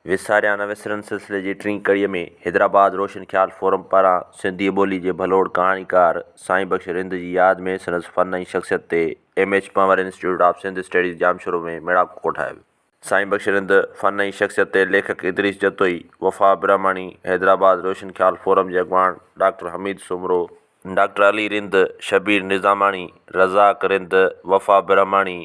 विसारिया न विसरन सिलसिले जी टीं कड़ीअ में हैदराबाद रोशन ख़्याल फोरम पारां सिंधी ॿोली जे भलोड़ कहाणीकार साईं बख्श रिंद जी यादि में संदसि फ़न ऐं शख़्सियत ते M.H. Panwar institute of Sindh studies Jamshoro में मेड़ाको कोठायो वियो। साईं बख्श रिंद फ़न ऐं शख़्सियत ते लेखक इदरीस जतोई, वफ़ा ब्रह्मणी, हैदराबाद रोशन ख़्याल फोरम जे अॻवान डॉक्टर हमीद सुमरो, डॉक्टर अली रिंद, शबीर निज़ामाणी, रज़ाक रिंद, वफ़ा ब्रह्मणी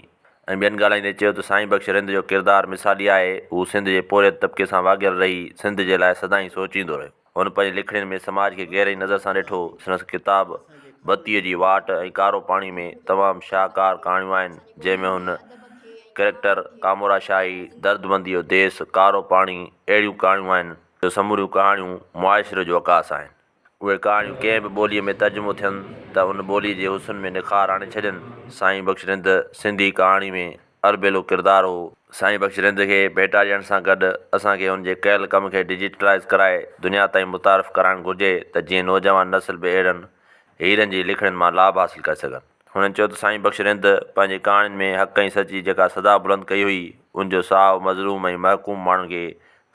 ऐं ॿियनि ॻाल्हाईंदे चयो त साईं बख्श रिंद जो किरदारु मिसाली आहे। हू सिंध जे पोरियत तबिके सां वाॻियल रही सिंध जे लाइ सदाईं सोचींदो रहियो। हुन पंहिंजे लिखणनि में समाज खे गहरी नज़र सां ॾिठो। संदसि किताब बत्तीअ जी वाट ऐं कारो पाणी में तमामु शाहकार कहाणियूं आहिनि, जंहिंमें हुन कैरेक्टर कामोरा शाही, दर्दबंदी जो देस, कारो पाणी अहिड़ियूं कहाणियूं आहिनि जो समूरियूं कहाणियूं मुआशिरे जो अकास आहिनि। उहे कहाणियूं कंहिं बि ॿोलीअ में तर्जुमो थियनि त उन ॿोली जे हुस्न में निखार आणे छॾनि। साईं बख्श रिंद सिंधी कहाणी में अरबेलो किरदारु हो। साईं बख्श रिंद खे भेटा ॾियण सां गॾु असांखे हुनजे कयल कम खे डिजिटलाइज़ कराए दुनिया ताईं मुतारिफ़ कराइणु घुरिजे त जीअं नौजवान नस्ल बि अहिड़नि हीरनि जी लिखणनि मां लाभ हासिलु करे सघनि। हुननि चयो त साईं बख्श रिंद पंहिंजे कहाणियुनि में हक़ ऐं सच जी जेका सदा बुलंद कई हुई, उनजो साहु मज़लूम ऐं महकूम माण्हुनि खे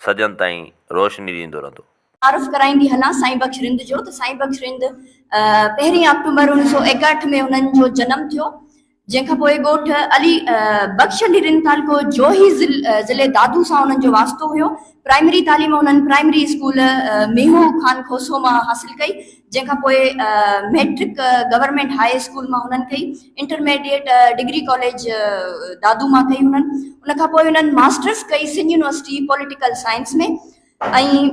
सजन ताईं रोशनी ॾींदो रहंदो। तारुफ़ कराईंदी हलां साईं बख्श रिंद जो। त साईं बख्श रिंद 1 अक्टूबर 1961 में उन्हनि जो जनमु थियो, जंहिंखां पोइ ॻोठ अली बख्श अली रिंद तालको जोही ज़िले दादू सां उन्हनि जो वास्तो हुयो। प्राइमरी तालीम उन्हनि प्राइमरी स्कूल मेहू खान खोसो मां हासिलु कई, जंहिंखां पोइ मैट्रिक गवर्नमेंट हाई स्कूल मां हुननि कई। इंटरमीडिएट डिग्री कॉलेज दादू मां कई हुननि। उनखां पोइ हुननि मास्टर्स कई सिंध यूनिवर्सिटी पॉलिटिकल साइंस में, ऐं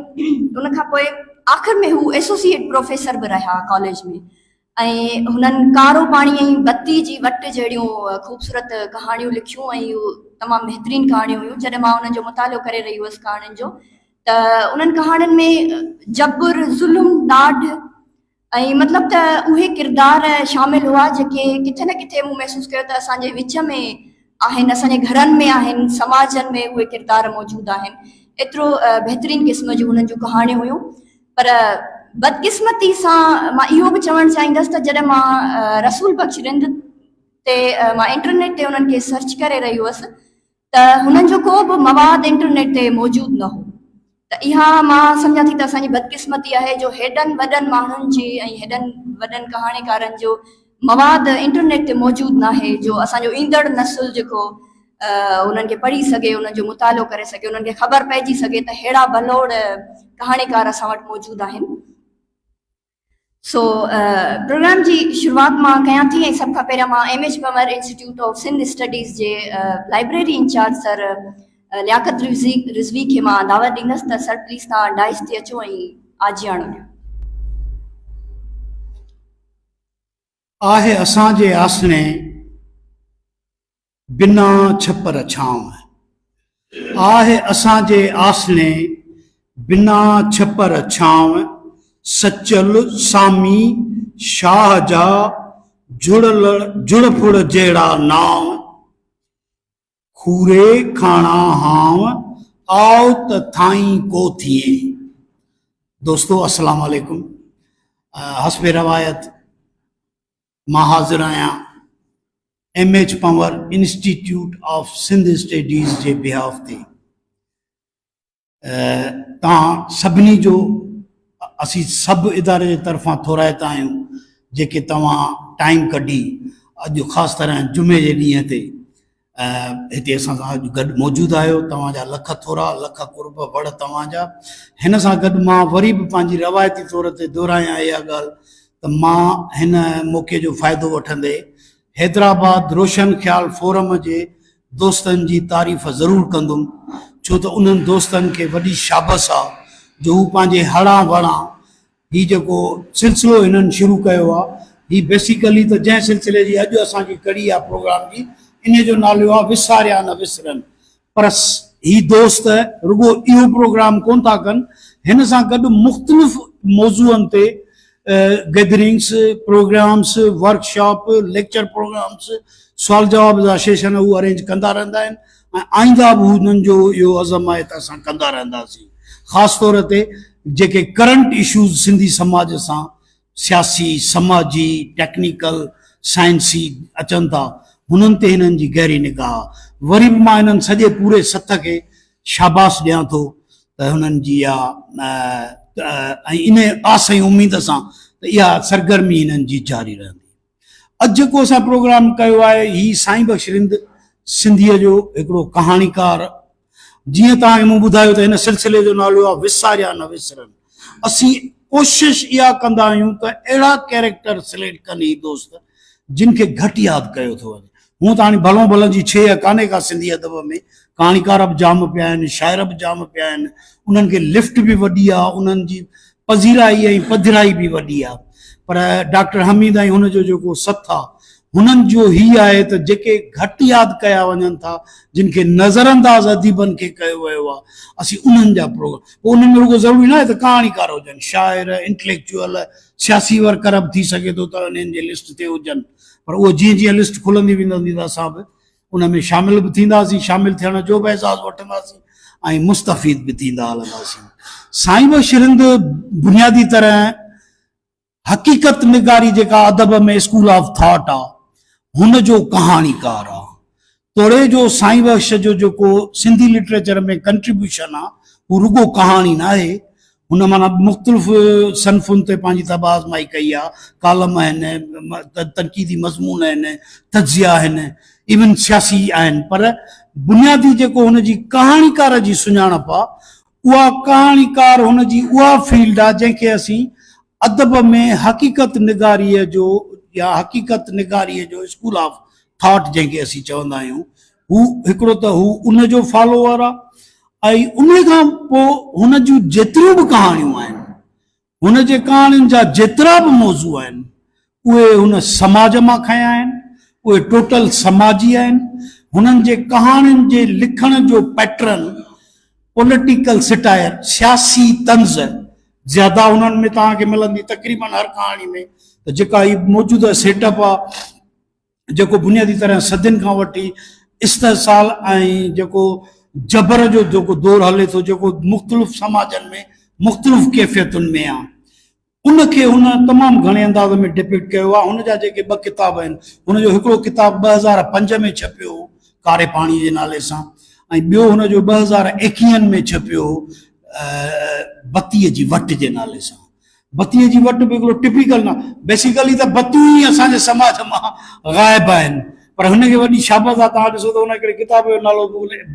उनखां पोइ आख़िर में हू एसोसिएट प्रोफेसर बि रहिया कॉलेज में। ऐं हुननि कारो पाणी ऐं बत्ती जी वट जहिड़ियूं ख़ूबसूरत कहाणियूं लिखियूं ऐं इहो तमामु बहितरीनु कहाणियूं हुयूं। जॾहिं मां हुननि जो मुतालो करे रही हुअसि कहाणियुनि जो, त उन्हनि कहाणियुनि में जबर, ज़ुल्म, ॾाढ ऐं मतिलबु त उहे किरदार शामिल हुआ जेके किथे न किथे मूं महसूसु कयो त असांजे विच में आहिनि, असांजे घरनि में आहिनि, समाजनि में उहे किरदार मौजूदु आहिनि। एतिरो बहितरीनु क़िस्म जूं हुननि जूं कहाणियूं हुयूं। पर बदकिस्मती सां मां इहो बि चवणु चाहींदसि त जॾहिं मां रसूल बख्श रिंद ते मां इंटरनेट ते उन्हनि खे सर्च करे रही हुअसि, त हुननि जो को बि मवादु इंटरनेट ते मौजूदु न हो। त इहा मां सम्झां थी त असांजी बदकिस्मती आहे जो हेॾनि वॾनि माण्हुनि जी ऐं हेॾनि वॾनि कहाणीकारनि जो मवादु इंटरनेट ते मौजूदु न आहे, जो असांजो ईंदड़ नस्ल जेको उन्हनि खे पढ़ी सघे, उन्हनि जो मुतालो करे सघे, उन्हनि खे ख़बर पइजी सघे त अहिड़ा भलोड़ कहाणीकार असां वटि मौजूदु आहिनि। सो प्रोग्राम जी शुरूआति मां कयां थी, ऐं सभ खां पहिरियां मां M.H. Panwar institute of Sindh studies जे library in charge sir Liaquat Rizvi खे मां दावत ॾींदसि त सर प्लीज़ तव्हां डाइस ते अचो ऐं आजियाणो ॾियो। आहे असांजे आसने बिना छपर छांव, आहे असांजे आसने बिना छपर छांव, सचल सामी शाह जा जुड़फुड़ जहिड़ा नाव, खूरे खाना हाव आओ त थाई को थिए। दोस्तों अस्सलाम वालेकुम। हस्बे रवायत मां हाज़िर आहियां M.H. Panwar institute of Sindh studies जे बिहाफ ते। तव्हां सभिनी जो असीं सभु इदारे जे तरफ़ां थोराइता आहियूं जेके तव्हां टाइम कढी अॼु ख़ासि तरह जुमे जे ॾींहं ते हिते असां सां अॼु गॾु मौजूदु आहियो। तव्हांजा लख थोरा, लख कुर्ब वड़ तव्हांजा। हिन सां गॾु मां वरी बि पंहिंजी रवायती तौर ते दोहिरायां इहा ॻाल्हि त मां हिन मौक़े जो फ़ाइदो वठंदे हैदराबाद रोशन ख़्याल फोरम जे दोस्तनि जी तारीफ़ ज़रूरु कंदुमि, छो त उन्हनि दोस्तनि खे वॾी शाबस आहे जो हू पंहिंजे हणा वणा हीउ जेको सिलसिलो हिननि शुरू कयो आहे। हीउ बेसिकली त जंहिं सिलसिले जी अॼु असांजी कड़ी आहे प्रोग्राम जी, इन जो नालो आहे विसारिया न विसरनि। पर हीउ दोस्त रुगो इहो प्रोग्राम कोन था कनि, हिन सां गॾु मुख़्तलिफ़ मौज़ूअनि ते gatherings, programmes, workshop, lecture programmes, सुवाल जवाब जा सेशन हू अरेंज कंदा रहंदा आहिनि ऐं आईंदा बि हुननि जो इहो अज़म आहे त असां कंदा रहंदासीं। ख़ासि तौर ते जेके करंट इशूज़ सिंधी समाज सां सियासी, समाजी, टेक्निकल, साइंसी अचनि था, हुननि ते हिननि जी गहरी निगाह। वरी बि मां हिननि सॼे पूरे सथ खे शाबाश ॾियां थो त हुननि जी ऐं इन आस ऐं उमेद सां त इहा सरगर्मी हिननि जी जारी रहंदी। अॼु जेको असां प्रोग्राम कयो आहे ही साईं बख्श रिंद सिंधीअ जो हिकिड़ो कहाणीकार, जीअं तव्हांखे मूं ॿुधायो त हिन सिलसिले जो नालो आहे विसारिया न विसरनि। असीं कोशिशि इहा कंदा आहियूं त अहिड़ा कैरेक्टर सिलेक्ट कनि ही दोस्त जिन खे घटि यादि कयो थो वञे। हूअं त हाणे भलो भलनि जी छेह कान्हे का सिंधी अदब में, कहाणीकार बि जाम पिया आहिनि, शाइर बि जाम पिया आहिनि, उन्हनि खे लिफ्ट बि वॾी आहे, उन्हनि जी पज़ीराई ऐं पधिराई बि वॾी आहे। पर डॉक्टर हमीद ऐं हुनजो जेको सथ आहे हुननि जो ही आहे त जेके घटि यादि कया वञनि था, जिन खे नज़रअंदाज़ अदीबनि खे कयो वियो आहे, असीं उन्हनि जा प्रोग्राम, पोइ उन्हनि में रुगो ज़रूरी न आहे त कहाणीकार हुजनि, शाइर, इंटेलेक्चुअल, सियासी वर्कर बि थी सघे थो त उन्हनि जे लिस्ट ते हुजनि। पर उहो जीअं जीअं लिस्ट खुलंदी वेंदी त असां बि उन में शामिल बि थींदासीं, शामिल थियण जो बि एहसासु वठंदासीं ऐं मुस्तफ़ीद बि थींदा हलंदासीं। साईं बख्श रिंद बुनियादी तरह हक़ीक़त निगारी जेका अदब में स्कूल ऑफ थॉट आहे हुन जो कहाणीकार आहे। तोड़े जो साईं बख्श जो जेको सिंधी लिटरेचर में कंट्रीब्यूशन आहे उहो रुगो कहाणी न आहे, हुन माना मुख़्तलिफ़ सनफ़ुनि ते पंहिंजी तबाज़माई कई आहे, कालम आहिनि, तनक़ीदी मज़मून आहिनि, तज्ज़िया आहिनि, इवन सियासी आहिनि। पर बुनियादी जेको हुनजी कहाणीकार जी सुञाणप आहे उहा कहाणीकार हुनजी उहा फील्ड आहे जंहिंखे असीं अदब में हक़ीक़त निगारीअ जो या हक़ीक़त निगारीअ जो स्कूल ऑफ थॉट जंहिंखे असीं चवंदा आहियूं, हू हिकिड़ो त हू उन जो फॉलोअर आहे ऐं उन खां पोइ हुन जूं जेतिरियूं बि कहाणियूं आहिनि, हुन जे कहाणियुनि जा जेतिरा बि मौज़ू आहिनि उहे हुन समाज मां खया आहिनि, उहे टोटल समाजी आहिनि। हुननि जे कहाणियुनि जे लिखण जो पैटर्न, पॉलिटिकल सिटायर, सियासी तंज़ ज़्यादा उन्हनि में तव्हांखे मिलंदी तक़रीबन हर कहाणी में। त जेका ही मौजूदा सेटअप आहे जेको बुनियादी तरह सदियुनि खां वठी इस्तेसाल ऐं जेको जबर जो जेको दौर हले थो, जेको मुख़्तलिफ़ समाजनि में मुख़्तलिफ़ कैफ़ियतुनि में आहे, उनखे हुन तमामु घणे अंदाज़ में डिपिक्ट कयो आहे। हुनजा जेके ॿ किताब आहिनि, हुनजो हिकिड़ो किताब 2005 में छपियो हो कारे पाणी जे नाले सां, ऐं ॿियो हुनजो 2021 में छपियो हो बत्तीअ जी वट जे नाले सां। बत्तीअ जी वट बि हिकिड़ो टिपिकल न, बेसिकली त बत्तियूं ई असांजे समाज मां ग़ाइब आहिनि, पर हुनखे वॾी शाबत आहे। तव्हां ॾिसो त हुन हिकिड़े किताब जो नालो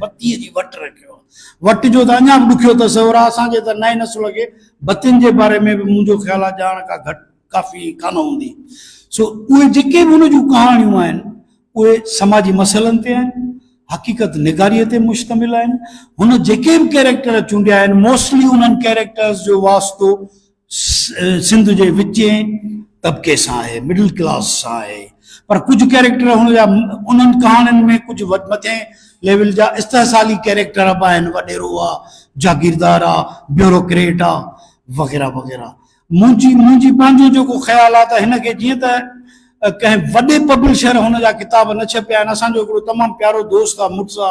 बत्तीअ जी वट रखियो आहे। वट जो त अञा बि ॾुखियो तस्वुरु आहे, असांजे त नए नसुल खे बत्तियुनि जे बारे में बि मुंहिंजो ख़्यालु आहे ॼाण का घटि काफ़ी कान हूंदी। सो उहे जेके बि हुन जूं कहाणियूं आहिनि उहे समाजी मसइलनि ते आहिनि, हक़ीक़त निगारीअ ते मुश्तमिल आहिनि। हुन जेके बि कैरेक्टर चूंडिया आहिनि मोस्टली उन्हनि कैरेक्टर्स जो वास्तो सिंध जे विचें तबिके सां आहे, मिडिल क्लास सां आहे। पर कुझु कैरेक्टर हुनजा उन्हनि कहाणियुनि में कुझु मथे लेवल जा इस्तेसाली कैरेक्टर बि आहिनि, वॾेरो आहे, जागीरदार आहे, ब्यूरोक्रेट आहे, वग़ैरह वग़ैरह। मुंहिंजी पंहिंजो जेको ख़्यालु आहे त हिनखे जीअं त कंहिं वॾे पब्लिशर हुन जा किताब न छपिया आहिनि। असांजो हिकिड़ो तमामु प्यारो दोस्त आहे मुर्ज़ा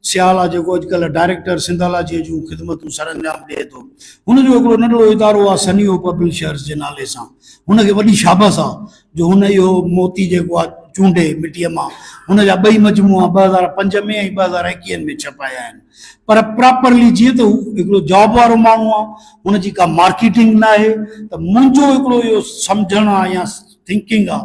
सियाल आहे, जेको अॼुकल्ह डायरेक्टर सिंधालाजीअ जूं ख़िदमतूं सरअंजाम ॾिए थो। हुनजो हिकिड़ो नंढिड़ो इदारो आहे सनियो पब्लिशर्स जे नाले सां। हुनखे वॾी शाबस आहे जो हुन इहो मोती जेको आहे चूंडे मिटीअ मां, हुनजा 2 मजमूआ 2005 में ऐं 2021 में छपाया आहिनि। पर प्रॉपरली जीअं त हू हिकिड़ो जॉब वारो माण्हू आहे, हुनजी का मार्केटिंग न आहे, त मुंहिंजो हिकिड़ो इहो सम्झणु आहे या थिंकिंग आहे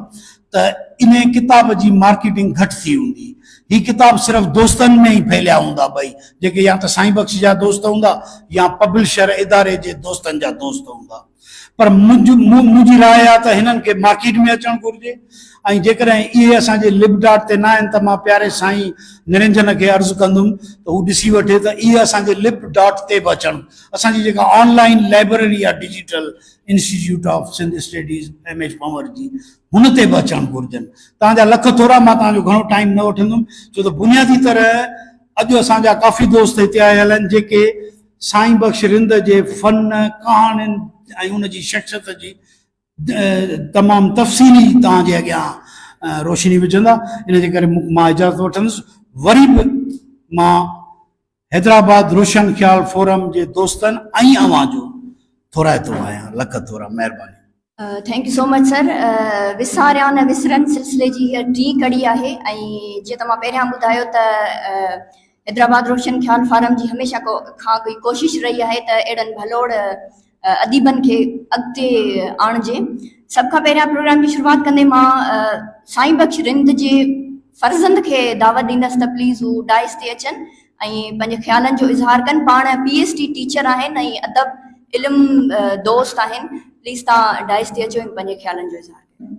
त इन किताब जी मार्केटिंग घटि थी हूंदी। ही किताब सिर्फ़ु दोस्तनि में ई फैलिया हूंदा, ॿई जेके या त साईं बख्श जा दोस्त हूंदा या पब्लिशर इदारे जे दोस्तनि जा दोस्त हूंदा। पर मुंहिंजी राय आहे त हिननि खे मार्केट में अचणु घुरिजे। ऐं जेकॾहिं इहे असांजे लिप डॉट ते न आहिनि त मां प्यारे साईं निरंजन खे अर्ज़ु कंदुमि त हू ॾिसी वठे त इहे असांजे लिप डॉट ते बि अचनि। असांजी जेका ऑनलाइन लाइब्रेरी आहे digital institute of Sindh studies MH Panhwar जी, हुन ते बि अचणु घुरिजनि। तव्हांजा लख थोरा, मां तव्हांजो घणो टाइम न वठंदुमि, छो त बुनियादी तरह अॼु असांजा काफ़ी दोस्त हिते आयल आहिनि जेके साईं बख्श रिंद जे फ़न, कहाणियुनि ऐं हुनजी शख़्सियत जी तमामु तफ़सीली तव्हांजे अॻियां रोशनी विझंदा। इन जे करे मां इजाज़त वठंदुसि। वरी बि मां हैदराबाद रोशन ख़्याल फोरम जे दोस्तनि ऐं अवां जो थोराइतो आहियां। लख थोरा, महिरबानी। Thank you so much sir. विसारिया न विसरनि सिलसिले जी हीअ टी कड़ी आहे। ऐं जीअं त मां पहिरियां ॿुधायो त हैदराबाद रोशन ख्याल फारम जी हमेशह खां कोई कोशिश रही आहे त अहिड़नि भलोड़ अदीबनि खे अॻिते आणिजे। सभ खां पहिरियां प्रोग्राम जी शुरूआत कंदे मां साईं बख्श रिंद जे फर्ज़ंद खे दावत ॾींदसि त प्लीज़ हू डाइस ते अचनि ऐं पंहिंजे ख़्यालनि जो इज़हार कनि। पाण PhD टीचर आहिनि ऐं अदब इल्मु दोस्त आहिनि। प्लीज़ तव्हां डाइस ते अचो ऐं पंहिंजे ख़्यालनि जो इज़हार कयो।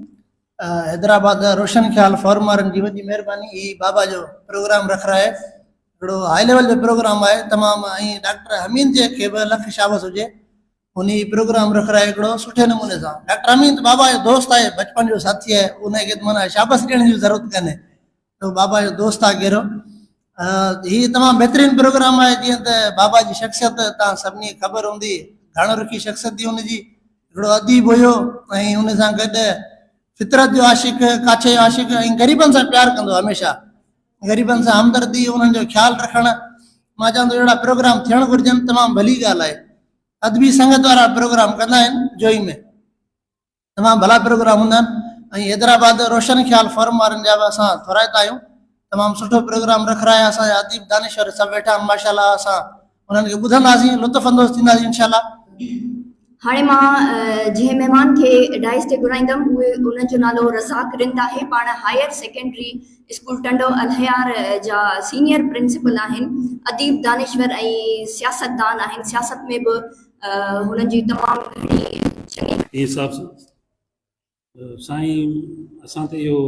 हैदराबाद रोशन ख्याल फॉर्म वारनि जी वॾी महिरबानी। ही बाबा जो प्रोग्राम रख रहा है, हिकिड़ो हाई लेवल जो प्रोग्राम आहे तमामु। ऐं डॉक्टर हमीद जे खे बि लख शाबाश हुजे, उन प्रोग्राम रख रहा है हिकिड़ो सुठे नमूने सां। डॉक्टर हमीद बाबा जो दोस्त आहे, बचपन जो साथी आहे, उनखे माना शाबाश ॾियण जी ज़रूरत कोन्हे, तो बाबा जो दोस्त आहे कहिड़ो। हीअ तमामु बहितरीनु प्रोग्राम आहे। जीअं त बाबा जी शख़्सियत तव्हां सभिनी खे ख़बर हूंदी, घाणो रखी शख़्सियत जी हुनजी, हिकिड़ो अदीब हुयो ऐं हुन सां गॾु फितरत जो आशिक़, काछे जो आशिक़, ऐं ग़रीबनि सां प्यारु कंदो हमेशह, ग़रीबनि सां हमदर्दी, उन्हनि जो ख़्यालु रखणु। मां चवंदो अहिड़ा प्रोग्राम थियणु घुरिजनि, तमामु भली ॻाल्हि आहे। अदबी संगत वारा प्रोग्राम कंदा आहिनि जोई में, तमामु भला प्रोग्राम हूंदा आहिनि। ऐं हैदराबाद रोशन ख्याल फॉर्म वारनि जा बि असां थोराइता आहियूं, तमामु सुठो प्रोग्राम रख रहा आहे। असांजा अदीब दानिश्वर सभु वेठा आहिनि माशाअल्लाह, असां उन्हनि खे ॿुधंदासीं, लुत्फ़ अंदोज़ थींदासीं इंशाअल्लाह। हाणे मां जंहिं महिमान खे डाइस ते घुराईंदमि उहे उन्हनि जो नालो रज़ाक रिंद आहे। पाण higher secondary school Tando Allahyar जा सीनियर प्रिंसिपल आहिनि, अदीब दानिश्वर ऐं सियासतदान आहिनि। सियासत में बि हुननि जी तमामु घणी चङी हिसाब सां साईं असां ते इहो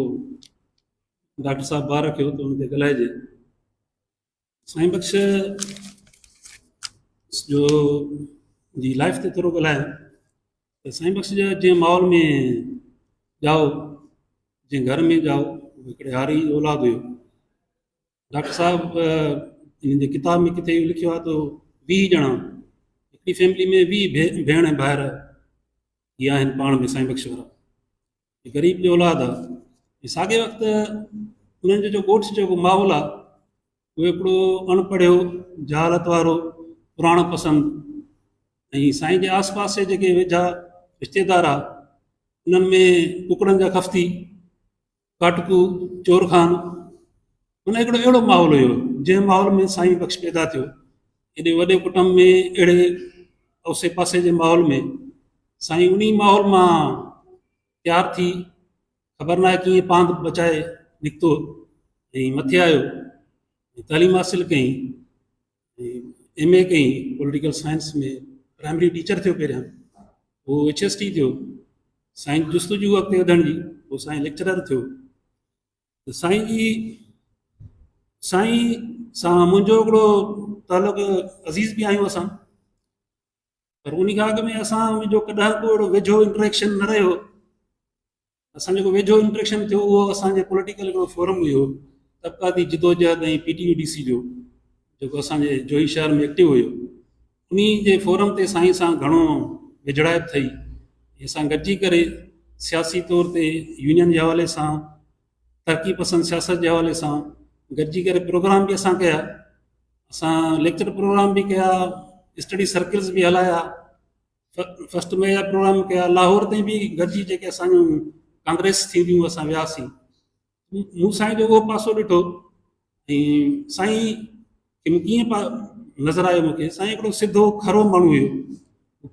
डॉक्टर साहब बार रखियो त हुन ते ॻाल्हाइजे। साईं बख्श जो जी लाइफ ते थोरो ॻाल्हायां त साईं बख्श जा जंहिं माहौल में ॼाओ, जंहिं घर में ॼाओ, हिकिड़े हारी औलाद हुयो। डॉक्टर साहब इन जे किताब में किथे इहो लिखियो आहे त 20 ॼणा हिकिड़ी फैमिली में 20 भेण ऐं भाउर इहे आहिनि पाण में साईं बख्श वारा। ग़रीब जो औलाद आहे। साॻे वक़्तु उन्हनि जो ॻोठ जो माहौल आहे उहो हिकिड़ो अणपढ़ियो, जहालत वारो, पुराण पसंदि। ऐं साईं जे आस पास जेके वेझा रिश्तेदार आहे उन्हनि में कुकड़नि जा खफ़्ती, काटकू, चोरखान, हुन हिकिड़ो अहिड़ो माहौल हुयो जंहिं माहौल में साईं बख्श पैदा थियो। एॾे वॾे कुटुंब में, अहिड़े आसे पासे जे माहौल में साईं उन माहौल मां तयारु थी, ख़बर न आहे कीअं पांध बचाए निकितो ऐं मथे आयो, तालीम हासिलु कई, MA कई पॉलिटिकल साइंस में, प्राइमरी टीचर थियो पहिरियां, पोइ HST थियो। साईं जुस्तजू अॻिते वधण जी, पोइ साईं लेक्चरर थियो। त साईं सां मुंहिंजो हिकिड़ो तालुक़ु अज़ीज़ बि आहियूं असां, पर उन खां अॻु में असां मुंहिंजो कॾहिं को अहिड़ो वेझो इंट्रेक्शन न रहियो। असां जेको वेझो इंट्रेक्शन थियो उहो असांजे पॉलिटिकल हिकिड़ो फोरम हुयो, तबक़ाती जिदोजहद ऐं PTUDC जो, जेको असांजे जोही शहर में एक्टिव हुयो। उन जे फोरम ते साईं सां घणो विझड़ाइप थी। असां गॾिजी करे सियासी तौर ते यूनियन जे हवाले सां, तरक़ी पसंद सियासत जे हवाले सां गॾिजी करे प्रोग्राम बि असां कया। असां लेक्चर प्रोग्राम बि कया, स्टडी सर्कल्स बि हलाया, फर्स्ट में जा प्रोग्राम कया। लाहौर ताईं बि गॾिजी जेके असांजूं कांग्रेस थींदियूं असां वियासीं। मूं साईं जो उहो पासो ॾिठो ऐं साईं खे कीअं नज़र आयो मूंखे। साईं हिकिड़ो सिधो खरो माण्हू हुयो,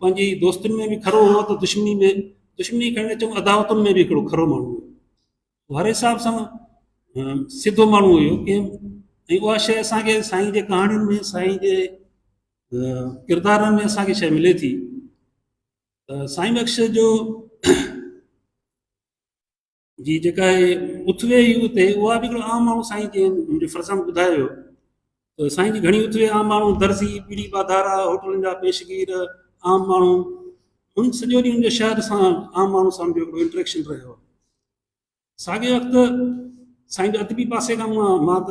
पंहिंजी दोस्तनि में बि खरो हुओ, त दुश्मनी खणी चऊं अदावतुनि में बि हिकिड़ो खरो माण्हू हुयो। हर हिसाब सां सिधो माण्हू हुयो ऐं उहा शइ असांखे साईं जे कहाणियुनि में, साईं जे किरदारनि में असांखे शइ मिले थी। त साईं बख्श जो जी जेका आहे उथवे ई उते, उहा बि हिकिड़ो आम माण्हू। साईं जीअं मुंहिंजे फर्ज़न ॿुधायो त साईं जी घणी उथवे आम माण्हू, दर्ज़ी, पीड़ी बाधारा, होटलनि जा पेशगीर, आम माण्हू, उन सॼो ॾींहुं उनजे शहर सां, आम माण्हू सां बि हिकिड़ो इंट्रेक्शन रहियो। साॻे वक़्तु साईं जो अदबी पासे खां मां त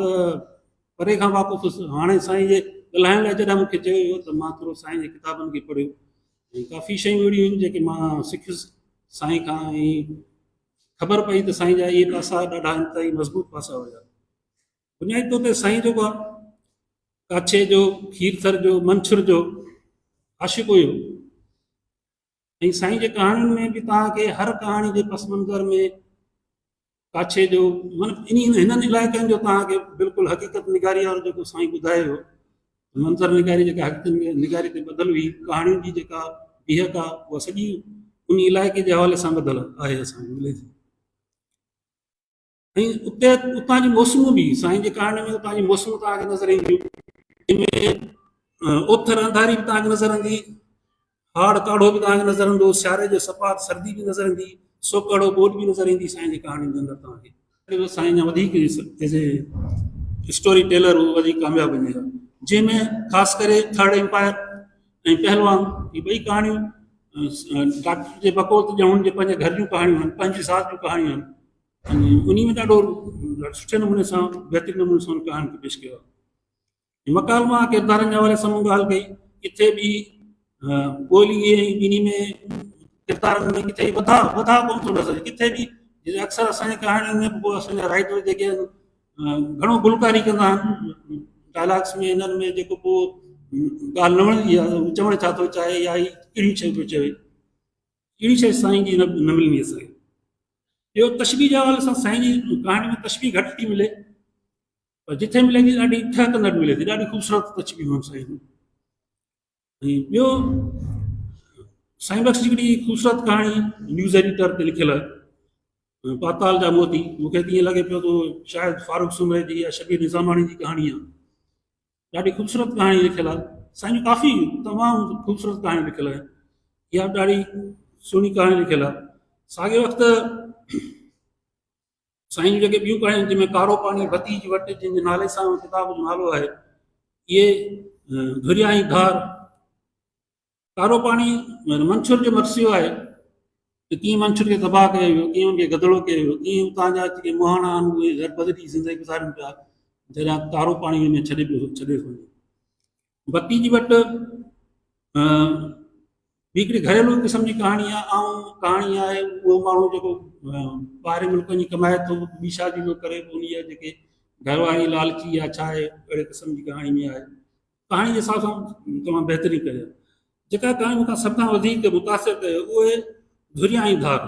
परे खां वाक़ुफ़ हुउसि। हाणे साईं जे ॻाल्हाइण लाइ जॾहिं मूंखे चयो वियो त मां थोरो साईं जे किताबनि खे पढ़ियो ऐं काफ़ी शयूं अहिड़ियूं आहिनि जेके मां सिखियुसि साईं खां, ऐं ख़बर पई त साईं जा इहे पासा ॾाढा इंतहाई मज़बूत पासा हुया। बुनियादी तौर ते साईं जेको आहे काछे जो, खीरथर जो, मंछुर जो आशिक़ हुयो। ऐं साईं जे कहाणियुनि में बि तव्हांखे हर कहाणी जे पस मंज़र में काछे जो मतिलबु हिननि इलाइक़नि जो तव्हांखे बिल्कुलु हक़ीक़त निगारी वारो जेको साईं ॿुधायो मंज़र निगारी जेका हक़ीक़त निगारी ते ॿधल हुई कहाणियुनि जी जेका बीहक आहे उहा सॼी उन इलाइक़े जे हवाले सां ॿधल आहे असांखे मिले थी। ऐं उते उतां जी मौसमूं बि साईं जे कहाणी में उतां जी मौसमूं तव्हांखे नज़र ईंदियूं, जंहिंमें ओथर अंधारी बि तव्हांखे नज़र ईंदी, हाड़ काढ़ो बि तव्हांखे नज़र ईंदो, सियारे जो सपाट सर्दी बि नज़र ईंदी, सोकड़ो ॿोॾ बि नज़र ईंदी साईं जी कहाणी जे अंदरि तव्हांखे। साईं जा वधीक एज़ ए स्टोरी टेलर उहो वधीक कामयाबु वञे, जंहिंमें ख़ासि करे थर्ड एम्पायर ऐं पहलवान इहे ॿई कहाणियूं डॉक्टर जे बकौत ॼण हुनजे पंहिंजे घर जूं कहाणियूं आहिनि, पंहिंजी ज़ात जूं कहाणियूं आहिनि। उन में ॾाढो सुठे नमूने सां बहितरीन नमूने सां उन कहाणी खे पेश कयो आहे। मकालमा किरदारनि जे हवाले सां मूं ॻाल्हि कई, किथे बि ॿोली ऐं ॿिन्ही में किरदारनि में किथे वधा कोन थो नज़र, किथे बि अक्सर असांजी कहाणियुनि में पोइ असांजा राइटर जेके आहिनि घणो गुलकारी कंदा आहिनि डायलॉग्स में, हिननि में जेको पोइ ॻाल्हि न वणंदी आहे चवणु छा थो चाहे या कहिड़ी शइ थो चवे, अहिड़ी शइ साईं जी न मिलंदी असांखे। ॿियो तशबीह जे हवाले सां साईं जी कहाणी में तशबीह घटि थी मिले, पर जिथे मिले थी ॾाढी ठहक न मिले थी, ॾाढी ख़ूबसूरत तशबीह आहिनि साईं जूं। ऐं ॿियो साईं बख़्श हिकिड़ी ख़ूबसूरत कहाणी न्यूज़ एडिटर ते लिखियलु आहे, पाताल जा मोती। मूंखे त ईअं लॻे पियो त शायदि फारूक सुमरे जी या शबीर निज़ामाणी जी कहाणी आहे, ॾाढी ख़ूबसूरत कहाणी लिखियलु आहे साईं जूं, काफ़ी तमामु ख़ूबसूरत कहाणी लिखियलु आहे, इहा ॾाढी सुहिणी कहाणी लिखियलु आहे। साॻिए वक़्तु साईं जूं जेके ॿियूं कहाणियूं जंहिंमें कारो पाणी भतीज वटि जंहिंजे नाले सां किताब जो नालो आहे, इहे धुरियाई धार। कारो पाणी मंछुर जो मरसियो आहे त कीअं मंछुर खे तबाह कयो वियो, कीअं उनखे गदिलो कयो वियो, कीअं उतां जा जेके मुहाणा आहिनि उहे गरबदरी ज़िंदगी गुज़ारनि पिया जॾहिं कारो पाणी में छॾे थो वञे। भतीज वटि हिकिड़ी घरेलू क़िस्म जी कहाणी आहे, ऐं कहाणी आहे उहो माण्हू जेको ॿाहिरि मुल्कनि जी कमाए थो, ॿी शादी थो करे, उन जा जेके घरवारी लालची या छा आहे अहिड़े क़िस्म जी कहाणी में आहे। कहाणी जे हिसाब सां तमामु बहितरीनु करे जेका कहाणी मूंखां सभ खां वधीक मुतासिर कयो उहे धुरियाई धार।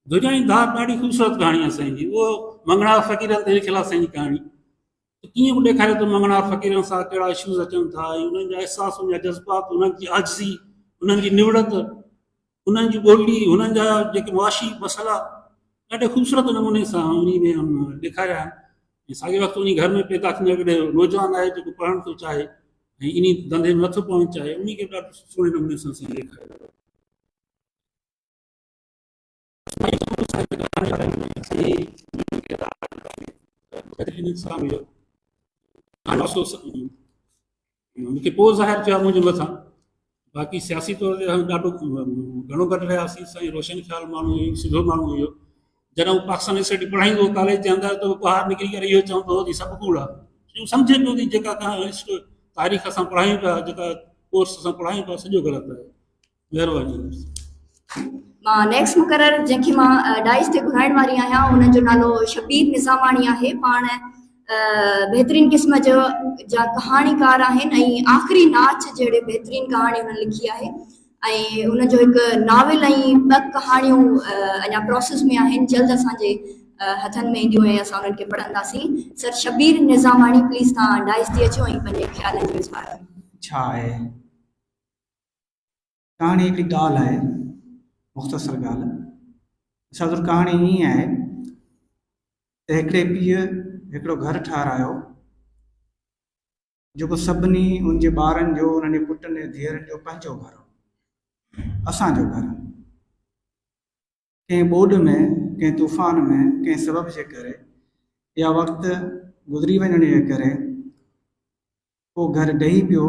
धुरियाई धार ॾाढी ख़ूबसूरत कहाणी आहे साईं जी, उहो मंगणार फ़क़ीरनि ते लिखियलु आहे साईं जी कहाणी। कीअं बि ॾेखारे थो मंगणार फ़क़ीरनि सां कहिड़ा इशूज़ अचनि था, ऐं उन्हनि जा अहसास, उन जा जज़्बात, उन्हनि जी आजिज़ी, उन्हनि जी निवड़त, उन्हनि जी ॿोली, उन्हनि जा जेके मुआशी मसइला ॾाढे ख़ूबसूरत नमूने सां उन में ॾेखारिया आहिनि। साॻिए वक़्तु उन घर में पैदा थींदड़ हिकिड़े नौजवान आहे जेको पढ़णु थो चाहे ऐं इन धंधे में नथो पहुचणु चाहे, उन खे ॾाढो सुहिणे नमूने सां ॾेखारियो। मूंखे पोइ ज़ाहिर थियो आहे मुंहिंजे मथां, बाक़ी सियासी तौर ते ॾाढो घणो घटि रहियासीं। साईं रोशन ख़्याल माण्हू हुयो, सिधो माण्हू हुयो। जॾहिं हू पाकिस्तान यूनिवर्सिटी पढ़ाईंदो हो कॉलेज जे अंदरि, त उहो ॿाहिरि निकिरी करे इहो चवंदो हो सभु कूड़ आहे। सम्झे पियो थी जेका तारीख़ असां पढ़ायूं पिया, जेका कोर्स असां पढ़ायूं पिया, सॼो ग़लति आहे। महिरबानी। मां नेक्स्ट मुक़ररु जंहिंखे मां डाइस ते घुराइण वारी आहियां उन्हनि जो नालो शबीर निज़ामाणी आहे। पाण बहितरीन क़िस्म जा कहाणीकार आहिनि ऐं आख़िरी नाच जहिड़े बहितरीन कहाणी हुननि लिखी आहे। ऐं हुनजो हिकु नाविल ऐं ॿ कहाणियूं अञा प्रोसेस में आहिनि, जल्द असांजे हथनि में ईंदियूं ऐं असां उन्हनि खे पढ़ंदासीं। सर शबीर निज़ामाणी, प्लीज़ तव्हां डाइस ते अचो ऐं पंहिंजे ख़्यालनि जो इज़हार कयो। छा आहे कहाणी? हिकिड़ी ॻाल्हि आहे, मुख़्तसर ॻाल्हि। सदुर कहाणी ईअं आहे त हिकिड़े पीउ हिकिड़ो घरु ठारायो जेको सभिनी उनजे ॿारनि जो, उन्हनि जे पुटनि धीअरनि जो पंहिंजो घरु, असांजो घरु। कंहिं ॿोॾ में, कंहिं तूफ़ान में, कंहिं सबब जे करे या वक़्तु गुज़री वञण जे करे उहो घरु ॾही पियो।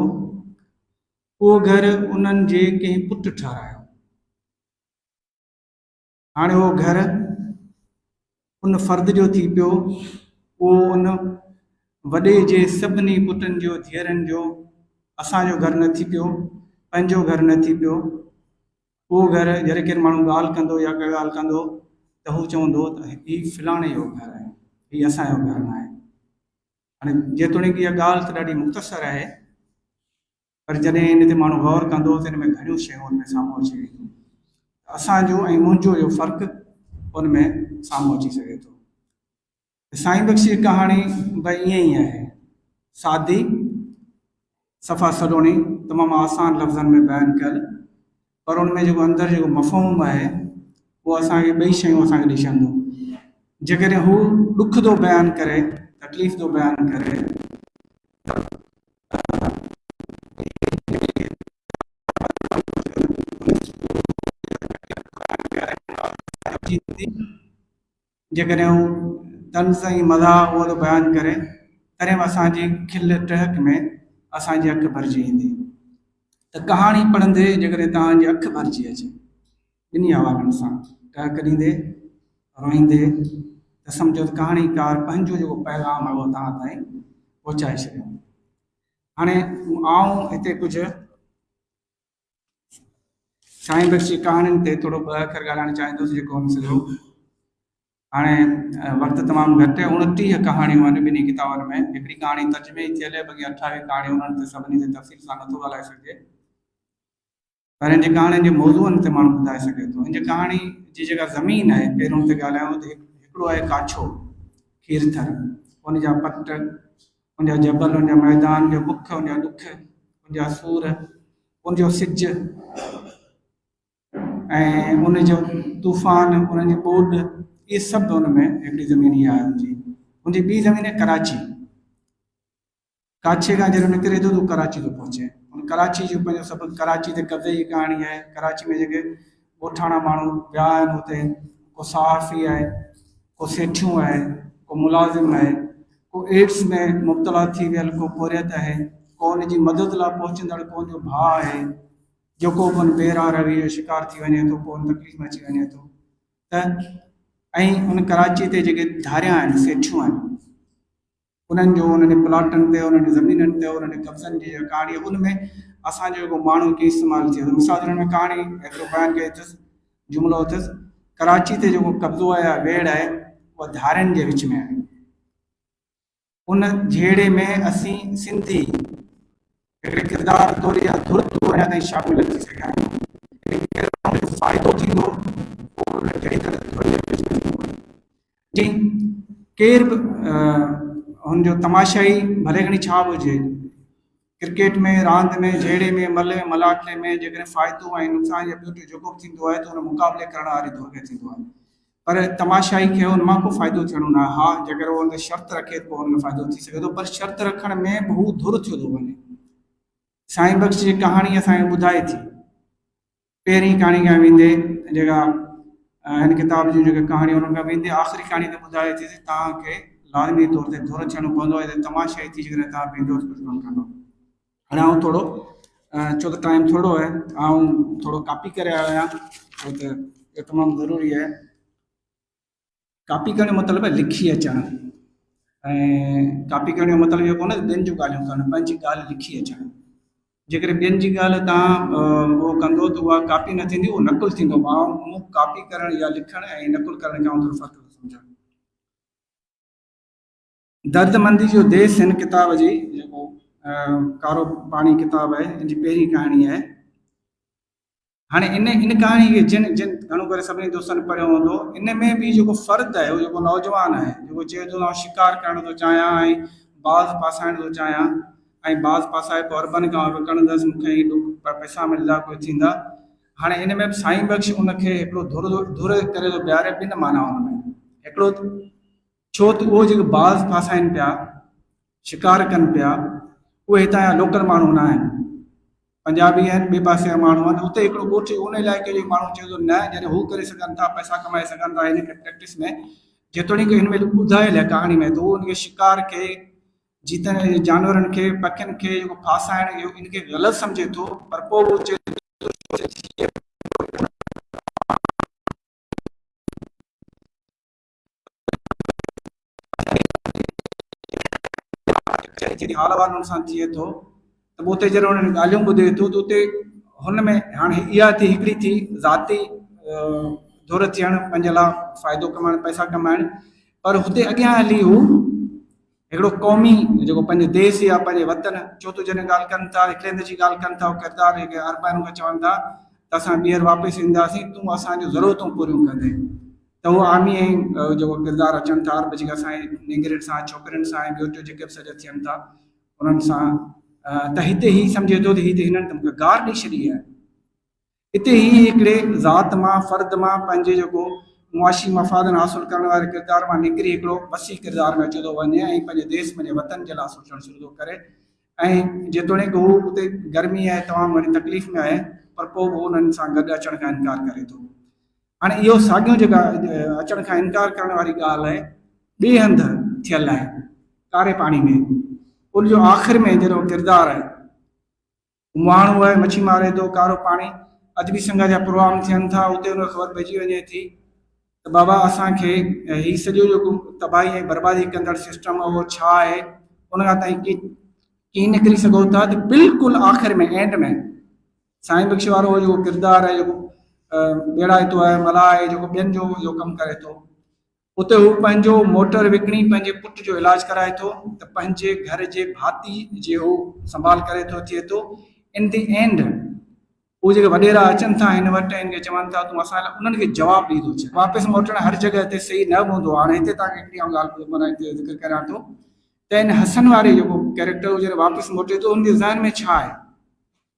उहो घरु उन्हनि जे कंहिं पुटु ठारायो। हाणे उहो घरु उन फ़र्द जो थी पियो, उहो उन वॾे जे सभिनी पुटनि जो, धीअरनि जो, असांजो घरु न थी पियो, पंहिंजो घरु न थी पियो। उहो घरु जॾहिं केरु माण्हू ॻाल्हि कंदो या काई ॻाल्हि कंदो त हू चवंदो त हीउ फलाणे जो घरु आहे, हीउ असांजो घरु न आहे। हाणे जेतोणीकि इहा ॻाल्हि त ॾाढी मुख़्तसर आहे, पर जॾहिं इन ते माण्हू गौर कंदो त हिन में घणियूं शयूं उन में साम्हूं अची वेंदियूं। असांजो ऐं मुंहिंजो जो फ़र्क़ु उन में साम्हूं अची सघे थो। साईं बख्श जी कहाणी भई ईअं ई आहे, सादी, सफ़ा सलोणी, तमामु आसान लफ़्ज़नि में बयानु कयल, पर उन में जेको अंदरि जेको मफ़हूम आहे उहो असांखे ॿई शयूं असांखे ॾिसंदो। जेकॾहिं हू ॾुख थो बयानु करे, तकलीफ़ थो बयानु करे, जेकॾहिं हू तंज़ ऐं मज़ाक़ उहो थो बयानु करे, तॾहिं बि असांजी खिल टहक में असांजी अखि भरिजी ईंदी। त कहाणी पढ़ंदे जेकॾहिं तव्हांजी अखि भरिजी अचे ॿिन्ही आवाज़नि सां, टहक ॾींदे, रोईंदे, त सम्झो त कहाणीकार पंहिंजो जेको पैगाम आहे उहो तव्हां ताईं पहुचाए छॾियो। हाणे आउं हिते कुझु साईं बख्श जी कहाणियुनि ते थोरो ॿ अखर ॻाल्हाइणु चाहींदुसि, जेको हुन सॼो हाणे वक़्तु तमामु घटि आहे। 29 कहाणियूं आहिनि ॿिन्ही किताबनि में, हिकिड़ी कहाणी तर्जुमे ई थियल आहे, बाक़ी 28 कहाणियूं उन्हनि ते सभिनी ते तफ़सील सां नथो ॻाल्हाए सघिजे, पर हिन जी कहाणियुनि जे मौज़ूअनि ते माण्हू ॿुधाए सघे थो। हिन जी कहाणी जी जेका ज़मीन आहे, पहिरियों ते ॻाल्हायूं त हिकिड़ो आहे काछो, खीरथर, उनजा पट, उनजा जबल, उनजा मैदान, उनजा बुख, उनजा ॾुख, उनजा सूर, उनजो सिज ऐं उनजो तूफ़ान, उनजी ॿोॾ, इहे सभु हुन में हिकिड़ी ज़मीनी आहे हुनजी। हुनजी ॿी ज़मीन आहे कराची। काछे खां जॾहिं निकिरे थो त कराची थो पहुचे। हुन कराची जो पंहिंजो सभु कराची ते कब्ज़े जी कहाणी आहे। कराची में जेके ॻोठाणा माण्हू विया आहिनि हुते, को सहाफ़ी आहे, को सेठियूं आहे, को मुलाज़िम आहे, को एड्स में मुब्तला थी वियल, को पोरियत आहे, को हुनजी मदद लाइ पहुचंदड़ को हुनजो भाउ आहे, जेको बि हुन बेराह रवीअ जो शिकार थी वञे थो, पोइ हुन तकलीफ़ में अची वञे थो। त ऐं हुन कराची ते जेके धारियां आहिनि, सेठियूं आहिनि, उन्हनि जो उन्हनि प्लाटनि ते, उन्हनि ज़मीननि ते, उन्हनि कब्ज़नि जी कहाणी, उन में असांजो जेको माण्हू कीअं इस्तेमालु थिए थो। मिसाल हुन में कहाणी हिकिड़ो बयानु कई अथसि, जुमिलो अथसि, कराची ते जेको कब्ज़ो आहे या वेड़ आहे उहा धारियुनि जे विच में आहे। उन जहिड़े में असीं सिंधी हिकिड़े किरदारु तौरु या धुर तौरु अञा ताईं शामिल थी सघिया आहियूं। फ़ाइदो थींदो जी, केर बि हुनजो तमाशाई भले घणी छा बि हुजे, क्रिकेट में, रांदि में, जहिड़े में, मले मलाखले में जेकॾहिं फ़ाइदो ऐं नुक़सान या ॿियो जेको बि थींदो आहे त हुन मुक़ाबले करण वारे दौर खे थींदो आहे, पर तमाशाई खे हुन मां को फ़ाइदो थियणो न आहे। हा, जेकर उहो हुन शर्त रखे पोइ हुनखे फ़ाइदो थी सघे थो, पर शर्त रखण में बि हू धुर थियो थो वञे। साईं बख्श जी कहाणी असांखे ॿुधाए थी, पहिरीं कहाणी खां वेंदे जेका हिन किताब जूं जेके कहाणियूं उन्हनि खां वेंदे आख़िरी कहाणी ते ॿुधाए थी तव्हांखे लाज़मी तौर ते धुर थियणो पवंदो आहे। तमाशाई थी जेकॾहिं तव्हां पंहिंजो कुझु कोन कंदो। हाणे आउं थोरो छो त टाइम थोरो आहे, आउं थोरो कॉपी करे आयो आहियां, छो त इहो तमामु ज़रूरी आहे। कॉपी करण जो मतिलबु आहे लिखी अचणु, ऐं कॉपी करण जो मतिलबु इहो कोन्हे ॿियनि जूं ॻाल्हियूं करणु, पंहिंजी ॻाल्हि लिखी अचणु। जेकॾहिं ॿियनि जी ॻाल्हि तव्हां उहो कंदो त उहा कॉपी न थींदी, उहो नकुल थींदो। मूं कॉपी करणु या लिखणु ऐं नकुल करण खां थोरो फ़र्क़ु सम्झां। दर्दमंदी जो देस हिन किताब जी जेको कारो पाणी किताब आहे, हिन जी पहिरीं कहाणी आहे। हाणे इन कहाणी खे जिन घणो करे सभिनी दोस्तनि पढ़ियो हूंदो, इन में बि जेको फ़र्द आहे उहो जेको नौजवान आहे, जेको चए थो मां शिकार करणु थो चाहियां ऐं बाज़ पासाइण थो चाहियां, ऐं बाज़ पासाए पोइ अरबनि खां विकिणंदसि, मूंखे पैसा मिलंदा, कोई थींदा। हाणे इन में बि साईं बख्श उनखे हिकिड़ो धुर करे थो ॿियारे ॿिनि माना हुन में। हिकिड़ो छो त उहो जेके बाज़ फासाइनि पिया, शिकार कनि पिया, उहे हितां जा लोकल माण्हू न आहिनि, पंजाबी आहिनि, ॿिए पासे जा माण्हू आहिनि। उते हिकिड़ो ॻोठ उन इलाइक़े जो माण्हू चए थो न, जॾहिं हू करे सघनि था, पैसा कमाए सघनि था हिन खे प्रैक्टिस में, जेतोणीकि हिन में ॿुधायल आहे कहाणी में, त उहो उनखे शिकार खे, जीतनि जानवरनि खे, पखियुनि खे जेको फासाइण इहो इनखे ग़लति सम्झे थो, पर पोइ उहो चए जॾहिं हाल अहिवाल हुन सां थिए थो त उते जॾहिं हुननि ॻाल्हियूं ॿुधे थो त उते हुन में हाणे इहा थी हिकिड़ी थी ज़ाती धुर थियणु, पंहिंजे लाइ फ़ाइदो कमाइणु, पैसा कमाइणु, पर हुते अॻियां हली हू हिकिड़ो क़ौमी जेको पंहिंजे देश या पंहिंजे वतन, छो त जॾहिं ॻाल्हि कनि था, हिकिड़े हंधि जी ॻाल्हि कनि था, किरदारु जेके अरबाइनूं खे चवनि था त असां ॿीहर वापसि ईंदासीं, तूं असांजूं ज़रूरतूं पूरियूं कंदे। त उहो आर्मी ऐं जेको किरदारु अचनि था जेके असांजे निंगरियुनि सां छोकिरियुनि सां ऐं ॿियो टियों जेके बि सॼा थियनि था उन्हनि सां त हिते ही सम्झे थो त हिते हिननि त मूंखे गार ॾेई छॾी आहे। हिते ही हिकिड़े ज़ात मां फ़र्द मां पंहिंजे जेको मुआशी मफ़ादनि हासिलु करण वारे किरदार मां निकिरी हिकिड़ो वसी किरदार में अची थो वञे ऐं पंहिंजे देश पंहिंजे वतन जे लाइ सोचणु शुरू थो करे। ऐं जेतोणीकि हू उते गर्मी आहे तमामु घणी तकलीफ़ में आहे पर पोइ बि उन्हनि सां गॾु अचण खां इनकार करे थो। हाणे इहो साॻियो जेका अचण खां इनकार करण वारी ॻाल्हि आहे ॿिए हंधि थियल आहे कारे पाणी में। उन जो आख़िर में जहिड़ो किरदारु आहे माण्हू आहे मच्छी मारे थो कारो पाणी अदबी संघ जा प्रोग्राम थियनि था उते उनखे ख़बर पइजी वञे थी त बाबा असांखे हीउ सॼो जेको तबाही ऐं बर्बादी कंदड़ सिस्टम उहो छा आहे उन खां ताईं कीअं निकिरी सघो था। त बिल्कुलु आख़िर में एंड में साईं बख्श वारो जेको किरदारु आहे जेको ॿेड़ाइतो आहे मलाह आहे जेको ॿियनि जो कमु करे थो उते हू पंहिंजो मोटर विकिणी पंहिंजे पुट जो इलाजु कराए थो त पंहिंजे घर जे भाती जे हू संभाल करे थो थिए थो। इन दी एंड उहे जेके वॾेरा अचनि था हिन वटि हिन खे चवनि था तूं असां लाइ उन्हनि खे जवाबु ॾींदो छे। वापसि मोटणु हर जॻह ते सही न हूंदो आहे। हाणे हिते तव्हांखे हिकिड़ी ॻाल्हि माना हिते ज़िक्र करियां थो त हिन हसन वारे जेको कैरेक्टर जॾहिं वापसि मोटे थो हुनजे ज़हन में छा आहे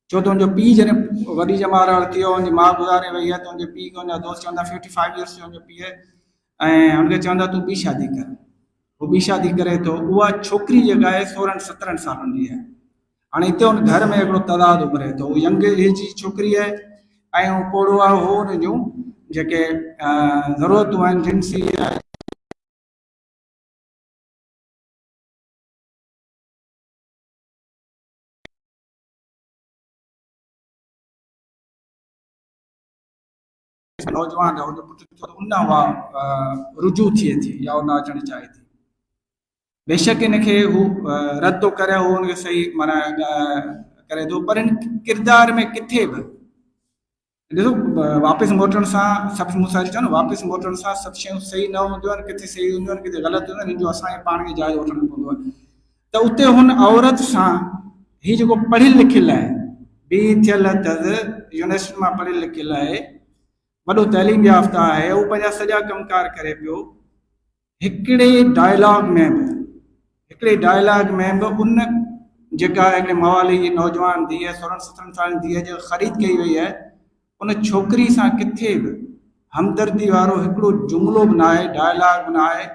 छो त हुनजो पीउ जॾहिं वॾी जमा थियो हुनजी माउ गुज़ारे वई आहे त हुनजे पीउ खे हुनजा दोस्त चवंदा 55 इयर्स जो हुनजो पीउ ऐं हुनखे चवंदा तूं ॿी शादी कर। उहो ॿी शादी करे थो। उहा छोकिरी जेका आहे 16-17 सालनि जी आहे। हाणे हिते हुन घर में हिकिड़ो तदाद उभरे थो। उहा यंग एज जी छोकिरी आहे ऐं हू पोड़ो आहे उहो हुन जूं जेके ज़रूरतूं आहिनि जिन्सी आहे नौजवान आहे हुनजो पुटु उन उहा रुजू थिए थी या उन अचणु चाहे थी। बेशक हिनखे हू रद्द थो करे उहो हुनखे सही माना करे थो पर हिन किरदार में किथे बि ॾिसो वापसि मोटण सां सभु मूंसां चओ न वापसि मोटण सां सभु शयूं सही न हूंदियूं आहिनि किथे सही हूंदियूं आहिनि किथे ग़लति हूंदियूं आहिनि। हिन जो असांखे पाण खे जाइज़ो वठणो पवंदो आहे। त उते हुन औरत सां हीउ जेको पढ़ियलु लिखियलु आहे बी थियल अथसि यूनिवर्सिटी मां पढ़ियलु लिखियलु आहे वॾो तइलीम याफ़्ता आहे उहो पंहिंजा सॼा कमकार करे पियो। हिकिड़े डायलॉग में बि उन जेका हिकिड़े मवाली जी नौजवान धीअ 16-17 साल जी धीअ जो ख़रीद कई वई आहे उन छोकिरी सां किथे बि हमदर्दी वारो हिकिड़ो जुमिलो बि न आहे डायलॉग बि न आहे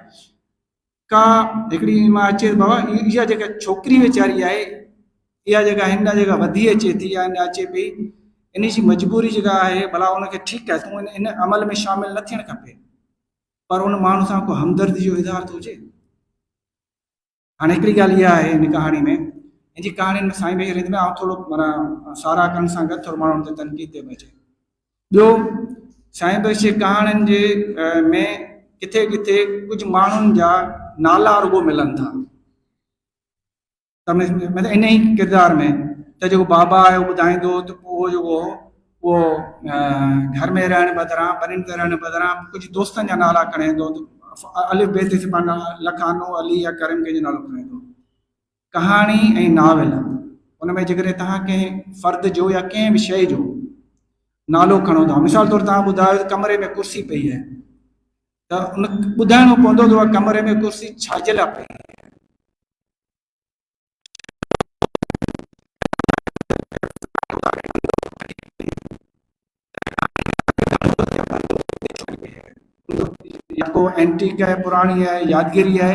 का हिकिड़ी मां अचे बाबा इहा जेका छोकिरी वीचारी आहे इहा जेका हिन जेका वधी अचे थी या हिन अचे पई इन जी मजबूरी जेका आहे भला उनखे ठीकु आहे तूं इन अमल में शामिलु न थियणु खपे पर उन माण्हू सां को हमदर्दी जो इज़हार थो हुजे। हाणे हिकिड़ी ॻाल्हि इहा आहे हिन कहाणी में हिन जी कहाणियुनि में साईं बई रिंद में ऐं थोरो माना सारा करण सां गॾु थोरो माण्हुनि ते तनक़ीद ते अचे। ॿियो साईं बई जी कहाणियुनि जे में किथे किथे कुझु माण्हुनि जा नाला रुगो मिलनि था त मतिलबु इन ई किरदार में त जेको बाबा आहे उहो ॿुधाईंदो त पोइ उहो जेको उहो घर में रहण बदिरां परीन ते रहण बदिरां कुझु दोस्तनि जा नाला खणे थो अलिफ बे ते लखानो अली या करीम कंहिंजो नालो खणे थो। कहाणी ऐं नावेल उन में जेकॾहिं तव्हां कंहिं फ़र्द जो या कंहिं बि शइ जो नालो खणो था मिसाल तौरु तव्हां ॿुधायो त कमरे में कुर्सी पई आहे त उन ॿुधाइणो पवंदो त उहा कमरे में कुर्सी छाजे लाइ पई आहे। या को एंटीक है पुरानी है यादगिरी है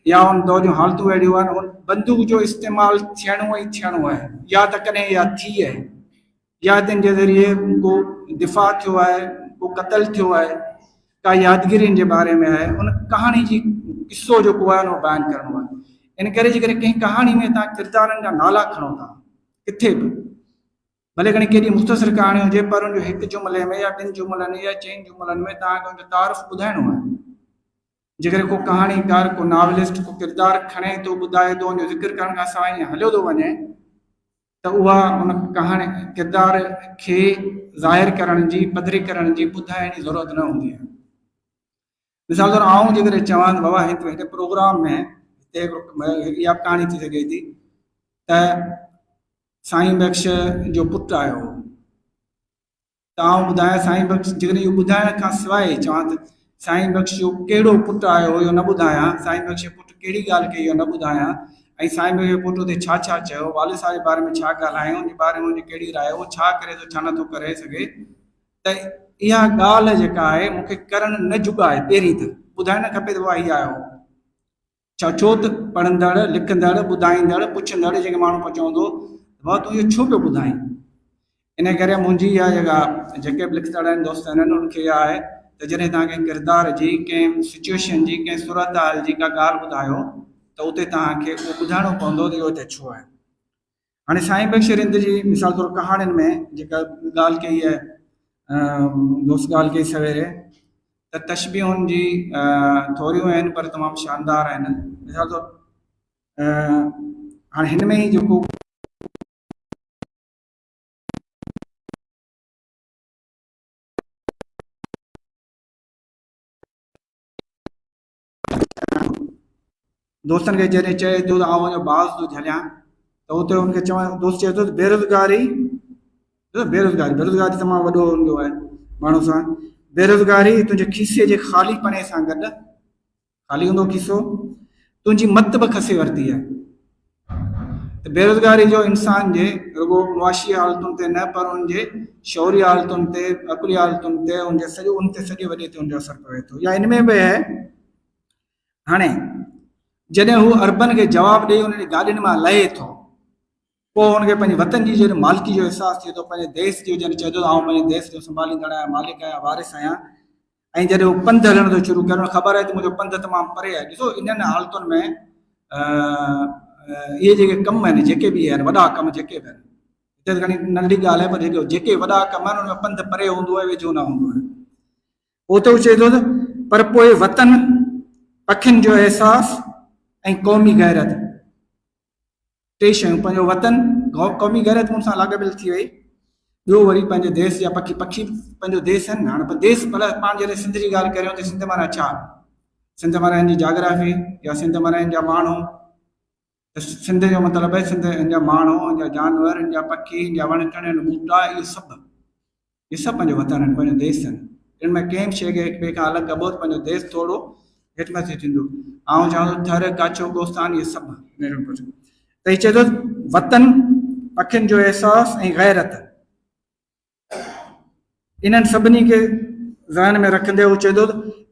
या उन दौर जूं हालतूं अहिड़ियूं आहिनि उन बंदूक जो इस्तेमालु थियणो ई थियणो आहे या त कॾहिं या थी आहे या तिन जे ज़रिए को दिफ़ा थियो आहे को क़तल थियो आहे का यादगिरियुनि जे बारे में आहे उन कहाणी जी किसो जेको आहे उन बयानु करिणो आहे। इन करे जेकॾहिं कंहिं कहाणी में तव्हां किरदारनि जा नाला खणो था किथे बि भले घणी केॾी मुख़्तसिर कहाणी हुजे पर उनजो हिकु जुमिले में या 2 जुमिलनि या 4 जुमिलनि में तव्हांखे उनजो तारीफ़ ॿुधाइणो आहे। जेकॾहिं को कहाणीकार को नॉवलिस्ट को किरदारु खणे थो ॿुधाए थो उनजो ज़िक्र करण खां सवाइ ईअं हलियो थो वञे त उहा उन कहाणी किरदार खे ज़ाहिर करण जी पधरी करण जी ॿुधाइण जी ज़रूरत न हूंदी आहे। मिसाल तौरु आउं जेकॾहिं चवां त बाबा हिते प्रोग्राम में हिते इहा कहाणी थी सघे थी त साईं बख्श जो पुटु आयो त आउं ॿुधायां साईं बख्श जेकॾहिं इहो ॿुधाइण खां सवाइ चवां त साईं बख़्श जो कहिड़ो पुटु आयो इहो न ॿुधायां, साईं बख़्श जे पुटु कहिड़ी ॻाल्हि कई इहो न ॿुधायां, ऐं साईं बख़्श जे पुट ते छा छा चयो, वालिद साहिब जे बारे में छा ॻाल्हायूं, उनजे बारे में उनजी कहिड़ी राय, उहो छा करे थो छा नथो करे सघे, त इहा ॻाल्हि जेका आहे मूंखे करणु न जुॻाए। पहिरीं त ॿुधाइणु न खपे त उहा इहा आयो छा, छो त पढ़ंदड़ लिखंदड़ ॿुधाईंदड़ पुछंदड़ जेके माण्हू चवंदो भाउ तूं इहो छो पियो ॿुधाईं। इन करे मुंहिंजी इहा जेका जेके बि लिखंदड़ आहिनि दोस्त आहिनि उनखे इहा आहे त जॾहिं तव्हां कंहिं किरदार जी कंहिं सिचुएशन जी कंहिं सूरत हाल जी का ॻाल्हि ॿुधायो त उते तव्हांखे उहो ॿुधाइणो पवंदो त इहो हिते छो आहे। हाणे साईं बख़्श रिंद जी मिसाल तौरु कहाणियुनि में जेका ॻाल्हि कई आहे, दोस्त ॻाल्हि कई सवेरे त तशबीहुनि जी थोरियूं आहिनि पर तमामु शानदार आहिनि। मिसाल तौरु हाणे हिन में ई जेको दोस्तनि खे जॾहिं चए थो त आउं वञो बाज़ थो झलियां त उते हुनखे चवणु दोस्त चए थो बेरोज़गारी बेरोज़गारी तमामु वॾो हूंदो आहे माण्हू सां। बेरोज़गारी तुंहिंजे खीसे जे ख़ालीपणे सां गॾु, ख़ाली हूंदो खीसो, तुंहिंजी मत बि खसे वरिती आहे। त बेरोज़गारी जो इंसान जे रुॻो मुआशी हालतुनि ते न पर उनजे शौरी हालतुनि ते, अकुली हालतुनि ते, उनजे सॼो उन ते सॼे वॾे ते उनजो असरु पवे थो। या इन में बि आहे हाणे जॾहिं हू अरबन खे जवाबु ॾेई उन गाॾियुनि मां लहे थो पोइ हुनखे पंहिंजे वतन जी जॾहिं मालिकी जो अहसासु थिए थो, पंहिंजे देश जो जॾहिं चए थो आउं पंहिंजे देश जो संभालींदड़ आहियां, मालिक आहियां, वारिस आहियां, ऐं जॾहिं हू पंधु हलण थो शुरू करणु ख़बर आहे त मुंहिंजो पंधु तमामु परे आहे। ॾिसो इन्हनि हालतुनि में इहे जेके कम आहिनि जेके बि आहिनि वॾा कम जेके बि आहिनि, हिते त घणी नंढी ॻाल्हि आहे पर जेके वॾा कम आहिनि उनमें पंधु परे हूंदो आहे, वेझो न हूंदो आहे। पोइ त हू चए थो त पर पोइ वतन, पखियुनि जो अहसासु ऐं क़ौमी गैरत, टे शयूं, पंहिंजो वतन, क़ौमी गैरत मूं सां लाॻापियल थी वई, ॿियो वरी पंहिंजे देश जा पखी पंहिंजो देश आहिनि। हाणे पर देश भला पाण जॾहिं सिंध जी ॻाल्हि करियूं त सिंध माना छा, सिंध माना हिन जी जाग्राफी या सिंध माना हिन जा माण्हू, त सिंध जो मतिलबु आहे सिंध हिन जा माण्हू, हिन जा जानवर, हिन जा पखी, हिन जा वण टिण, ॿूटा, इहे सभु पंहिंजो वतन आहिनि, पंहिंजो देश आहिनि। इन में कंहिं शइ खे हिक ॿिए खां अलॻि कबो त पंहिंजो देश थोरो हेठि मथे थींदो। आउं चवां थो थर, काछो, गोस्तान, इहे सभु त हीउ चए थो वतन, पखियुनि जो अहसासु ऐं गैरत, इन्हनि सभिनी खे ज़हन में रखंदे हू चए थो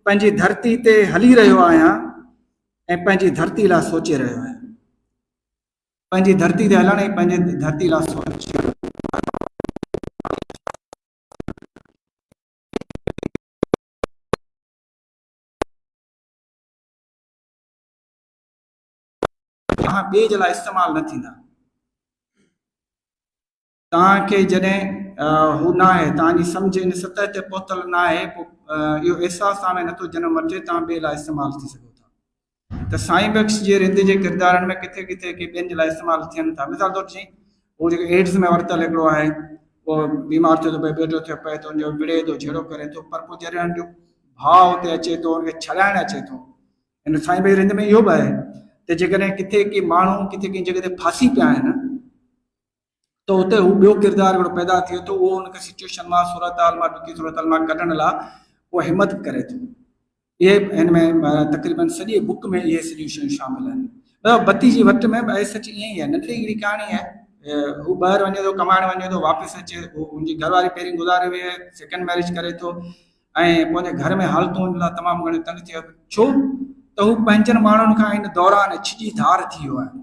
पंहिंजी धरती ते हली रहियो आहियां ऐं पंहिंजी धरती लाइ सोचे रहियो आहियां। पंहिंजी धरती ते हलण ऐं पंहिंजे धरती लाइ सोचे तव्हां ॿिए जे लाइ इस्तेमालु न थींदा। तव्हांखे जॾहिं हू न आहे, तव्हांजी सम्झ इन सतह ते पहुतल न आहे, पोइ इहो अहसासु तव्हां में नथो जनम वठे, तव्हां ॿिए लाइ इस्तेमालु थी सघो था। त साईं बख़्श जे रिंद जे किरदारनि में किथे किथे के ॿियनि जे लाइ इस्तेमालु थियनि था। मिसाल तौरु चई उहो जेको एड्स में वरितलु हिकिड़ो आहे, उहो बीमार थियो थो पए, बेटो थियो पए थो, हुनजो विड़े थो, झेड़ो करे थो, पर पोइ जॾहिं हुनजो भाउ हुते अचे थो, हुनखे छॾाइणु अचे थो। हिन साईं बख़्श रिंद में इहो बि आहे त जेकॾहिं किथे के माण्हू किथे कंहिं जॻह ते फासी पिया आहिनि त उते हू ॿियो किरदारु हिकिड़ो पैदा थिए थो, उहो हुनखे सिचुएशन मां, सूरत हाल मां, ॾुखी सूरत हाल मां कढण लाइ उहो हिमत करे थो। इहे हिन में तक़रीबन सॼी बुक में इहे सॼियूं शयूं शामिल आहिनि। बत्ती जी वट में बि सच ईअं ई आहे, नंढड़ी हिकिड़ी कहाणी आहे। हू ॿाहिरि वञे थो, कमाइण वञे थो, वापसि अचे, हुनजी घरवारी पहिरीं गुज़ारे वई आहे, सेकेंड मैरिज करे थो ऐं पंहिंजे घर में हालतूं हुन लाइ तमामु घणियूं तंग थिए। छो त हू पंहिंजनि माण्हुनि खां इन दौरान छिजी धार थी वियो आहे।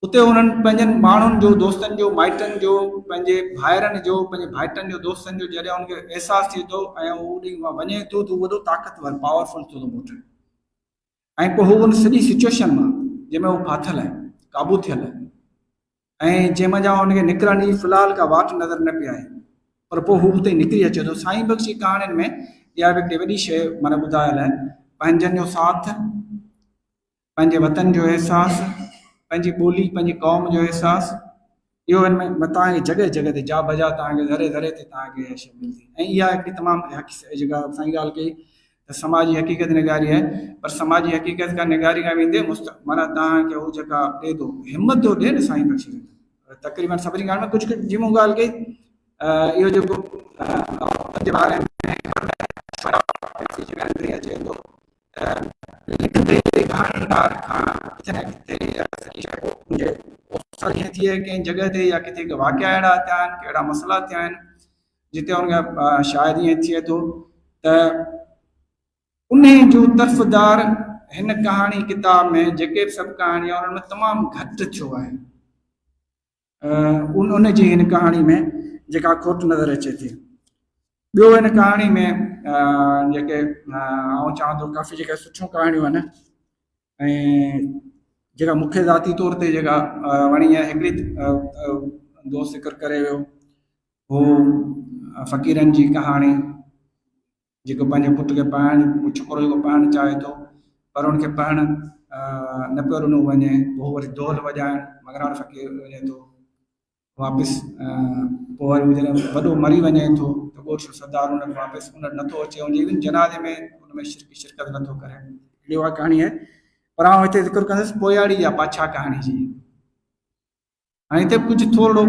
उते उन्हनि पंहिंजनि माण्हुनि जो, दोस्तनि जो, माइटनि जो, पंहिंजे भाइरनि जो, पंहिंजे भाइटनि जो, दोस्तनि जो जॾहिं हुनखे अहसासु थिए थो ऐं उहो वञे थो त वॾो ताक़तवर, पावरफुल थो मोटे। ऐं पोइ हू उन सॼी सिचुएशन मां जंहिंमें हू फाथल आहे, क़ाबू थियल आहे ऐं जंहिंमां जा हुनखे निकिरण जी फ़िलहाल का वाट नज़र न पई आहे, पर पोइ हू उते निकिरी अचे थो। साईं बख़्श जी कहाणियुनि में इहा बि हिकिड़ी वॾी शइ माना ॿुधायल आहे, पंहिंजनि जो साथ, पंहिंजे वतन जो अहसासु, पंहिंजी ॿोली, पंहिंजी क़ौम जो अहसासु, इहो हिन में तव्हांखे जॻह जॻह ते जा बजा तव्हांखे ज़रे ज़रे ते तव्हांखे इहा शइ मिलंदी। ऐं इहा हिकिड़ी तमामु जेका साईं ॻाल्हि कई त समाजी हक़ीक़त निगारी आहे, पर समाजी हक़ीक़त खां निगारी खां वेंदे माना तव्हांखे हू जेका ॾिए थो, हिमत थो ॾिए न साईं बख़्श तक़रीबन सभिनी ॻाल्हि में कुझु कुझु जीअं ॻाल्हि कई, इहो जेको जे बारे में शिवेंद्री अचे थो लिखंदे कहाणीकार खां किथे न किथे सॼी शइ हुजे अक्सर ईअं थिए कंहिं जॻह ते या किथे वाक़िया अहिड़ा थिया आहिनि कहिड़ा मसइला थिया आहिनि जिते हुनखे शायदि ईअं थिए थो त उन जो तरफ़दार हिन कहाणी किताब में जेके बि सभु कहाणी आहे उन में तमामु घटि थियो आहे उन जी हिन कहाणी में जेका खोट नज़र अचे थी ॿियो हिन कहाणी में जेके आउं चवां थो काफ़ी जेके सुठियूं कहाणियूं आहिनि ऐं जेका मूंखे ज़ाती तौर ते जेका वणी आहे हिकिड़ी दोस्त ज़िक्र करे वियो हो फ़क़ीरनि जी कहाणी जेको पंहिंजे पुट खे पढ़ाइणु छोकिरो जेको पढ़णु चाहे थो पर हुनखे पढ़णु न पियो ॾिनो वञे पोइ वरी ढोल वॼाइणु मगराड़ फ़क़ीर वञे थो वापसि पोइ वरी जॾहिं वॾो मरी वञे थो त ॻोठ सरदार हुनखे वापसि उन नथो अचे ऐं इवन जनाज़े में हुन में शिरकत नथो करे अहिड़ी उहा कहाणी आहे पर आउं हिते ज़िक्र कंदुसि पोयाड़ी या पाछा कहाणी जी हाणे हिते कुझु थोरो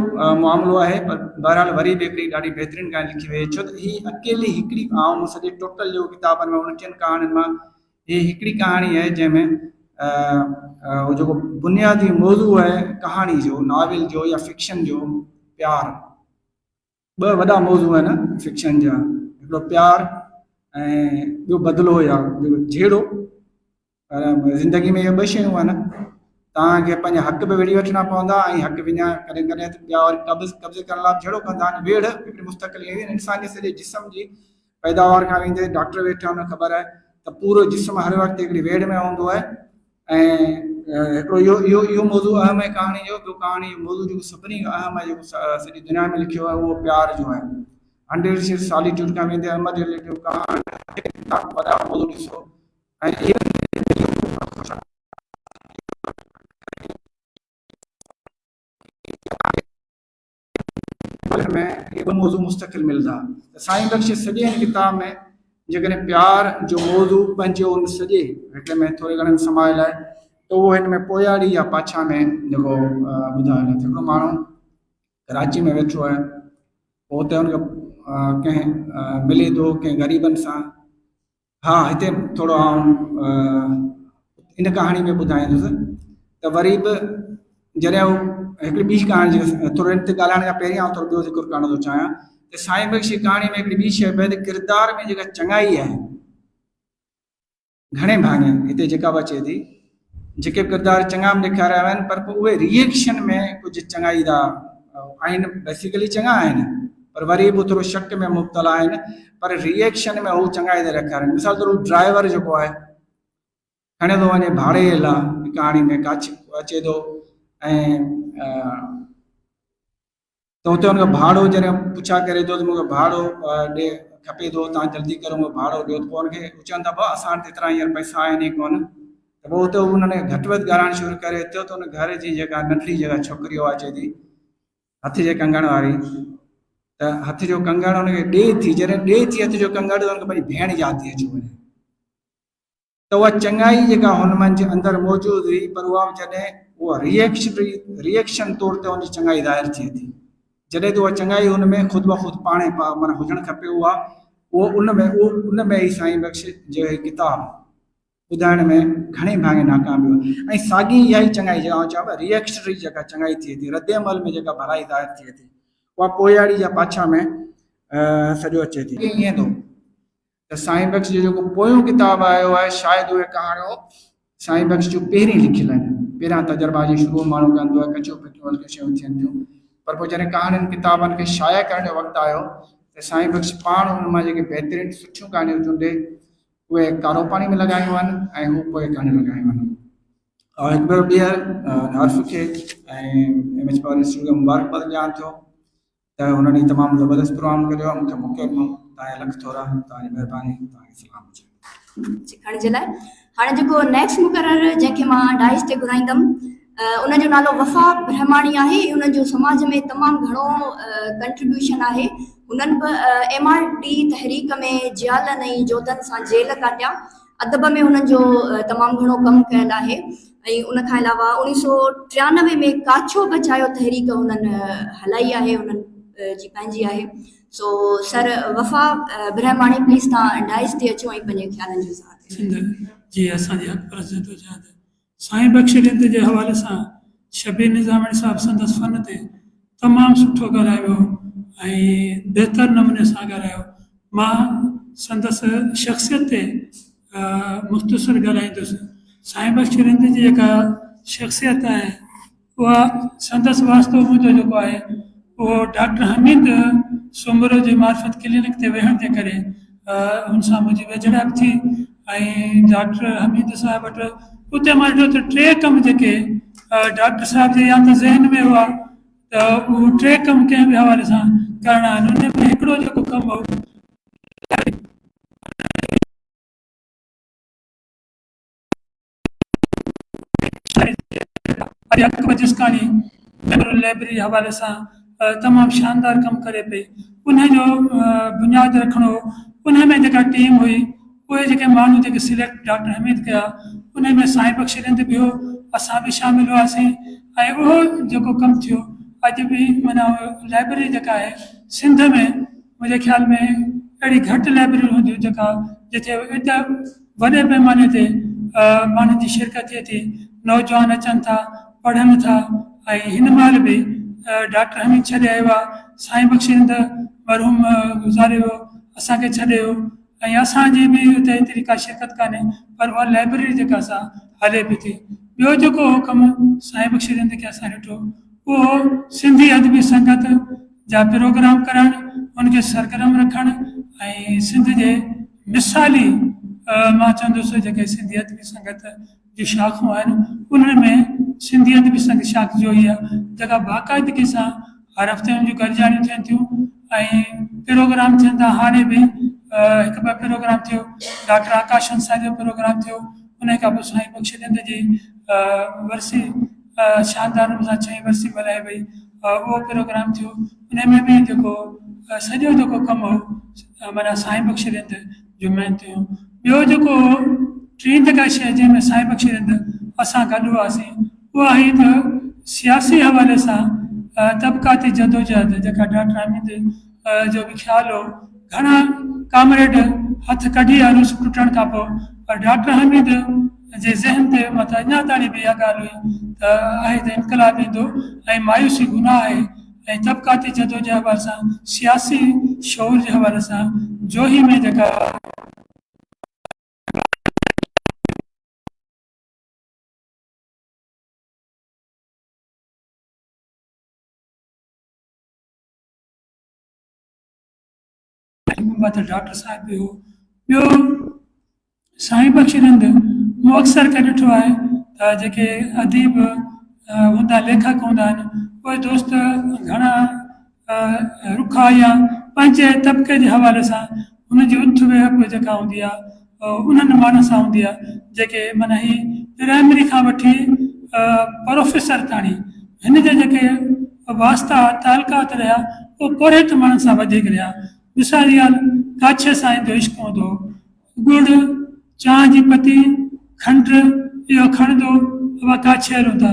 मामिलो आहे पर बहरहाल वरी बि हिकिड़ी ॾाढी बहितरीनु कहाणी लिखी वई छो त हीअ अकेली हिकिड़ी आउं सॼे टोटल जो किताबनि में 29 कहाणियुनि मां हीअ हिकिड़ी कहाणी आहे जंहिंमें जेको बुनियादी मौज़ू आहे कहाणी जो नॉवेल जो या फिक्शन जो प्यार ॿ वॾा मौज़ू आहिनि फिक्शन जा हिकिड़ो प्यार ऐं ॿियो बदिलो या जहिड़ो ज़िंदगी में इहे ॿ शयूं आहिनि तव्हांखे पंहिंजा हक़ बि वेड़ी वठणा पवंदा ऐं हक़ विञाए कॾहिं कॾहिं त ॿिया वरी कब्ज़े करण लाइ जहिड़ो कंदा आहिनि वेड़ हिकिड़ी मुस्तक़िल इंसान जे सॼे जिस्म जी पैदावार खां वेंदे डॉक्टर वेठा हुनखे ख़बर आहे त पूरो जिस्म हर वक़्तु हिकिड़ी वेड़ में हूंदो आहे ऐं हिकिड़ो इहो मौज़ू अहम आहे कहाणी जो ॿियो कहाणी जो मौज़ू जेको सभिनी खां अहम आहे जेको सॼी दुनिया में लिखियो आहे उहो प्यार जो आहे 100 सॉलिट्यूड खां वेंदे अहमद जो कहाणी वॾा मौज़ू ॾिसो ऐं में मौज़ू मुस्तक़िल मिलंदा साईं बख़्श सॼे हिन किताब में जेकॾहिं प्यार जो मौज़ू पंहिंजो उन सॼे हिकिड़े में थोरे घणनि समायल आहे त उहो हिन में पोयाड़ी या पाछा में जेको ॿुधायल आहे हिकिड़ो माण्हू कराची में वेठो आहे पोइ हुते हुनखे कंहिं मिले थो कंहिं ग़रीबनि सां हा हिते थोरो आउं इन कहाणी में ॿुधाईंदुसि त वरी बि जॾहिं हू हिकिड़ी ॿी कहाणी थोरो हिन ते ॻाल्हाइण खां पहिरियों आउं थोरो ॿियो ज़िक्र करणु थो चाहियां त साईं बख़्श जी कहाणी में हिकिड़ी ॿी शइ पए त किरदार में जेका चङाई आहे घणे भाङे हिते जेका बि अचे थी जेके किरदार चङा बि ॾेखारिया विया आहिनि पर पोइ उहे रिएक्शन में कुझु चङाई था आहिनि बेसिकली चङा आहिनि पर वरी बि थोरो शक में मुब्तला आहिनि पर रिएक्शन में हू चङाई था ॾेखारनि मिसाल तौरु ड्राइवर जेको आहे खणे थो वञे भाड़े लाइ कहाणी में काच अचे थो ऐं त हुते हुनखे भाड़ो जॾहिं पुछा करे थो त मूंखे भाड़ो ॾे खपे थो तव्हां जल्दी करो मूंखे भाड़ो ॾियो त पोइ हुनखे चवनि था भाउ असां वटि एतिरा हींअर पैसा आहिनि ई कोन त पोइ हुते हुननि घटि वधि ॻाल्हाइणु शुरू करे थियो त हुन घर जी जेका नंढड़ी जेका छोकिरी अचे थी हथ जे कंगण वारी त हथ जो कंगण हुनखे ॾे थी जॾहिं ॾे थी हथ जो कंगण त हुनखे पंहिंजी भेण यादि थी अची वञे त उहा चङाई जेका हुननि जे अंदरि मौजूदु हुई पर उहा जॾहिं उहा रिएक्शन तौर ते हुनजी चङाई ज़ाहिर थिए थी जॾहिं त उहा चङाई हुन में ख़ुदि ब ख़ुदि पाणे माना हुजणु खपे उहा उन में ई साईं बख़्श जो किताब ॿुधाइण में घणे भाङे नाकामियो ऐं साॻी इहा ई चङाई जेका चवां रिएक्शनरी जेका चङाई थिए थी रद्द अमल में जेका भलाई ज़ाहिर थिए थी उहा पोयाड़ी या पाछा में सॼो अचे थी ईअं थो त साईं बख़्श जो जेको पोयों किताबु आयो आहे शायदि उहे कहाणियूं साईं बख़्श जो पहिरीं लिखियलु आहिनि पहिरियां तजुर्बा जी शुरू माण्हू कंदो आहे कचो पिटियूं हल्कियूं शयूं थियनि थियूं पर पोइ जॾहिं कहाणियुनि किताबनि खे शाया करण जो वक़्तु आयो त साईं बख़्श पाण हुन मां जेके बहितरीनु सुठियूं कहाणियूं चूंडे उहे कारो पाणी में लॻायूं आहिनि ऐं हू पोइ कहाणियूं लॻायूं आहिनि और हिकु भेरो ॿीहर हर्फ़ खे ऐं MS पावर इंस्टीट्यूट खे मुबारकबाद ॾियां थो त हुननि तमामु ज़बरदस्त प्रोग्राम कयो मूंखे मौक़ो ॾिनो तव्हांजे लख थोरा तव्हांजी महिरबानी तव्हांखे सलाम हुजे सिखण जे लाइ हाणे जेको नेक्स्ट मुक़ररु जंहिंखे मां डाइस ते घुराईंदमि उनजो नालो वफ़ा ब्रह्माणी आहे उन्हनि जो समाज में तमामु घणो कंट्रीब्यूशन आहे उन्हनि बि MRD तहरीक में जियालनि ऐं जोधनि सां जेल काटिया अदब में हुननि जो तमामु घणो कमु कयल आहे ऐं उनखां अलावा 1993 में काछो बचायो तहरीक हुननि हलाई आहे उन्हनि जी पंहिंजी आहे so sir Wafa Brahmani please तव्हां डाइस ते अचो ऐं पंहिंजे ख़्यालनि जो इज़हार कयो। सिंध जी असांजे अकबर जदोजहद साईं बख्श रिंद जे हवाले सां शबीर निज़ामी साहिबु संदसि फ़न ते तमामु सुठो ॻाल्हायो ऐं बहितर नमूने सां ॻाल्हायो। मां संदसि शख़्सियत ते मुख़्तसर ॻाल्हाईंदुसि। साईं बख्श रिंद जी जेका शख़्सियत आहे उहा संदसि वास्तो मुंहिंजो जेको आहे उहो डॉक्टर हमीद सुमरो जे मार्फत क्लिनिक ते वेहण जे करे हुन सां मुंहिंजी वेझड़ाप थी ऐं डॉक्टर हमीद साहिब वटि उते मां ॾिठो त टे कम जेके डॉक्टर साहिब जे या त ज़हन में हुआ त उहे टे कम कंहिं बि हवाले सां करणा आहिनि। उन में हिकिड़ो जेको कमु हो अकबर जिस्कानी लाइब्रेरी हवाले सां तमामु शानदार कमु करे पई। उनजो बुनियादु रखणो, उन में जेका टीम हुई उहे जेके माण्हू जेके सिलेक्ट डॉक्टर हमीद कया उन में साईं बख्श रिंद बि हो, असां बि शामिल हुआसीं ऐं उहो जेको कमु थियो अॼु बि माना लाइब्रेरी जेका आहे सिंध में मुंहिंजे ख़्याल में अहिड़ी घटि लाइब्रेरी हूंदियूं जेका जिथे एॾा वॾे पैमाने ते माण्हुनि जी शिरकत थिए थी, नौजवान अचनि था पढ़नि था ऐं हिन महिल बि डॉक्टर हमीद छॾे आयो आहे, साईं बख्श रिंद मरहूम गुज़ारे वियो, असांखे छॾे वियो ऐं असांजी बि हुते एतिरी का शिरकत कान्हे पर उहा लाइब्रेरी जेका असां हले पई थी। ॿियो जेको कमु साईं बख्श रिंद खे असां ॾिठो उहो सिंधी अदबी संगत जा प्रोग्राम करणु, उनखे सरगर्म रखणु ऐं सिंध जे मिसाली मां चवंदुसि जेके सिंधी अदबी संगत जी शाखूं आहिनि उन्हनि में सिंधी अदबी संगत शाख जो ई आहे जेका बाक़ाइदगी सां हर हफ़्ते जूं गॾिजाणियूं थियनि थियूं ऐं प्रोग्राम थियनि था। हाणे बि हिकु ॿ प्रोग्राम थियो, डॉक्टर आकाश हंसा जो प्रोग्राम थियो, उन खां पोइ साईं बख्श रिंद जी वरसी शानदार नमूने सां 6वीं वरसी मल्हाई वई, उहो प्रोग्राम थियो। उन में बि जेको सॼो जेको कमु हो माना साईं बख्श रिंद जो महिनत हुयूं। ॿियो जेको टी जेका शइ जंहिंमें साईं बख्श रिंद असां गॾु हुआसीं उहा हुई त सियासी हवाले सां तबक़ाती जदोजहद जेका डॉक्टर हमीद जो बि ख़्यालु हो, घणा कामरेड हथ कढी अरूस टुटण खां पोइ पर डॉक्टर हमीद जे ज़हन ते मथां अञा ताईं बि इहा ॻाल्हि हुई त आहे त इनकलाब ईंदो ऐं मायूसी गुनाह आहे ऐं तबक़ाती जदोजहद हवाले सां सियासी शौर जे हवाले सां जोही में जेका डॉक्टर साहिब बि हो। ॿियो साईं बख्श रिंद मूं अक्सर करे ॾिठो आहे त जेके अदीब हूंदा लेखक हूंदा आहिनि उहे दोस्त घणा रुखा या पंहिंजे तबिके जे हवाले सां हुनजी उथ वेहप जेका हूंदी आहे उन्हनि माण्हुनि सां हूंदी आहे जेके माना ही प्राइमरी खां वठी प्रोफेसर ताणी हिन जा जेके वास्ता तालुकात रहिया उहे पोरेट माण्हुनि सां वधीक रहिया। मिसाल ॻाल्हि काछे साईं जो इश्क हूंदो, गुड़ चांहि जी पती खंड इहो खणंदो उहा काछेर हूंदा,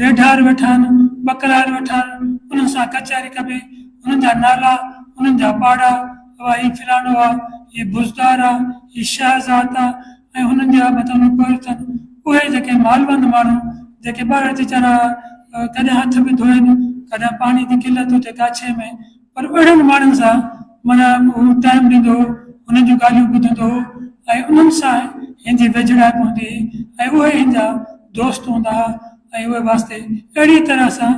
रेढार वेठा आहिनि बकरार वेठा आहिनि उन्हनि सां कचहरी कबी, उन्हनि जा नाला उन्हनि जा पाड़ा उहा हीउ फलाणो आहे, हीउ बुज़दार आहे, हीउ शहज़ाद आहे ऐं हुननि जा मतिलबु कोर अथनि। उहे जेके मालवंद माण्हू जेके ॿार वीचारा कॾहिं हथ बि धोइनि कॾहिं पाणी जी किल्लत हुजे काछे में पर अहिड़नि माण्हुनि सां माना उहो टाइम ॾींदो हो, हुननि जूं ॻाल्हियूं ॿुधंदो हो ऐं उन्हनि सां हिन जी वेझड़ाप हूंदी हुई ऐं उहे हिन जा दोस्त हूंदा हुआ ऐं उहे वास्ते अहिड़ी तरह सां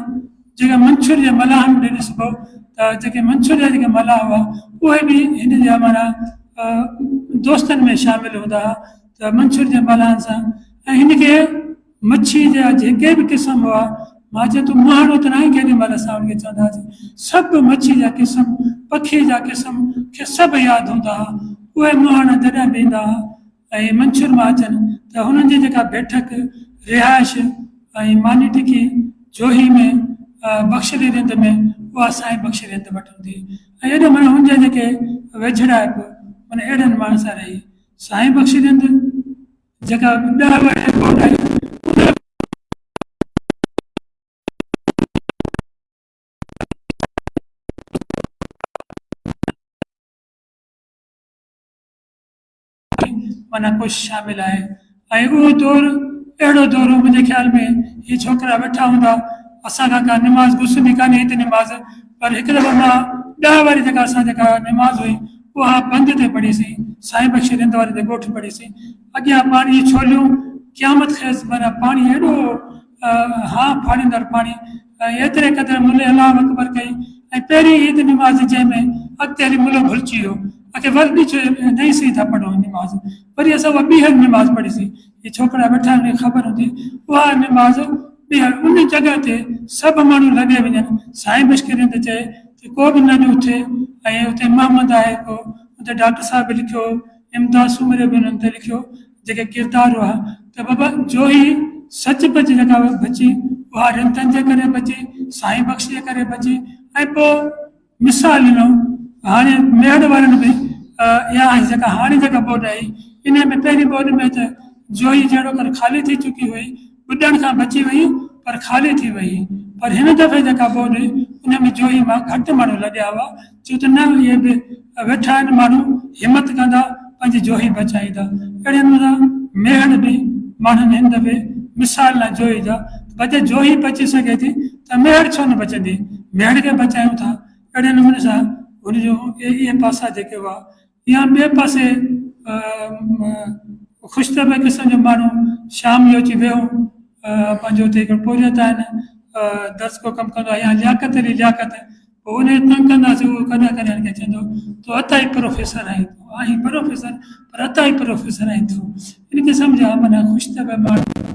जेके मंछूर जे मलाह में ॾिसबो त जेके मंछूर जा जेके मलाह हुआ उहे बि हिन जा माना दोस्तनि में शामिलु हूंदा हुआ त मंछूर जे मलाहनि सां ऐं हिनखे मच्छी जा जेके बि क़िस्म हुआ मां चयो तूं मुहाणो त न आहे केॾी महिल असां हुनखे चवंदा हुआसीं सभु मच्छी जा क़िस्म पखी जा क़िस्म खे सभु यादि हूंदा हुआ। उहे मुहाणा जॾहिं बि ईंदा हुआ ऐं मंछूर मां अचनि त हुननि जी जेका बैठक रिहाइश ऐं मानी टिकी जोही में बख्शली रिंद में उहा साईं बख्श रिंद वटि हूंदी ऐं एॾो माना हुनजा जेके वेझड़ा माना अहिड़नि माण्हुनि सां रही। साईं बख्श रिंद जेका 10 वॾे कोट आहे माना कुझु शामिल आहे। ऐं उहो दौरु अहिड़ो दौरु मुंहिंजे ख़्याल में ही छोकिरा वेठा हूंदा, असांखां का निमाज़ गुस्सुनी कान्हे हिते निमाज़, पर हिकु दफ़ो मां 10 वारी जेका निमाज़ हुई उहा बंदि ते पढ़ीसीं, साईं बख्श रिंद वारे ते ॻोठ पढ़ीसीं। अॻियां पाणी जी छोलियूं क़यामत खेसि, माना पाणी हेॾो फाड़ींदड़ पाणी, ऐं एतिरे क़दुरु मुले अलाह अकबर कई। ऐं पहिरीं ईद निमाज़ जंहिंमें अॻिते हली मुलो भुलिजी वियो, अॻे वरी नई सी था पढ़ूं निमाज़, वरी असां उहा ॿीहर निमाज़ पढ़ीसीं। ये छोकिरा वेठा आहिनि, ख़बर हूंदी उहा निमाज़ ॿीहर उन जॻह ते सभु माण्हू लॻे वञनि। साईं बख्श रिंद चए त को बि न उथे, ऐं उते मोहम्मद आहे, को उते डॉक्टर साहब बि लिखियो, इमदाद सूमरे बि उन्हनि ते लिखियो जेके किरदार हुआ, त बाबा जो ही सच पच जेका बची उहा रिंदनि जे करे बची, साईं बख्श जे करे बची। ऐं पोइ मिसाल ॾिनो हाणे मेड़ वारनि बि या जेका हाणे जेका बोर्ड आई इन में पहिरीं बोर्ड में त जोही जहिड़ो कर ख़ाली थी चुकी हुई, ॿुॾण खां बची वई पर ख़ाली थी वई। पर हिन दफ़े जेका बोर्ड हुई उन में जोही मां घटि माण्हू लॻिया हुआ, छो त न इहे बि वेठा आहिनि माण्हू हिमत कंदा पंहिंजी जोही बचाईंदा। अहिड़े नमूने मेड़ बि माण्हुनि हिन दफ़े मिसाल न जोही जा बचे, जोही बची सघे थी त मेड़ छो न बचंदी, मेड़ खे बचायूं था। अहिड़े नमूने सां हुनजो इहे पासा जेके हुआ, या ॿिए पासे ख़ुशतबे क़िस्म जो माण्हू शाम जो अची वियो, पंहिंजो हुते हिकिड़ो पोरियत आहिनि दर्स को कमु कंदो आहे, या लियाकत पोइ उन तंग कंदासीं, उहो कॾहिं कॾहिं खे चवंदो तो अताई प्रोफेसर आहीं, आहीं प्रोफेसर पर अताई प्रोफेसर आहीं तूं, इनखे सम्झा माना ख़ुशतबे माण्हू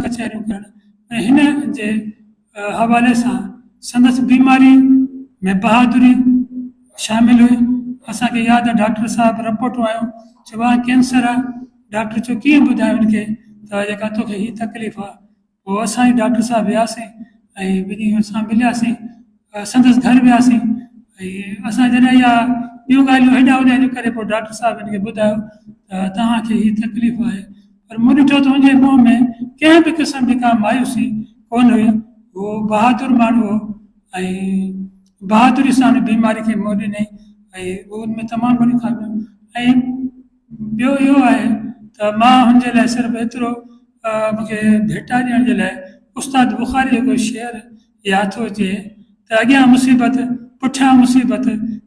कचहरियूं करणु। ऐं हिन जे हवाले सां संदसि बीमारी में बहादुरी शामिल हुई। असांखे यादि आहे डॉक्टर साहब रिपोर्टूं आयूं, चयो आहे कैंसर आहे, डॉक्टर चयो कीअं ॿुधायो हुनखे त जेका तोखे हीअ तकलीफ़ आहे। पोइ असां ई डॉक्टर साहब वियासीं ऐं ॿिन्ही असां मिलियासीं, संदसि घर वियासीं, ऐं असां जॾहिं इहा ॿियूं ॻाल्हियूं हेॾा होॾा इन करे पोइ डॉक्टर साहब हिनखे ॿुधायो त तव्हांखे हीअ तकलीफ़ आहे। पर मूं ॾिठो त हुनजे मुंहं में कंहिं बि क़िस्म जी का मायूसी कोन हुई, उहो बहादुर माण्हू हो ऐं बहादुरी सां हुन बीमारी खे मोॾी ॾिनई, ऐं उहो उनमें तमामु घणियूं ख़ामियूं। ऐं ॿियो इहो आहे त मां हुनजे लाइ सिर्फ़ु एतिरो मूंखे भेटा ॾियण जे लाइ उस्ताद बुखारी जो कोई शेर यादि थो अचे त अॻियां मुसीबत पुठियां मुसीबत,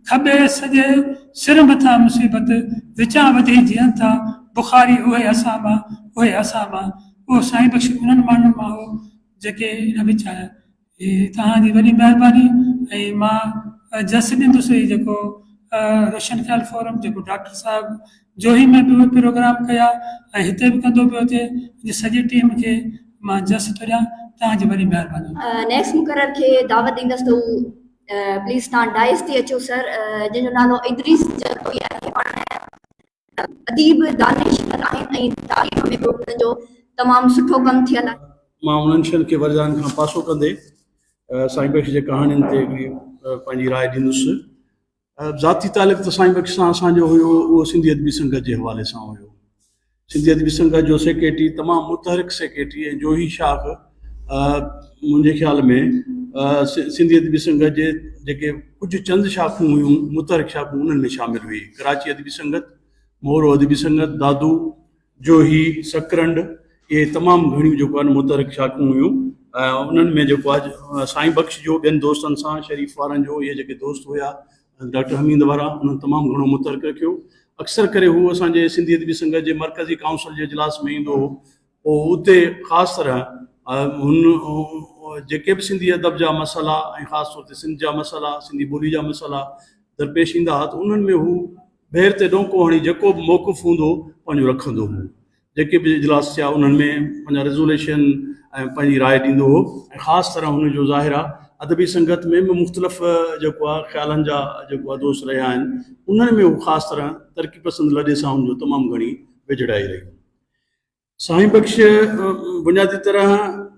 खॿे सॼे सिर मथां मुसीबत, विचां वधी जीअं था बुखारी उहे असां मां उहे असां मां। उहो साईं बख्श उन्हनि माण्हुनि मां हो जेके हिन वीचारा। तव्हांजी वॾी महिरबानी। ऐं मां जस ॾींदुसि जेको रोशन ख़्याल फोरम जेको डॉक्टर साहब जोही में बि उहे प्रोग्राम कया ऐं हिते बि कंदो पियो अचे, सॼी टीम खे मां जस थो ॾियां। तव्हांजी वॾी महिरबानी। नेक्स्ट मुक़रर खे दावत ॾींदसि त हू प्लीज़ तव्हां डाइस ते अचो सर, जंहिंजो नालो इदरीस जरकोई आहे, अदीब दानिश आहिनि ऐं तालीम में बि हुननि जो तमामु सुठो कमु थियल आहे। मां उन्हनि शयुनि खे वरदान खां पासो कंदे साईं बख्श जे कहाणियुनि ते पंहिंजी राय ॾींदुसि। ज़ाती तालिक़ त साईं बख्श सां असांजो हुयो, उहो सिंधी अदबी संगत जे हवाले सां हुयो। सिंधी अदबी संगत जो सेक्रेटरी तमामु मुतहरिक सेक्रेटरी ऐं जोही शाख मुंहिंजे ख़्याल में सिंधी अदबी संगत जे जेके कुझु चंद शाखूं हुयूं, मुतहरिक शाखूं, उन्हनि में शामिलु हुई। कराची अदबी संगत, मोहरो अदबी संगत, दादू, जोही, सकरंड, इहे तमामु घणियूं जेको आहे मुतहरिक शाखूं हुयूं। उन्हनि में जेको आहे साईं बख्श जो ॿियनि दोस्तनि सां, शरीफ़ वारनि जो, इहे जेके दोस्त हुया डॉक्टर हमीद वारा, उन्हनि तमामु घणो मुतहरिक रखियो। अक्सर करे हू असांजे सिंधी अदबी संगत जे मरकज़ी काउंसिल जे इजलास में ईंदो हो, पोइ उते ख़ासि तरह हुन जेके बि सिंधी अदब जा मसइला ऐं ख़ासि तौर ते सिंध जा मसइला, सिंधी ॿोली जा मसइला दरपेश ईंदा हुआ, त उन्हनि में हू ॿेर ते डोंको हणी जेको बि मौक़ुफ़ हूंदो पंहिंजो रखंदो हो। जेके बि इजलास थिया उन्हनि में पंहिंजा रेज़ोल्यूशन ऐं पंहिंजी राय ॾींदो हो। ऐं ख़ासि तरह हुनजो ज़ाहिर आहे अदबी संगत में बि मुख़्तलिफ़ जेको आहे ख़्यालनि जा जेको आहे दोस्त रहिया आहिनि, उन्हनि में हू ख़ासि तरह तरक़ी पसंदि लॾे सां हुनजो तमामु घणी विझड़ाई रही। साईं बख्श बुनियादी तरह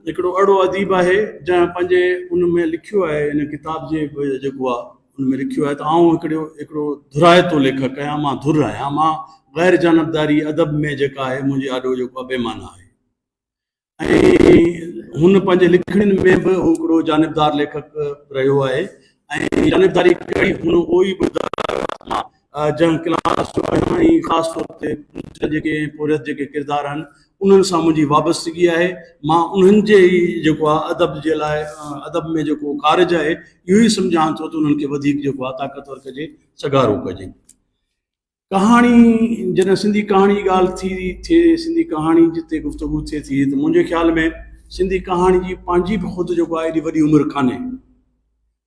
हिकिड़ो अहिड़ो अदीब आहे जंहिं पंहिंजे उन में लिखियो आहे, हिन किताब जे जेको आहे उन में लिखियो आहे त आउं हिकिड़ो धुराइतो लेखक आहियां, मां धुर आहियां, मां ग़ैर जानबदारी अदब में जेका आहे मुंहिंजी ॾाढो जेको आहे बेमाना आहे। ऐं हुन पंहिंजे लिखणियुनि में बि हिकिड़ो जानिबदार लेखक रहियो आहे ऐं जानिबदारी कहिड़ी हुन उहो ई ॿुधायो जंहिं क्लास जो ऐं ख़ासि तौर ते जेके पोरियत जेके किरदार आहिनि उन्हनि सां मुंहिंजी वाबस्तगी आहे। मां उन्हनि जे ई जेको आहे अदब जे लाइ अदब में जेको कारज आहे इहो ई सम्झां थो त उन्हनि खे वधीक जेको आहे ताक़तवर कजे, सगारो कजे। कहाणी जॾहिं सिंधी कहाणी जी ॻाल्हि थिए सिंधी कहाणी जिते गुफ़्तगू थिए थी त मुंहिंजे ख़्याल में सिंधी कहाणी जी पंहिंजी बि ख़ुदि जेको आहे एॾी वॾी उमिरि कान्हे।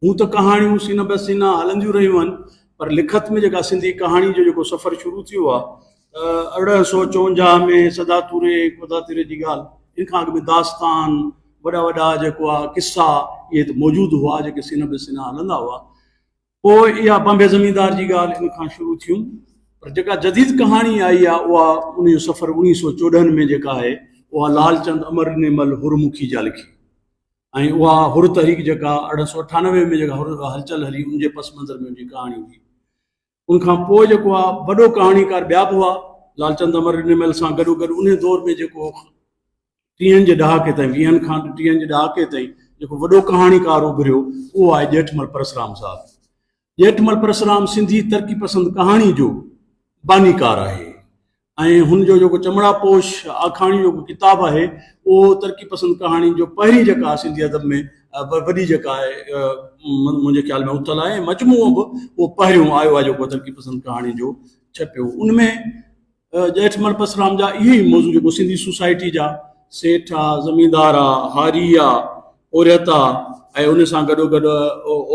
हूं त कहाणियूं सीना ब सीना हलंदियूं रहियूं आहिनि, पर लिखत में जेका सिंधी कहाणी जो जेको सफ़र शुरू थियो आहे 1854 में सदातूरे कोदातिरे जी ॻाल्हि, इन खां अॻु में दास्तान वॾा वॾा जेको आहे किस्सा इहे त मौजूदु हुआ जेके सीना ब सीना हलंदा हुआ। पोइ इहा बॉम्बे ज़मींदार जी ॻाल्हि इन खां शुरू थियूं, पर जेका जदीद कहाणी आई आहे उहा उन जो सफ़र 1914 में जेका आहे उहा लालचंद अमरनेमल हुरमुखी जा लिखी ऐं उहा हुर तहरीक जेका 1898 में जेका हलचल हली उनजे पस मंज़र में उनजी कहाणी हुई। उनखां पोइ जेको आहे वॾो कहाणीकार ॿिया बि हुआ लालचंद अमरनेमल सां गॾोगॾु उन दौर में जेको 30 जे ॾहाके ताईं 20 खां 30 जे ॾहाके ताईं जेको वॾो कहाणीकार उभरियो उहो आहे ॼेठमल परसराम साहिबु। ॼेठमल परसराम सिंधी तरक़ी पसंद कहाणी जो बानीकार आहे ऐं हुनजो जेको चमड़ा पोश आखाणी जो किताबु आहे उहो तरक़ी पसंद कहाणी जो पहिरीं जेका सिंधी अदब में वॾी जेका आहे मुंहिंजे ख़्याल में उथल आहे। मजमूओ बि उहो पहिरियों आयो आहे जेको तरक़ी पसंद कहाणी जो छपियो। उनमें ॼेठमल परसराम जा इहे ई मौज़ू जेको सिंधी सोसाइटी जा सेठ आहे, ज़मींदार आहे, हारी आहे, औरत आहे ऐं उन सां गॾोगॾु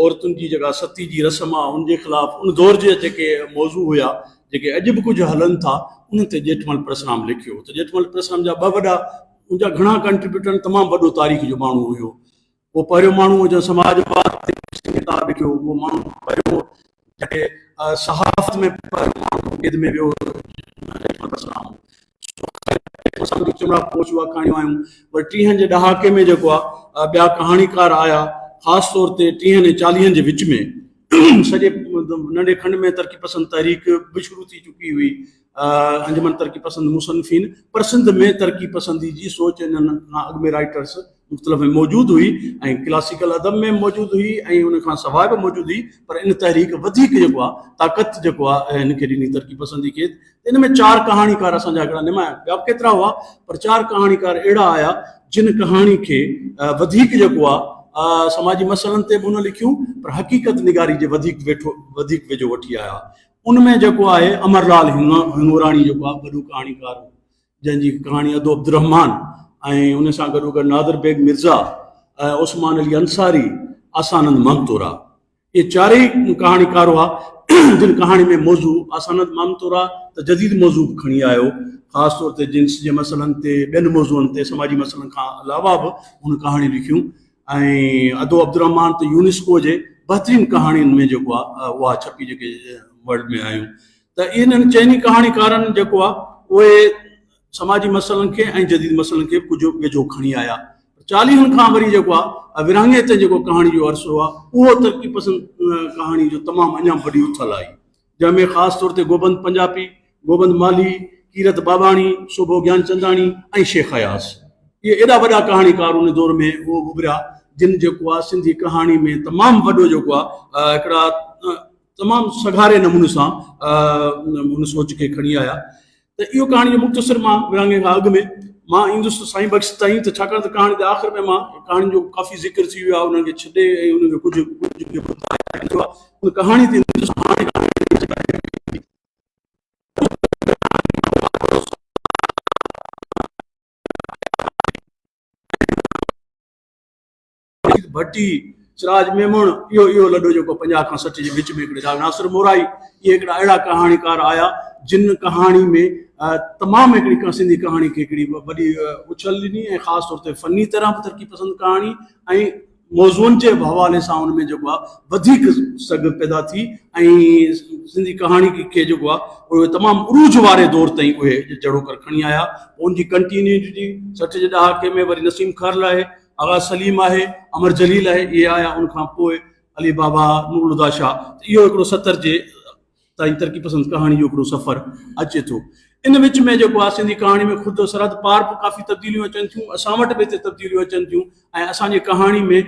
औरतुनि जी जेका सती जी रस्म आहे उनजे ख़िलाफ़ु उन दौर जे जेके मौज़ू हुया जेके अॼु बि कुझु हलनि था उन ते ॼेठमल परसराम लिखियो। त ॼेठमल परसराम जा ॿ वॾा उनजा घणा कंट्रीब्यूटर तमामु वॾो तारीख़ जो माण्हू हुयो। उहो पहिरियों माण्हू जो समाजवाद ते किताबु लिखियो, उहो माण्हू पहिरियों जेके सहाफ़त में क़ैद में वियो चमड़ा पोश आखाणियूं आयूं। वरी 30 जे ॾहाके में जेको आहे ॿिया कहाणीकार आया, ख़ासि तौर ते 30 ऐं 40 जे विच में सॼे नंढे खंड में तरक़ी पसंद तहरीक बि शुरू थी चुकी हुई, अंजुमन तरक़ी पसंद मुसन्निफ़ीन, पर सिंध में तरक़ी पसंदी जी सोच इन्हनि खां अॻु में राइटर्स मुख़्तलिफ़ में मौजूदु हुई ऐं क्लासिकल अदब में मौजूदु हुई ऐं उन खां सवाइ बि मौजूदु हुई, पर इन तहरीक वधीक जेको आहे ताक़त जेको आहे हिनखे ॾिनी तरक़ी पसंदी खे। इन में 4 कहाणीकार असांजा हिकिड़ा निमाया, ॿिया केतिरा हुआ पर 4 कहाणीकार अहिड़ा आया जिन कहाणी खे वधीक जेको आहे समाजी मसइलनि ते बि उन लिखियूं, पर हक़ीक़त निगारी जे वधीक वेझो वठी आया। उनमें जेको आहे अमरलाल हिंगोराणी जेको आहे वॾो कहाणीकार जंहिंजी कहाणी अदो अब्दुर्रहमान ऐं उन सां गॾोगॾु नादिर बेग मिर्ज़ा, उस्मान अली अंसारी, आसानंद मामतोरा, इहे 4 ई कहाणीकार हुआ जिन कहाणी में मौज़ू आसानंद मामतोरा त जदीद मौज़ू खणी आयो, ख़ासि तौर ते जिन्स जे मसइलनि ते, ॿियनि मौज़ूअनि ते, समाजी मसइलनि खां अलावा बि हुन कहाणी लिखियूं। ऐं अदो अब्दुर्रहमान त यूनेस्को जे बहितरीन कहाणियुनि में जेको आहे उहा छपी जेके वर्ल्ड में आयूं। त इन्हनि 4 कहाणीकारनि जेको आहे उहे समाजी मसइलनि खे ऐं जदीद मसइलनि खे कुझु वेझो खणी आया। 40 खां वरी जेको आहे विरहाङे ते जेको कहाणी जो अरसो आहे उहो तरक़ी पसंद कहाणी जो तमामु अञा वॾी उथल आई, जंहिंमें ख़ासि तौर ते गोबंद पंजाबी, गोबंद माली, कीरत बाबाणी, शोभो ज्ञानचंदाणी ऐं शेख हयास, इहे एॾा वॾा कहाणीकार उन दौर में उहो उभरिया जिन जेको आहे सिंधी कहाणी में तमामु वॾो जेको आहे हिकिड़ा तमामु सघारे नमूने सां उन सोच खे खणी आया। त इहो कहाणी जो मुख़्तसिर मां विरहाङे खां अॻु में मां ईंदुसि साईं बख़्श ताईं, त छाकाणि त कहाणी जे आख़िर में मां कहाणी जो काफ़ी ज़िक्र थी वियो आहे, उनखे छॾे ऐं उनखे कुझु उन कहाणी ते भट्टी, सिराज मेमण, इहो लॾो जेको 50 खां 60 जे विच में हिकिड़े नासिर मोराई, इहे हिकिड़ा अहिड़ा कहाणीकार आया जिन कहाणी में तमामु हिकिड़ी सिंधी कहाणी खे हिकिड़ी वॾी उछल ॾिनी ऐं ख़ासि तौर ते फ़नी तरह बि तरक़ी पसंद कहाणी ऐं मौज़ूअनि जे हवाले सां उन में जेको आहे वधीक सघ पैदा थी ऐं सिंधी कहाणी खे जेको आहे उहे तमामु उरूज वारे दौर ताईं उहे जड़ो कर खणी आया। उनजी कंटिन्यूटी 60 जे ॾहाके में वरी नसीम खरल आहे, आगा सलीम आहे, अमर जलील आहे, इहे आया। उनखां पोइ अली बाबा, नूरुल्लाह शाह, इहो हिकिड़ो 70 जे ताईं तरक़ी पसंद कहाणी जो हिकिड़ो सफ़र अचे थो। इन विच में जेको आहे सिंधी कहाणी में ख़ुदि सरहद पार बि काफ़ी तब्दीलियूं अचनि थियूं, असां वटि बि हिते तब्दीलियूं अचनि थियूं ऐं असांजी कहाणी में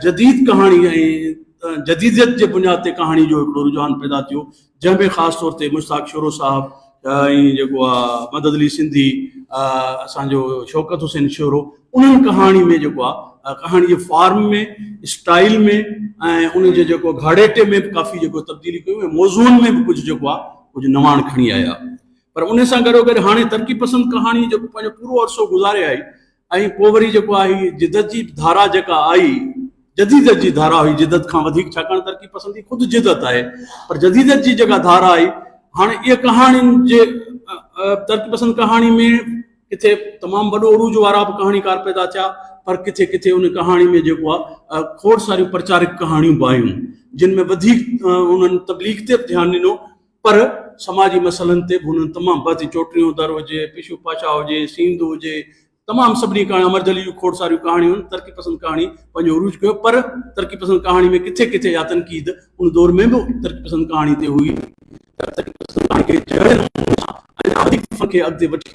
जदीद कहाणी ऐं जदीदियत जे बुनियाद ते कहाणी जो हिकिड़ो रुझान पैदा थियो, जंहिंमें ख़ासि तौर ते मुश्ताक शोरो साहिबु ऐं जेको आहे मदद अली सिंधी, असांजो शौकत हुसैन शोरो, उन्हनि कहाणी में जेको आहे कहाणी जे फॉर्म में, स्टाइल में ऐं उन जे जेको घाड़ेटे में बि काफ़ी जेको तब्दीली कयूं ऐं मौज़ूअनि में बि कुझु जेको आहे कुझु नवाण खणी आया। पर उन सां गॾो गॾु हाणे तरक़ी पसंद कहाणी जेको पंहिंजो पूरो अरसो गुज़ारे आई ऐं पोइ वरी जेको आहे जिदत जी धारा जेका आई, जदीदत जी धारा हुई जिदत खां वधीक, छाकाणि तरक़ी पसंदी ख़ुदि जिदत आहे, पर जदीदत जी जेका धारा आई, हाणे इहा कहाणियुनि जे तरक़ी पसंद कहाणी में किथे तमामु वॾो उरूज वारा बि कहाणीकार पैदा थिया, पर किथे किथे उन कहाणी में जेको आहे खोड़ सारियूं प्रचारिक कहाणियूं बि आयूं, जिन में वधीक उन्हनि तबलीग ते बि ध्यानु ॾिनो, पर समाजी मसइलनि ते बि हुननि तमामु बदी चोटियूं दर हुजे, पिशू पाशा हुजे, सींध हुजे, तमामु सभिनी कहाणी अमर जली जूं खोड़ सारियूं कहाणियूं तरक़ी पसंद कहाणी पंहिंजो उरूज कयो। पर तरक़ी पसंद कहाणी में किथे किथे या तनक़ीद उन दौर में बि तरक़ी पसंद कहाणी ते हुई, अॻिते वठी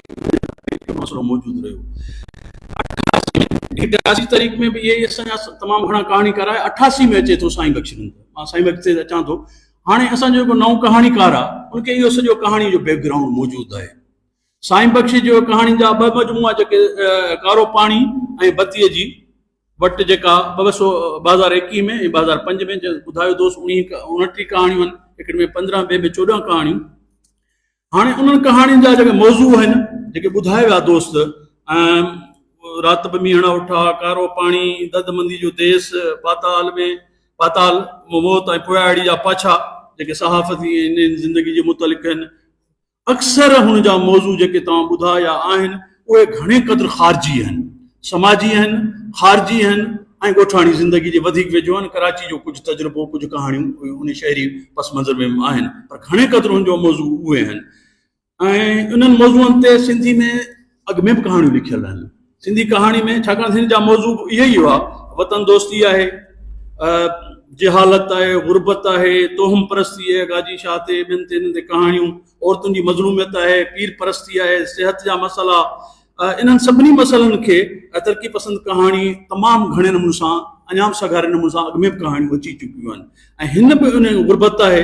मसइलो मौजूदु रहियो। 88 तारीख़ में बि इहे असांजा तमामु घणा कहाणीकार आहे। 88 में अचे थो साईं बख्श रिंद, मां साईं बख्श ते अचां थो। हाणे असांजो जेको नओं कहाणीकार आहे उनखे इहो सॼो कहाणी जो बैकग्राउंड मौजूदु आहे। साईं बख्श जो कहाणी जा ॿ मजमूआ जेके कारो पाणी ऐं बतीअ जी वटि जेका 2021 में ऐं 2005 में ॿुधायो दोस्त 29 कहाणियूं आहिनि, हिकिड़े में 15, ॿिए में 14 कहाणियूं। हाणे उन्हनि कहाणियुनि जा जेके मौज़ू आहिनि जेके ॿुधाए विया दोस्त, राति बि मींहण उठा, कारो पाणी, ददमंदी जो देस, पाताल मौत ऐं पोयाड़ी जा पाछा, जेके सहाफ़ती ज़िंदगी जे मुतलिक़ आहिनि। अक्सर हुन जा मौज़ू जेके तव्हां ॿुधाया आहिनि उहे घणे क़दुरु ख़ारिजी आहिनि, समाजी आहिनि, ख़ारिजी आहिनि ऐं ॻोठाणी ज़िंदगी जे वधीक वेझो आहिनि। कराची जो कुझु तजुर्बो, कुझु कहाणियूं उन शहरी पस मंज़र में आहिनि, पर घणे क़दुरु हुनजो मौज़ू उहे आहिनि। ऐं उन्हनि मौज़ूअनि ते सिंधी में अॻु में बि कहाणियूं लिखियल आहिनि। सिंधी कहाणी में छाकाणि सिंध जा मौज़ू इहो ई हुआ, वतन दोस्ती आहे, जिहालत आहे, गुरबत आहे, तोहम परस्ती आहे, गाजी शाह ते ॿियनि ते इन्हनि ते कहाणियूं, औरतुनि जी मज़लूमियत आहे, पीर परस्ती आहे, सिहत जा मसइला, इन्हनि सभिनी मसइलनि खे तरक़ी पसंद कहाणी तमामु घणे नमूने सां, अञाम सगारे नमूने सां अॻु में बि कहाणियूं अची चुकियूं आहिनि। ऐं हिन बि उन गुरबत आहे।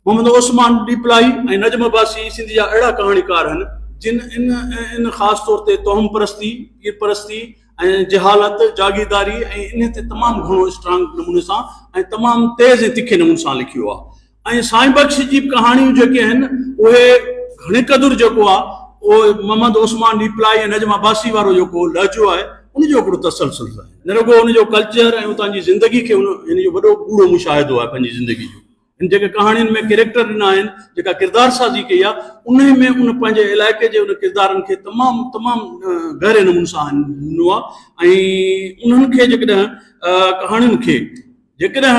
मोहम्मद ओस्मान डीपलाई ऐं नजम अब्बासी सिंधी जा अहिड़ा कहाणीकार आहिनि जिन इन ख़ासि तौर ते तोहम परस्ती, पीर परस्ती ऐं जहालत, जागीरदारी ऐं इन ते तमामु घणो स्ट्रांग नमूने सां ऐं तमामु तेज़ ऐं तिखे नमूने सां लिखियो आहे। ऐं साईं बख्श जी कहाणियूं जेके आहिनि उहे घणे क़दुरु जेको आहे उहो मोहम्मद ओस्मान डीपलाई ऐं नजम अब्बासी वारो जेको लहजो आहे उनजो हिकिड़ो तसलसल आहे। न रुगो उनजो कल्चर ऐं उतां जी ज़िंदगी खे हिन जो वॾो गूढ़ो मुशाहिदो आहे पंहिंजी ज़िंदगी जो। इन जेके कहाणियुनि में कैरेक्टर ॾिना आहिनि, जेका किरदार साज़ी कई आहे, उन में उन पंहिंजे इलाइक़े जे उन किरदारनि खे तमामु गहरे नमूने सां ॾिनो आहे। ऐं उन्हनि खे जेकॾहिं कहाणियुनि खे जेकॾहिं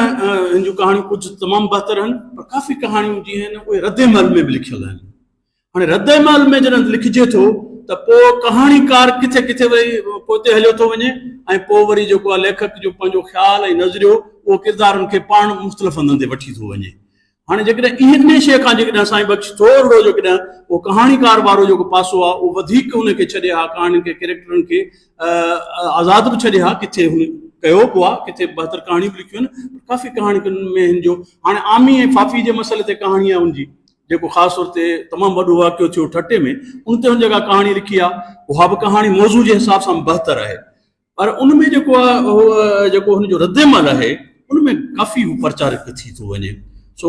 हिन जूं कहाणियूं कुझु तमामु बहितर आहिनि, पर काफ़ी कहाणियूं जीअं आहिनि उहे रद्देमल में बि लिखियल आहिनि। हाणे रद्देमल में जॾहिं लिखिजे थो त पोइ कहाणीकार किथे किथे वरी पोइ हलियो थो वञे ऐं पोइ वरी जेको आहे लेखक जो पंहिंजो ख़्यालु ऐं नज़रियो उहो किरदारनि खे पाण मुख़्तलिफ़ हंधनि ते वठी थो वञे। हाणे जेकॾहिं इन शइ खां जेकॾहिं साईं बख्श थोरो जेकॾहिं उहो कहाणीकार वारो जेको पासो आहे उहो वधीक उनखे छॾे हा, कहाणियुनि खे कैरेक्टरनि खे आज़ादु बि छॾे हा, किथे हुन कयो बि आहे, किथे बहितर कहाणियूं बि लिखियूं आहिनि। काफ़ी कहाणियुनि में हिन जो हाणे आमी ऐं फाफ़ी जे मसइले ते कहाणी आहे हुनजी, जेको ख़ासि तौर ते तमामु वॾो वाक़ियो थियो ठटे में, उन ते हुन जेका कहाणी लिखी आहे उहा बि कहाणी मौज़ू जे हिसाब सां बहितर आहे। पर उन में जेको आहे उहो जेको हुनजो रद्देमल आहे उन में काफ़ी हू प्रचारित थी थो वञे। सो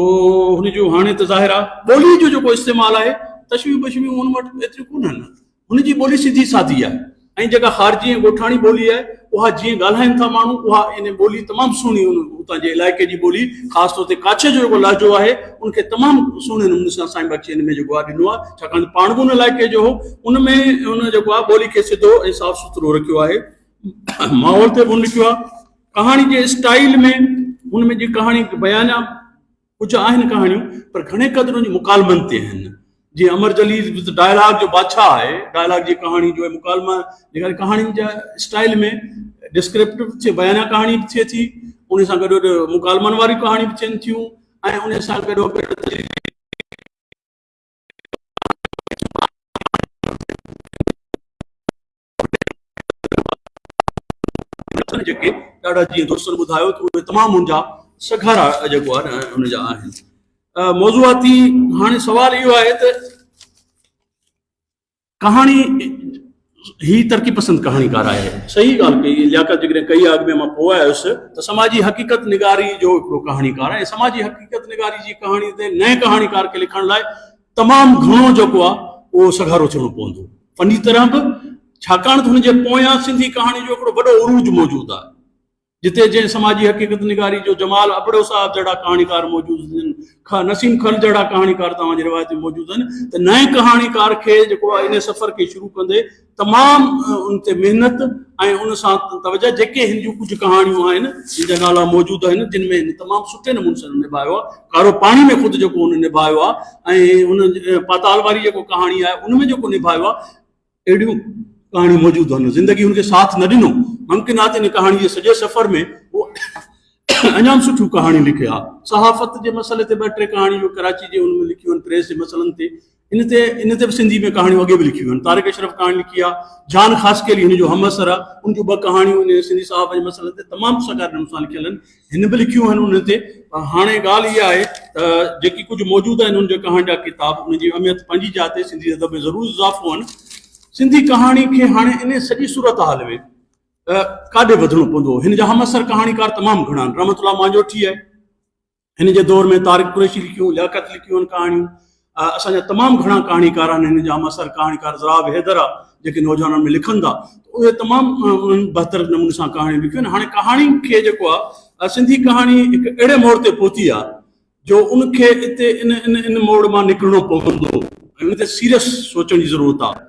हुनजो हाणे त ज़ाहिर आहे ॿोली जो जेको इस्तेमालु आहे, तशवीह बशवीह हुन वटि एतिरियूं कोन आहिनि। हुनजी ॿोली सिधी सादी आहे ऐं जेका ख़ारिजी ऐं ॻोठाणी ॿोली आहे उहा जीअं ॻाल्हाइनि था माण्हू, उहा इन ॿोली तमामु सुहिणी, उतां जे इलाइक़े जी ॿोली, ख़ासि तौर ते काछ जो जेको लहजो आहे उनखे तमामु सुहिणे नमूने सां साईं बख्श हिन में जेको आहे ॾिनो आहे, छाकाणि पाण बि उन इलाइक़े जो हो। उन में उन जेको आहे ॿोली खे सिधो ऐं साफ़ सुथरो रखियो आहे, माहौल ते बि लिखियो आहे। कहाणी जे स्टाइल में हुन में जी कहाणी बयाना कुझु आहिनि कहाणियूं, पर घणे क़दुरु जी मुकालमनि ते आहिनि। जीअं अमर जलील डायलॉग जो बादशाह आहे, डायलॉग जी कहाणी जो मुकालमा जेका कहाणियुनि जा स्टाइल में डिस्क्रिप्टिव थिए, बयाना कहाणी बि थिए थी, उन सां गॾु मुकालमनि वारी कहाणी बि थियनि थियूं ऐं उन सां गॾो अथनि जेके ॾाढा जीअं दोस्तनि ॿुधायो त उहे तमामु मुंहिंजा सघारा जेको आहे न उनजा आहिनि। मौज़ूआती हाणे सुवालु इहो आहे त कहाणी ही तरक़ी पसंद कहाणीकार आहे। सही ॻाल्हि कई लियाकत जेकॾहिं कई अॻु में मां पोइ आयुसि त समाजी हक़ीक़त निगारी जो हिकिड़ो कहाणीकार आहे। समाजी हक़ीक़त निगारी जी कहाणी ते नए कहाणीकार खे लिखण लाइ तमामु घणो जेको आहे उहो सघारो थियणो पवंदो फनी तरह बि, छाकाणि त हुनजे पोयां सिंधी कहाणी जो हिकिड़ो वॾो उरूज मौजूदु आहे, जिते जंहिं समाजी हक़ीक़त निगारी जो जमाल अबड़ो साहब जहिड़ा कहाणीकार मौजूदु आहिनि, नसीम खल जहिड़ा कहाणीकार तव्हांजे रिवायत में मौजूदु आहिनि, त नए कहाणीकार खे जेको आहे इन सफ़र खे शुरू कंदे तमामु उन ते महिनत ऐं उन सां तवजह जेके हिन जूं कुझु कहाणियूं आहिनि जिन जा नाला मौजूदु आहिनि जिन में हिन तमामु सुठे नमूने सां निभायो आहे। कारो पाणी में ख़ुदि जेको हुन निभायो आहे ऐं उन पाताल वारी जेको कहाणी आहे उन में जेको निभायो आहे, अहिड़ियूं कहाणी मौजूदु आहिनि। ज़िंदगी हुनखे साथ न ॾिनो, मुमकिन आहे त इन कहाणी जे सॼे सफ़र में उहो अञा सुठियूं कहाणियूं लिखिया। सहाफ़त जे मसइले ते 2-3 कहाणियूं जो कराची जे हुन में लिखियूं आहिनि, प्रेस जे मसइलनि ते, इन ते बि सिंधी में कहाणियूं अॻे बि लिखियूं आहिनि। तारिक अशरफ कहाणी लिखी आहे, जान ख़ासकेली हिन जो हमअसर आहे, उन जूं 2 कहाणियूं इन सिंधी साहब जे मसइले ते तमामु सॻारे नमूने सां लिखियल आहिनि, हिन बि लिखियूं आहिनि उन ते। हाणे ॻाल्हि इहा आहे त जेकी कुझु मौजूदु आहिनि उन जे कहाणी जा किताब, उनजी अहमियत पंहिंजी जाइ ते सिंधी अदब में ज़रूरु इज़ाफ़ो आहिनि। सिंधी कहाणी खे हाणे इन सॼी सूरत हाल में काॾे वधणो पवंदो। हिन जा हमअसर कहाणीकार तमामु घणा आहिनि। रहमतुल्लाह मांजोठी आहे, हिन जे दौर में तारिक कुरैशी लिखियूं, लियाकत लिखियूं आहिनि कहाणियूं। असांजा तमामु घणा कहाणीकार आहिनि हिन जा हमअसर कहाणीकार। ज़राब हैदर आहे जेके नौजवाननि में लिखनि था, उहे तमामु उन्हनि बहितर नमूने सां कहाणियूं लिखियूं आहिनि। हाणे कहाणी खे जेको आहे सिंधी कहाणी हिकु अहिड़े मोड़ ते पहुती आहे जो उनखे हिते इन मोड़ मां निकिरणो पवंदो ऐं उन ते सीरियस सोचण जी ज़रूरत आहे।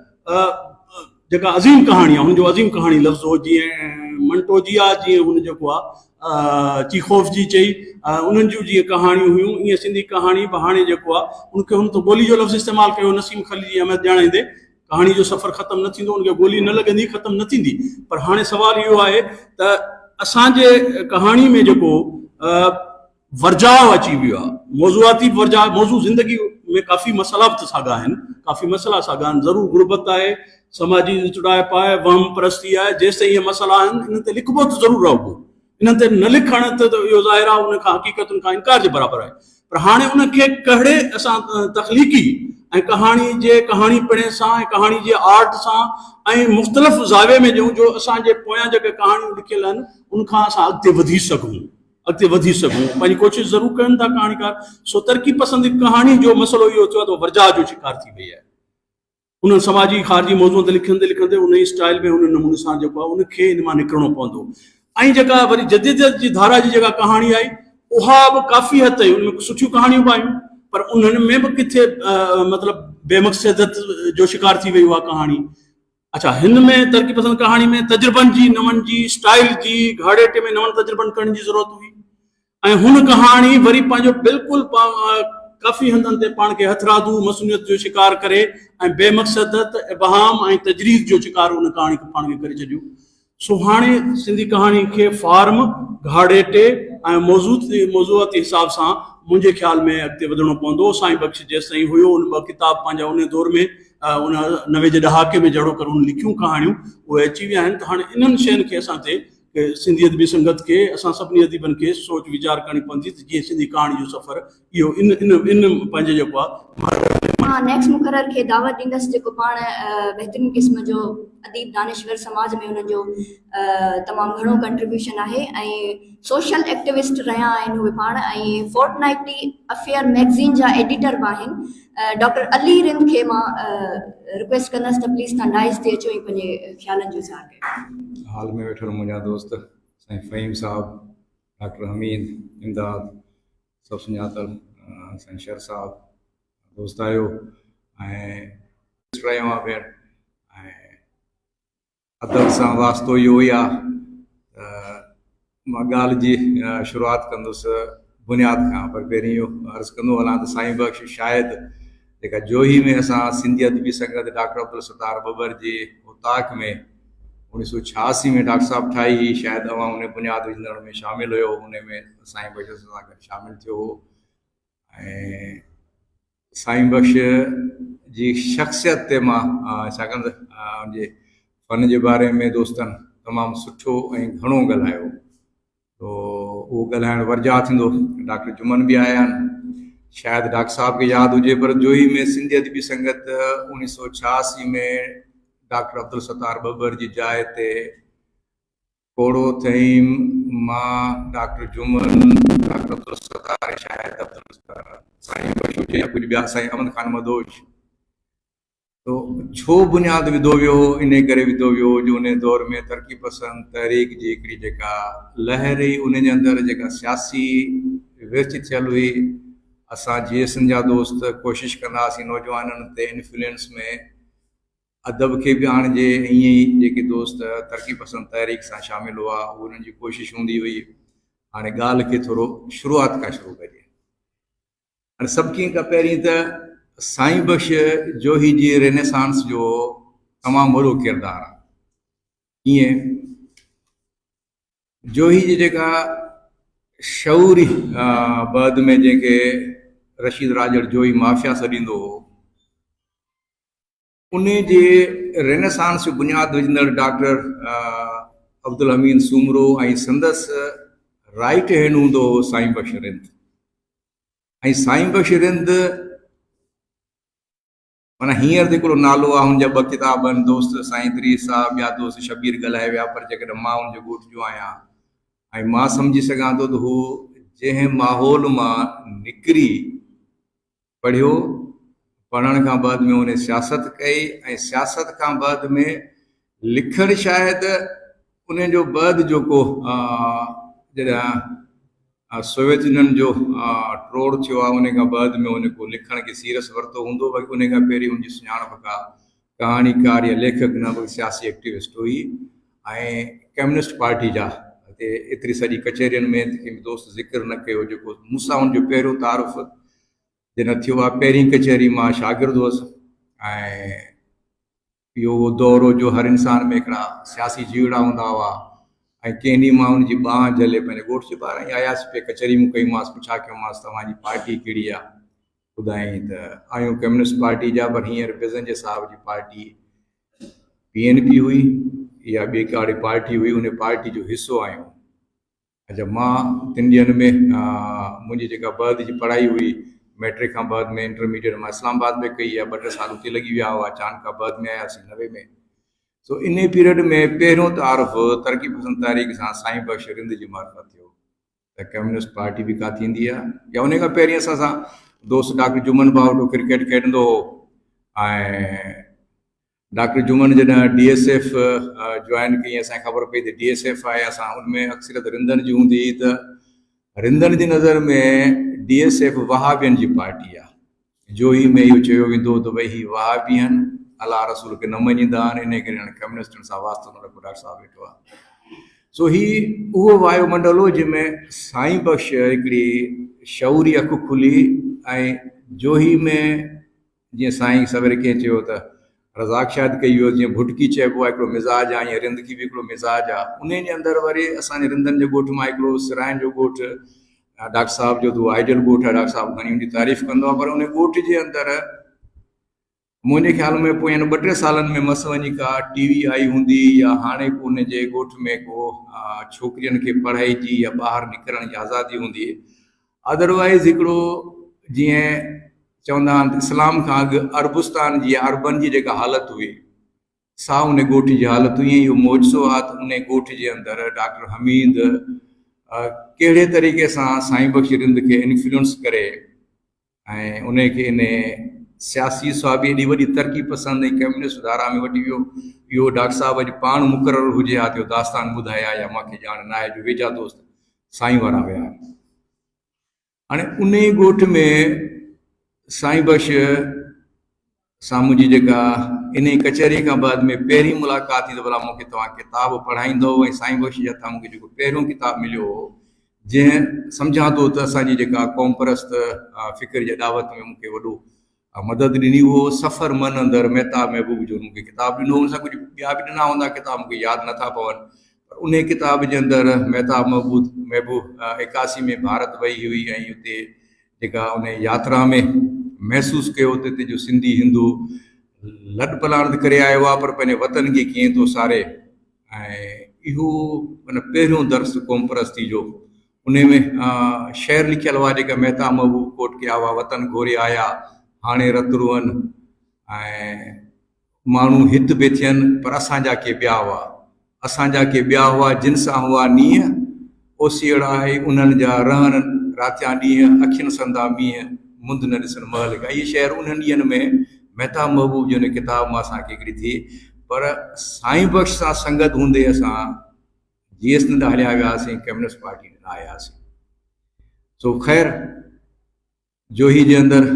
जेका अज़ीम कहाणी आहे हुनजो अज़ीम कहाणी लफ़्ज़ हो, जीअं मंटो जी आहे, जीअं हुन जेको आहे चीखोफ जी चई, उन्हनि जूं जीअं कहाणियूं हुयूं, ईअं सिंधी कहाणी बि हाणे जेको आहे उनखे हुन त ॿोली जो लफ़्ज़ इस्तेमालु कयो नसीम खली जी अहमियत ॼाणाईंदे। कहाणी जो सफ़र ख़तमु न थींदो, उनखे ॿोली न लॻंदी, ख़तमु न थींदी। पर हाणे सुवालु इहो आहे त असांजे कहाणी में जेको वर्जाव अची वियो आहे, मौज़ूआती वर्जाव, मौज़ू ज़िंदगी में काफ़ी मसइला बि साॻा आहिनि, काफ़ी मसइला साॻा आहिनि। ज़रूरु गुरबत आहे, समाजी चुड़ाइप आहे, वहम परस्ती आहे, जेसि ताईं इहे मसइला आहिनि इन्हनि ते लिखिबो त ज़रूरु रहबो। इन्हनि ते न लिखण त इहो ज़ाहिर आहे उन खां हक़ीक़तुनि खां इनकार जे बराबरि आहे। पर हाणे उनखे कहिड़े असां तख़लीक़ी ऐं कहाणी पिणे सां ऐं कहाणी जे आर्ट सां ऐं मुख़्तलिफ़ ज़ावे में ॾियूं जो असांजे पोयां जेके कहाणियूं लिखियल आहिनि उनखां असां अॻिते वधी सघूं। पंहिंजी कोशिशि ज़रूरु कनि था कहाणीकार। सो तरक़ी पसंद कहाणी जो मसइलो इहो थियो आहे त वर्जा जो शिकार थी वई आहे। उन समाजी ख़ारजी मौज़ूअ ते लिखंदे उन स्टाइल में उन नमूने सां जेको आहे उनखे इन मां निकिरणो पवंदो। ऐं जेका वरी जदीदत जी धारा जी जेका कहाणी आई उहा बि काफ़ी हद ताईं उनमें सुठियूं कहाणियूं बि आयूं, पर उन्हनि में बि किथे मतिलबु बेमक़सदत जो शिकार थी वई उहा कहाणी। अच्छा, हिन में तरक़ी पसंद कहाणी में तजुर्बनि जी, नवनि जी, स्टाइल जी, घाड़ेटे में नवनि तजुर्बनि करण जी ज़रूरत हुई। ऐं हुन कहाणी वरी पंहिंजो बिल्कुलु काफ़ी हंधनि ते पाण खे हथरादू मसूनियत जो शिकार करे ऐं बेमक़सदत इबहाम ऐं तजरीद जो शिकार उन कहाणी खे पाण खे करे छॾियो। सो हाणे सिंधी कहाणी खे फार्म, घाड़ेटे ऐं मौज़ूआती हिसाब सां मुंहिंजे ख़्याल में अॻिते वधणो पवंदो। साईं बख़्श जेसि ताईं हुयो उन 2 किताब पंहिंजा उन दौर में उन 90 जे ॾहाके में जहिड़ो कर उन लिखियूं कहाणियूं उहे अची विया आहिनि। त हाणे इन्हनि शयुनि खे असां ते सिंधी अदबी संगत खे, असां सभिनी अदीबनि खे सोच वीचार करणी पवंदी त जीअं सिंधी कहाणी जो सफ़र इहो इन पंहिंजे जेको आहे मां नेक्स्ट मुक़रर खे दावत ॾींदसि जेको पाण बहितरीन क़िस्म जो अदीब दानिश्वर समाज में हुननि जो तमामु घणो कंट्रीब्यूशन आहे ऐं सोशल एक्टिविस्ट रहिया आहिनि उहे पाण, ऐं फोर्टनाइटली अफेयर मैगज़ीन जा एडिटर बि आहिनि। डॉक्टर अली रिंद खे मां रिक्वेस्ट कंदसि त प्लीज़ तव्हां डाइस ते अचो ऐं पंहिंजे ख़्यालनि जो इज़हार कयो। हाल में वेठल मुंहिंजा दोस्त साईं फ़हीम साहब, डॉक्टर हमीद, इमदाद, सभु सुञातल, साईं शर साहब दोस्त आहियो ऐं रहियो आहे भेण। ऐं अदब सां वास्तो इहो ई आहे त मां ॻाल्हि जी शुरूआति कंदुसि बुनियाद खां, पर पहिरीं इहो अर्ज़ु कंदो हलां त साईं बख़्श शायदि जेका जोही में असां सिंधी अदबी संगत डॉक्टर अब्दुल सत्तार बबर जे उताक में 1986 में डॉक्टर साहब ठाही हुई, शायदि अवां उन बुनियाद विझंदड़ में शामिल हुयो, उन में साईं बख़्श सां गॾु शामिल थियो हो। ऐं साईं बख़्श जी शख़्सियत ते मां छाकाणि त उनजे फ़न जे बारे में दोस्तनि तमामु सुठो ऐं घणो ॻाल्हायो। तो उहो ॻाल्हाइण वर्जा थींदो। डॉक्टर जुमन बि आया आहिनि, शायदि डॉक्टर साहब खे यादि हुजे, पर जोही में सिंधी अदबी संगत 1986 में डॉक्टर अब्दुल सत्तार बबर जी जाइ ते कोड़ो थईं, मां डॉक्टर जुमन, डॉक्टर अब्दुल सत्तार, शायदि साईं बख्श हुजे या कुझु ॿिया, साईं अमन खान मदोश। तो छो बुनियाद विधो वियो, इन करे विधो वियो जो उन दौर में तरक़ी पसंद तहरीक जी हिकिड़ी जेका लहर हुई, उन जे अंदरि जेका सियासी विरच थियल हुई, असां GSN जा दोस्त कोशिशि कंदासीं नौजवाननि ते इन्फ्लुएंस में अदब खे बि आणिजे। ईअं ई जेके दोस्त तरक़ी पसंद तहरीक सां शामिल हुआ, उन्हनि जी कोशिशि हूंदी हुई। हाणे ॻाल्हि खे थोरो शुरूआत खां शुरू कजे। हाणे सभिनी खां पहिरीं त साईं बख्श जोही जी रेनेसांस जो तमामु वॾो किरदारु आहे। ईअं जोही जी जेका शऊरी बाद में जंहिंखे रशीद राजड़ जोही माफ़िया सॾींदो हो, उन जे रेनेसांस जो बुनियादु विझंदड़ डॉक्टर अब्दुल हमीद सूमरो ऐं संदसि राइट हैंड हूंदो हो साईं बख्श रिंद। ऐं साईं बख्श रिंद माना हींअर त हिकिड़ो नालो आहे, हुनजा 2 किताब आहिनि, दोस्त साईं दरीस साहब, ॿिया दोस्त शबीर ॻाल्हाए विया, पर जेकॾहिं मां हुनजे ॻोठ जो आहियां ऐं मां सम्झी सघां थो त हू जंहिं माहौल मां निकिरी पढ़ियो, पढ़ण खां बाद में उन सियासत कई, ऐं सियासत खां बाद में लिखणु, शायदि उन जो बाद जेको जॾहिं सोवियत यूनियन जो ट्रोड़ थियो आहे, उन खां बाद में उन को लिखण खे सीरियस वरितो हूंदो, बाक़ी उन खां पहिरीं उनजी सुञाणप का कहाणीकार या लेखक न, बल्कि सियासी एक्टिविस्ट हुई। ऐं कम्युनिस्ट पार्टी जा हिते एतिरी सॼी कचहरियुनि में कंहिं दोस्त ज़िक्र न कयो, जेको मूंसां हुनजो पहिरियों तारुफ़ जॾहिं थियो आहे, पहिरीं कचहरी मां शागिर्दु हुअसि। ऐं इहो दौर हो जो हर इंसान में हिकिड़ा सियासी जीवड़ा हूंदा हुआ। ऐं कंहिं ॾींहुं मां हुनजी बांह झले पंहिंजे ॻोठ जे ॿाहिरां ई आयासीं पे कचहरी मूं कईमांसि, पुछा कयोमांसि तव्हांजी पार्टी कहिड़ी आहे, ॿुधाईं त आहियूं कम्युनिस्ट पार्टी जा, पर हींअर बिज़न जे साहब जी पार्टी PNP हुई या ॿी काड़ी पार्टी हुई, उन पार्टी जो हिसो आहियूं। अच्छा, मां 3 ॾींहंनि में मुंहिंजी जेका बाद जी पढ़ाई हुई, मैट्रिक खां बाद में इंटरमीडिएट मां इस्लामाबाद में कई आहे, 2-3 साल उते लॻी विया हुआ, चाणकाबाद में आयासीं 90 में। सो इन पीरियड में पहिरियों तारुफ़ तरक़ी पसंद तहरीक सां साईं बख्श रिंद जी मार्फत थियो त कम्युनिस्ट पार्टी बि का थींदी आहे। या उन खां पहिरीं असां सां दोस्त डॉक्टर जुमन बावटो क्रिकेट खेॾंदो हो, ऐं डॉक्टर जुमन जॾहिं DSF जॉइन कई, असांखे ख़बर पई त DSF आहे, असां उनमें अक्सरियत रिंदनि जी हूंदी हुई, त रिंदनि जी नज़र में DSF वहाबियनि जी पार्टी आहे। जोही में इहो चयो वेंदो त भई ही वहाबी आहिनि, अलाह रसूल खे न मञींदा आहिनि, इन करे हाणे कम्युनिस्टनि सां वास्तो न रखो, डॉक्टर साहब वेठो आहे। सो ही उहो वायुमंडल हो जंहिंमें साईं बख्श हिकिड़ी शऊरी अखि खुली। ऐं जोही में जीअं साईं सवेरे कीअं चयो त रज़ाक शायदि कई वियो, जीअं भुटकी चइबो आहे, हिकिड़ो मिज़ाज आहे, ईअं रिंद की बि हिकिड़ो मिज़ाज आहे। उन जे अंदरि वरी असांजे रिंदनि जे ॻोठ मां हिकिड़ो सिराइन जो ॻोठ, डॉक्टर साहब जो त आइडियल ॻोठ आहे, डॉक्टर साहब घणी हुनजी तारीफ़ कंदो आहे, पर उन ॻोठ जे अंदरि मुंहिंजे ख़्याल में पोइ 2-3 सालनि में मस वञी का TV आई हूंदी, या हाणे को उन जे ॻोठ में को छोकिरियुनि खे पढ़ाई जी या ॿाहिरि निकिरण जी आज़ादी हूंदी। अदरवाइज़ हिकिड़ो जीअं चवंदा आहिनि इस्लाम खां अॻु अरबुस्तान जी, अरबन जी जेका हालत हुई, सा उन ॻोठ जी हालत हुई। इहो मौजो आहे त उन ॻोठ जे अंदरि डॉक्टर हमीद कहिड़े तरीक़े सां साईं बख्श रिंद खे इन्फ्लुएंस करे ऐं उन खे इन सियासी स्वाबी एॾी वॾी तरक़ी पसंद ऐं कम्युनिस्ट धारा में वठी वियो। इहो डॉक्टर साहब अॼु पाण मुक़ररु हुजे हा त दास्तान ॿुधाया, या मूंखे ॼाण न आहे, जो वेझा दोस्त साईं वारा विया। हाणे उन ई ॻोठ में साईं बख्श सां मुंहिंजी जेका इन ई कचहरी खां बाद में पहिरीं मुलाक़ात थी त भला मूंखे तव्हां किताब पढ़ाईंदो। ऐं साईं बख्श जे हथां मूंखे जेको पहिरियों किताबु मिलियो हो, जंहिं सम्झां थो त असांजी जेका क़ौम परस्त फ़िक्र जे दावत में मूंखे वॾो मदद ॾिनी, उहो सफ़र मन अंदरि महताब महबूब जो मूंखे किताबु ॾिनो। हुन सां कुझु ॿिया बि ॾिना हूंदा किताब, मूंखे यादि नथा पवनि, पर उन किताब जे अंदरि महताब महबूब 81 में भारत वई हुई, ऐं हुते जेका उन यात्रा में महसूसु कयो त हिते जो सिंधी हिंदू लॾ पलाण करे आयो आहे, पर पंहिंजे वतन खे कीअं थो सारे। ऐं इहो माना पहिरियों दर्स क़ौम परस्ती जो उन में शेर लिखियल हुआ जेका मेहता महबूब कोट कया हुआ, वतन घोरे आया हाणे रतरुअनि, ऐं माण्हू हित बि थियनि पर असांजा के ॿिया हुआ, असांजा के ॿिया हुआ जिन सां हुआ नीअं, ओसीड़ा आहे उन्हनि जा रहनि रातिया ॾींहं, अखियुनि संदा मींहं, मुंद न ॾिसनि महल का। इहे शेर उन्हनि ॾींहंनि में मेहता महबूब जो हिन किताब मां असांखे हिकिड़ी थी। पर साईं बख्श सां संगत हूंदे असां GS ॾांहुं हलिया वियासीं, कम्युनिस्ट पार्टी ॾांहुं आयासीं। सो ख़ैर जोही जे अंदरि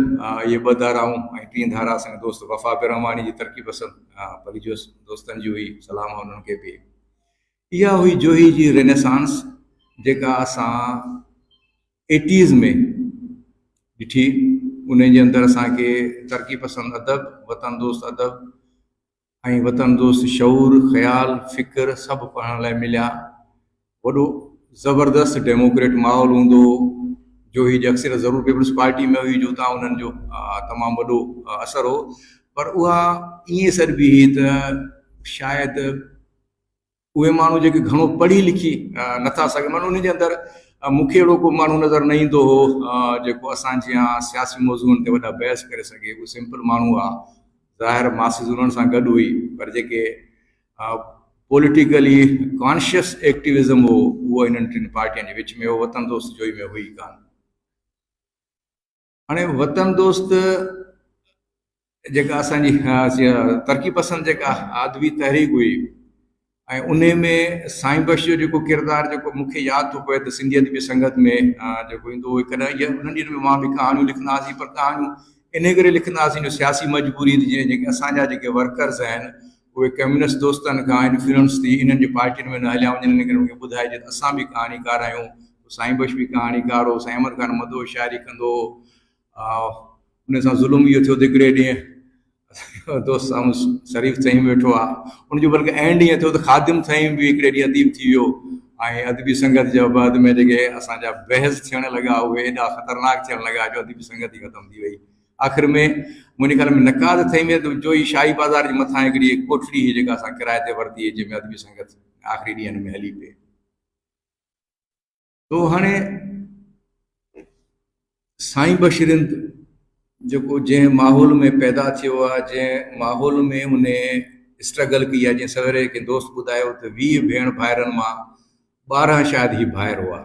इहे 2 धाराऊं ऐं 3 धारा असांजे दोस्त वफ़ा बिरहमानी जी तरक़ी पसंदि परीजोस दोस्तनि जी हुई, सलाम हुननि खे बि। इहा हुई जोही जी रेनेसांस जेका असां 80s में ॾिठी। उन जे अंदरि असांखे तरक़ी पसंदि अदब, वतन दोस्त अदब ऐं वतन दोस्त शऊर, ख़्याल, फ़िक्र सभु पढ़ण लाइ मिलिया। वॾो ज़बरदस्त डेमोक्रेट माहौल हूंदो हो। जोही जी अक्सर ज़रूरु पीपल्स पार्टी में हुई, जो तव्हां उन्हनि जो तमामु वॾो असरु हो। पर उहा ईअं सॾिबी हुई त शायदि उहे माण्हू जेके घणो पढ़ी लिखी नथा सघनि, माना उन जे अंदरि मूंखे अहिड़ो को माण्हू नज़र न ईंदो हो जेको असांजे यहाँ सियासी मौज़ूअनि ते वॾा बहस करे सघे। उहो सिंपल माण्हू आहे, ज़ाहिर मासिस उन्हनि सां गॾु हुई, पर जेके पॉलिटिकली कॉन्शियस एक्टिविज़म हो उहो इन्हनि 3 पार्टियुनि जे विच में हो। वतन दोस्त जोही में हुई कान। हाणे वतन दोस्त जेका असांजी तरक़ी पसंदि जेका आदमी तहरीक हुई, ऐं उन में साईं बख्श जो जेको किरदारु जेको मूंखे यादि थो पए त सिंधी अदबी संगत में जेको ईंदो हुओ, कॾहिं इहा उन्हनि ॾींहंनि में मां बि कहाणियूं लिखंदासीं, पर कहाणियूं इन करे लिखंदासीं जो सियासी मजबूरी जीअं जेके असांजा जेके वर्कर्स आहिनि उहे कम्युनिस्ट दोस्तनि खां इन्फ्लुएंस थी इन्हनि जे पार्टियुनि में न हलिया वञनि। इन करे मूंखे ॿुधाइजे त असां बि कहाणीकार आहियूं। साईं बख्श बि कहाणीकार हो, साईं अहमद ख़ान मदो शाइरी कंदो हो। उन सां ज़ुल्म इहो थियो त हिकिड़े ॾींहुं दोस्त साम्हूं शरीफ़ साईं वेठो आहे, उनजो बल्कि एंड ईअं थियो त ख़ादिम साईं बि हिकिड़े ॾींहुं अदीब थी वियो। ऐं अदबी संगत जे बाद में जेके असांजा बहस थियण लॻा उहे एॾा ख़तरनाक थियण लॻा जो अदबी संगत ई ख़तमु थी वई। आख़िर में मुंहिंजे ख़्याल में नकाद थई में त जोही शाही बाज़ार जे मथां हिकिड़ी कोठड़ी हुई जेका असां किराए ते वरिती हुई, जंहिंमें अदबी संगत आख़िरी ॾींहंनि में हली पई। तो हाणे साईं बशीरिंद जेको जंहिं माहौल में पैदा थियो आहे, जंहिं माहौल में उन स्ट्रगल कई आहे, जीअं सवेरे कंहिं दोस्त ॿुधायो त 20 भेण भाइरनि मां 12 शायदि ही भाइर हुआ,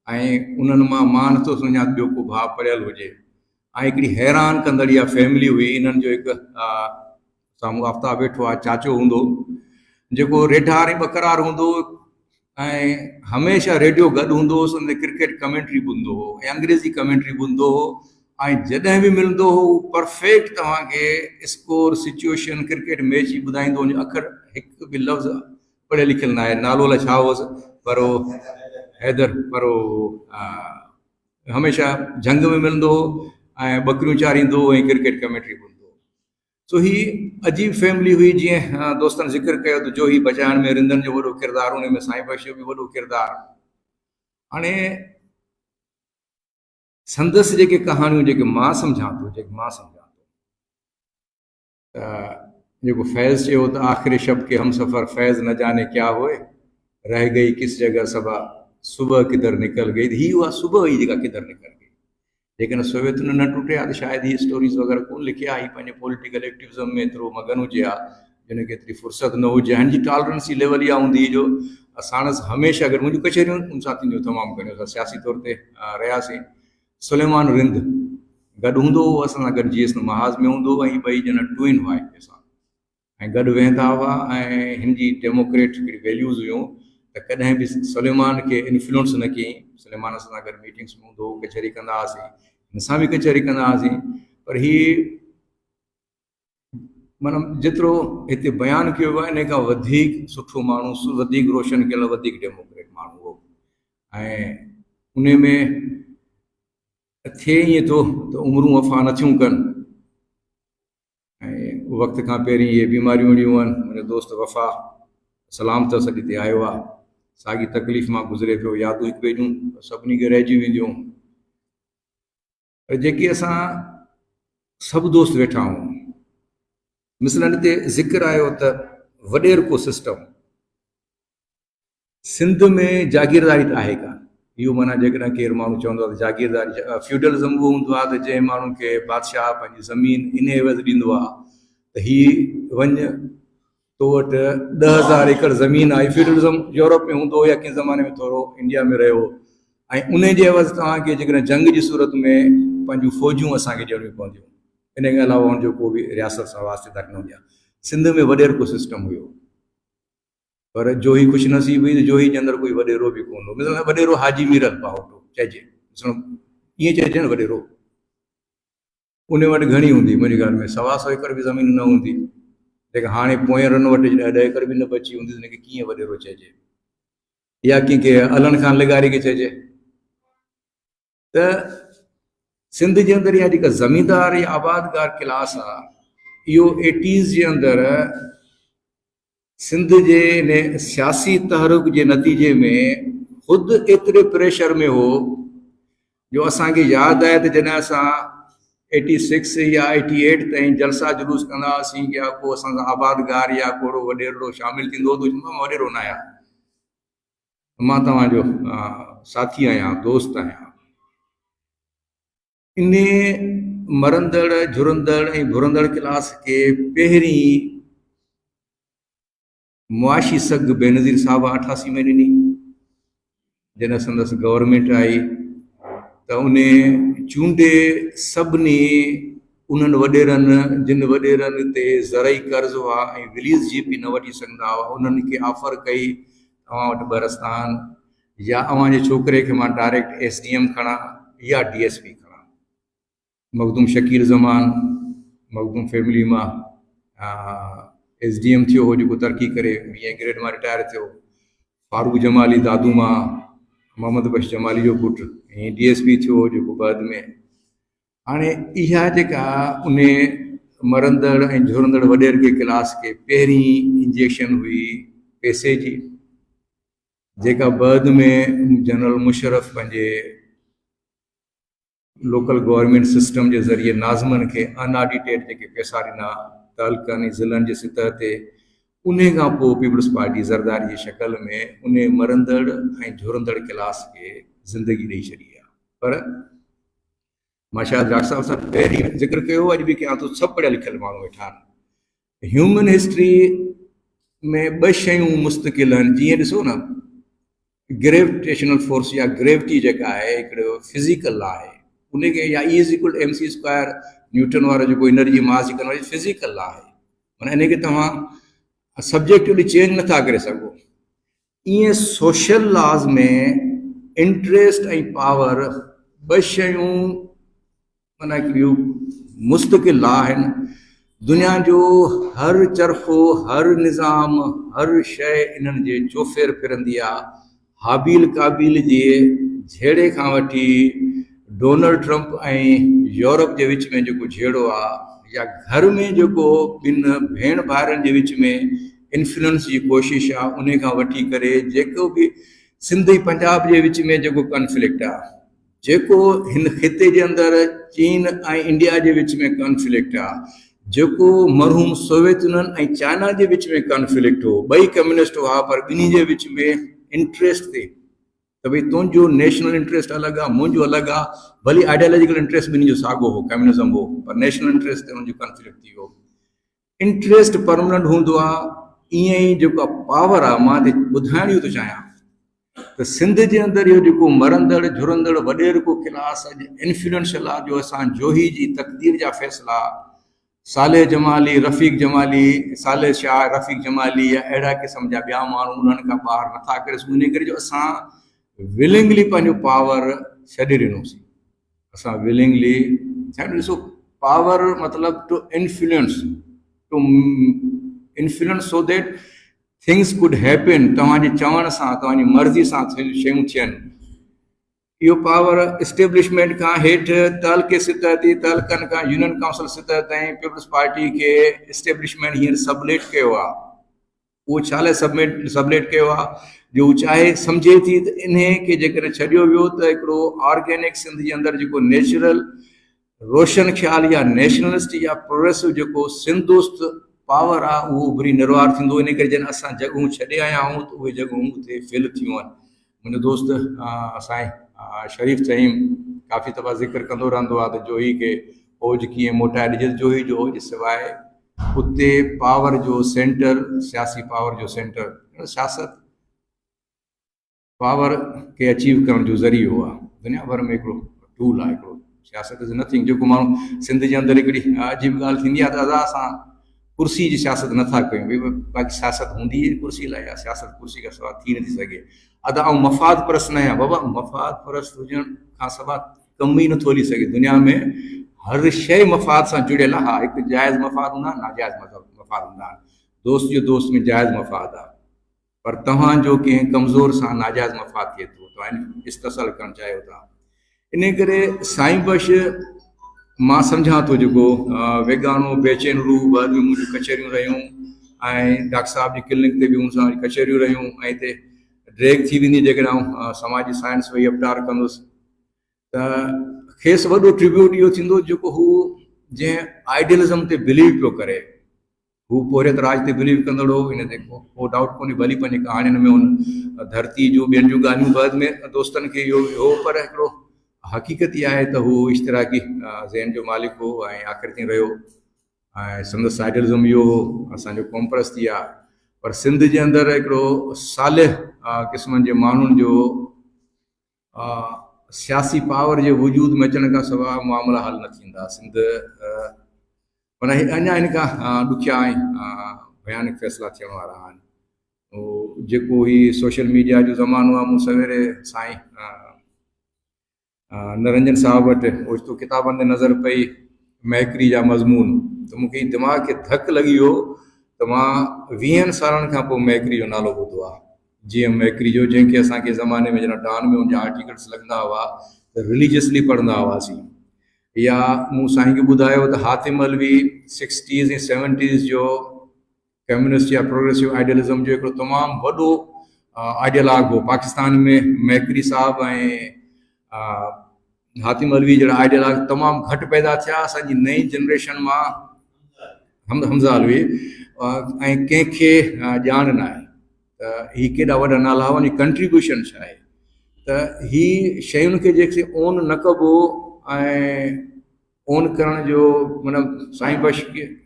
ऐं उन्हनि मां नथो सुञा ॿियो को भाउ पढ़ियल हुजे। ऐं हिकिड़ी हैरान कंदड़ इहा फैमिली हुई। इन्हनि जो हिकु साम्हूं आफ्ताब वेठो आहे चाचो हूंदो जेको रेढार ऐं बकरार हूंदो, ऐं हमेशह रेडियो गॾु हूंदो हुओ। उन क्रिकेट कमेंट्री ॿुधंदो हो ऐं अंग्रेज़ी कमेंट्री ॿुधंदो हो, ऐं जॾहिं बि मिलंदो हो परफेक्ट तव्हांखे स्कोर सिचुएशन क्रिकेट मैच जी ॿुधाईंदो। हुन अखर हिकु बि लफ़्ज़ पढ़ियल लिखियल न आहे। नालो अलाए छा हुअसि, पर हैदर, पर हमेशह जंग में मिलंदो हो ऐं बकरियूं चारींदो ऐं क्रिकेट कमेंट्री ॿुधंदो। सो ही अजीब फैमिली हुई। जीअं दोस्तनि ज़िक्र कयो त जोही बचाइण में रिंदनि जो वॾो किरदारु, हुन में साईं बख्श जो बि वॾो किरदारु। हाणे संदसि जेके कहाणियूं जेके मां सम्झां थो जेको फैज़ चयो त आख़िरी शब के हम सफ़र फैज़ न जाने क्या हुए, रह गई किस जगह सबा सुबह किधर निकल गई। ही उहा सुबह हुई जेका किधर निकल गई। जेकॾहिं सोवियतुनि न टुटे हा त शायदि हीअ स्टोरीज़ वग़ैरह कोन लिखिया। ही पंहिंजे पॉलिटिकल एक्टिविज़म में एतिरो मगन हुजे हा, जिनखे एतिरी फुर्सत न हुजे। हिन जी टॉलरेंसी लेवल इहा हूंदी जो साणसि हमेशह अगरि मुंहिंजूं कचहरियूं उन सां थींदियूं तमामु घणियूं। असां सियासी तौर ते रहियासीं। सुलेमान रिंद गॾु हूंदो हो, असां सां गॾु GS महाज़ में हूंदो हो, ऐं ॿई ॼणा ट्विन हुआ हिक सां, ऐं गॾु वेहंदा हुआ। ऐं हिन जी डेमोक्रेट हिकिड़ी वैल्यूज़ हुयूं त कॾहिं बि सुलेमान खे इन्फ्लुएंस न कयईं। सुलेमान असां सां गॾु मीटिंग्स में हूंदो हो, कचहरी कंदा हुआसीं, हिन सां बि कचहरी कंदा हुआसीं। पर हीअ माना जेतिरो हिते बयानु कयो वियो आहे इन खां वधीक सुठो माण्हू, वधीक रोशन कयल, वधीक डेमोक्रेट माण्हू हो। ऐं उन में थिए ईअं थो त उमिरूं वफ़ा नथियूं कनि, ऐं वक़्त खां पहिरीं इहे बीमारियूं अहिड़ियूं आहिनि। मुंहिंजो दोस्त वफ़ा सलाम त सॼी ते आयो आहे, साॻी तकलीफ़ मां गुज़रे पियो। यादूं हिकु ॿिए जूं सभिनी खे रहिजी वेंदियूं। पर जेके असां सभु दोस्त वेठा आहियूं, मिसलनि ते ज़िक्र आयो त वॾेर को सिस्टम, सिंध में जागीरदारी त आहे कान। इहो माना जेकॾहिं केरु माण्हू चवंदो आहे त जागीरदारी फ्यूडलिज़म उहो हूंदो आहे त जंहिं माण्हू खे बादशाह पंहिंजी ज़मीन इन एवज़ ॾींदो आहे त हीउ वञ तो वटि 10,000 एकड़ ज़मीन आहे। फ्यूडलिज़म यूरोप में हूंदो या कंहिं ज़माने में थोरो इंडिया में रहियो, ऐं उन जे एवज़ तव्हांखे जेकॾहिं जंग जी सूरत में पंहिंजियूं फ़ौजियूं असांखे ॾियणियूं पवंदियूं। इन खां अलावा हुनजो को बि रियासत सां वास्तेदारी न हूंदी आहे। सिंध में वॾेरो को सिस्टम हुयो, पर जो ही खुश नसीब हुई, जो ही जे अंदरि कोई वॾेरो बि कोन हो। मिसाल वॾेरो हाजी मीरल पावटो चइजे, ईअं चइजे न वॾेरो, उन वटि घणी हूंदी, मुंहिंजी ॻाल्हि में 125 एकड़ बि ज़मीन न हूंदी, जेका हाणे पोयरनि वटि 10 एकड़ बि न बची हूंदी, हुनखे कीअं वॾेरो चइजे, या कंहिंखे अलनि खां लिगारी खे चइजे। त सिंध जे अंदरि इहा जेका ज़मींदार या आबादगार क्लास आहे, इहो 80s जे अंदरि सिंध जे इन सियासी तहरुक जे नतीजे में ख़ुदि एतिरे प्रेशर में हो जो असांखे यादि आहे त जॾहिं असां 86 या 88 ताईं जलसा जुलूस कंदा हुआसीं या को असांजो आबादगार या कोड़ो वॾेरो शामिलु थींदो त मां वॾेरो न आहियां, मां तव्हांजो साथी आहियां, दोस्त आहियां। इन मरंदड़ झुरंदड़ ऐं भुरंदड़ क्लास खे पहिरीं मुआशी सग बेनज़ीर साहब 88 में ॾिनी। जॾहिं संदसि गवर्नमेंट आई त उन चूंडे सभिनी उन्हनि वॾेरनि जिन वॾेरनि ते ज़रई कर्ज़ हुआ ऐं विलीज़ जी बि न वठी सघंदा हुआ, उन्हनि खे ऑफर कई तव्हां वटि बरस्तान या अव्हांजे छोकिरे खे मां डायरेक्ट SDM खणा या DSP खणा। मखदूम शकील ज़मान मखदूम फैमिली मां SDM थियो हो, जेको तरक़ी करे 20 ग्रेड मां रिटायर थियो। फारूक जमाली दादू मां मोहम्मद बख्श जमाली जो पुटु ऐं DSP थियो जेको बाद में। हाणे इहा जेका उन मरंदड़ ऐं झुरंदड़ वॾेर के क्लास खे पहिरीं इंजेक्शन हुई पैसे जी, जेका बाद में जनरल मुशर्रफ पंहिंजे लोकल गवर्नमेंट सिस्टम जे ज़रिए नाज़मनि खे अनऑडिटेड जेके पैसा ॾिना तालुकानी ज़िलनि जे सतह ते, उन खां पोइ पीपल्स पार्टी ज़रदारी जी शक्ल में उन मरंदड़ ऐं झुरंदड़ क्लास खे ज़िंदगी ॾेई छॾी आहे। पर मां शायदि डॉक्टर साहब सां पहिरीं ज़िक्र कयो, अॼु बि कयां थो, सभु पढ़ियल लिखियल माण्हू वेठा आहिनि। ह्यूमन हिस्ट्री में 2 शयूं मुस्तक़िल आहिनि। जीअं ॾिसो न, ग्रेविटेशनल फोर्स या ग्रेविटी जेका आहे हिकिड़ो फिज़िकल आहे, उनखे या E=mc², न्यूटन वारो जेको एनर्जी मास जी कन्वर्जन फिज़िकल आहे, माना इनखे तव्हां सब्जेक्टिवली चेंज नथा करे सघो। ईअं सोशल लॉज में इंट्रस्ट ऐं पावर 2 शयूं माना हिकिड़ियूं मुस्तक़िल लॉ आहिनि। दुनिया जो हर चरफ़ो, हर निज़ाम, हर शइ इन्हनि जे चोफेर फिरंदी आहे। हाबील काबील जे झेड़े खां वठी डोनाल्ड ट्रंप ऐं यूरोप जे विच में जेको झेड़ो आहे, या घर में जेको ॿिनि भेण भाउरनि जे विच में इन्फ्लुएंस जी कोशिशि आहे, उन खां वठी करे जेको बि सिंध ऐं पंजाब जे विच में जेको कॉन्फ्लिक्ट आहे, जेको हिन ख़िते जे अंदरि चीन ऐं इंडिया जे विच में कॉन्फ्लिक्ट आहे, जेको मरहूम सोवियत यूनियन ऐं चाइना जे विच में कॉन्फ्लिक्ट हो, 2 कम्युनिस्ट हुआ पर ॿिन्ही जे विच में इंट्रस्ट थे त भई तुंहिंजो नेशनल इंट्रस्ट अलॻि आहे, मुंहिंजो अलॻि आहे। भली आइडियोलॉजिकल इंट्रस्ट ॿिन्ही जो साॻियो हो, कम्युनिज़म हो, पर नेशनल इंट्रस्ट ते हुनजो कॉन्फ्लिक्ट थी वियो। इंट्रस्ट परमानेंट हूंदो आहे। ईअं ई जेको पावर आहे, मां त ॿुधाइण ई थो चाहियां त सिंध जे अंदरि इहो जेको मरंदड़ झुरंदड़ वॾेर को क्लास अॼु इन्फ्लुएंशियल आहे, जो असां जोही जी तक़दीर जा फ़ैसिला साले जमाली, रफ़ीक जमाली, साले शाह, रफ़ीक जमाली या अहिड़ा क़िस्म जा ॿिया माण्हू उन्हनि खां ॿाहिरि नथा करे सघूं। इन करे जो असां विलिंगली पंहिंजो पावर छॾे ॾिनोसीं। असां विलिंगली ॾिसो, पावर मतिलबु to influence so that things could happen. तव्हांजे चवण सां, तव्हांजी मर्ज़ी सां शयूं थियनि। इहो पावर इस्टेब्लिशमेंट खां हेठि तालुके सतह ते, तालुकनि खां यूनियन काउंसिल सतह ताईं पीपल्स पार्टी खे इस्टेब्लिशमेंट हींअर सबलेट कयो आहे। उहो छा लाइ सबलेट कयो आहे, जो चाहे सम्झे थी त इन खे जेकॾहिं छॾियो वियो त हिकिड़ो ऑर्गेनिक सिंध जे अंदरि जेको नेचुरल रोशन ख़्याल या नेशनलिस्ट या प्रोग्रेसिव जेको सिंध दोस्त पावर आहे उहो उभरी निर्वार थींदो। इन करे जॾहिं असां जॻहूं छॾे आया आहियूं त उहे जॻहूं उते फिल थियूं आहिनि। मुंहिंजो दोस्त साईं शरीफ़ चईं काफ़ी दफ़ा ज़िक्र कंदो रहंदो आहे त जोही खे ओज कीअं मोटाए ॾिजे। जोही जो ओज सवाइ उते पावर जो सेंटर, सियासी पावर जो सेंटर, सियासत पावर खे अचीव करण जो ज़रियो आहे। दुनिया भर में हिकिड़ो टूल आहे, हिकिड़ो सियासत इज़ नथिंग। जेको माण्हू सिंध जे अंदरि हिकिड़ी अजीब ॻाल्हि थींदी आहे त असां कुर्सी जी सियासत नथा कयूं। बाक़ी सियासत हूंदी कुर्सी लाइ आहे, सियासत कुर्सी खां सवाइ थी नथी सघे। अदा ऐं मफ़ाद परस्त न आहियां बाबा, मफ़ाद परस्त हुजण खां सवाइ कमु ई नथो हली सघे। दुनिया में हर शइ मफ़ाद सां जुड़ियल आहे। हा, हिकु जाइज़ मफ़ाद हूंदा आहिनि, नाजाइज़ मफ़ाद हूंदा आहिनि। दोस्त जो दोस्त में जाइज़ मफ़ाद आहे, पर तव्हांजो कंहिं कमज़ोर सां नाजाइज़ मफ़ाद थिए थो, तव्हां इस्तसल करणु चाहियो था। इन करे साईं बख्श मां सम्झां थो जेको वेगानो बेचैन रू बाद में मुंहिंजूं कचहरियूं रहियूं ऐं डॉक्टर साहब जी क्लिनिक ते बि हुन सां कचहरियूं रहियूं ऐं हिते ड्रैग थी वेंदी जेकॾहिं आउं समाजी साइंस वेई अवतार कंदुसि त खेसि वॾो ट्रिब्यूट इहो थींदो जेको हू जंहिं आइडियलिज़म ते बिलीव पियो करे। हू पोरियत राज ते बिलीव कंदड़ हो, इन ते को डाउट कोन्हे। भली पंहिंजी कहाणियुनि में हुन धरती जूं ॿियनि जूं ॻाल्हियूं बाद में दोस्तनि खे इहो हो, पर हिकिड़ो हक़ीक़त इहा आहे त हू इश्तराकी ज़हन जो मालिक हो ऐं आख़िर ताईं रहियो ऐं संदसि आइडियलिज़म इहो हो, असांजो क़ौम परस्ती आहे। पर सिंध जे अंदरि हिकिड़ो सालिह क़िस्मनि जे माण्हुनि जो सियासी पावर जे वजूद में अचण खां सवाइ मामला हल न थींदा। सिंध माना अञा हिन खां ॾुखिया ऐं भयानक फ़ैसिला थियण वारा आहिनि। जेको ही सोशल मीडिया जो ज़मानो आहे, मूं सवेरे साईं निरंजन साहब वटि ओचितो किताबनि ते नज़र पई मैकरी जा मज़मून, त मूंखे दिमाग़ खे धक लॻी वियो त मां 20 सालनि खां पोइ मैकरी जो नालो ॿुधो आहे। GM मैकरी जो, जंहिंखे असांखे ज़माने में जॾहिं डॉन में हुनजा आर्टिकल्स लॻंदा हुआ त रिलीजियसली पढ़ंदा हुआसीं। या मूं साईं खे ॿुधायो त हातिम अलवी 60s ऐं 70s जो कम्युनिस्ट या प्रोग्रेसिव आइडियलिज़म जो हिकिड़ो तमामु वॾो आइडियलॉग हो। पाकिस्तान में मैकरी साहब ऐं हातिम अलवी जहिड़ा आइडियलॉग तमामु घटि पैदा थिया। असांजी नई जनरेशन मां हमज़ा अलवी ऐं कंहिंखे ॼाण न आहे त ही केॾा वॾा नाला हुआ, वञी कंट्रीब्यूशन छा आहे। त ही शयुनि खे जेके ओन न कबो ऐं ओन करण जो मतिलबु साईं बख्श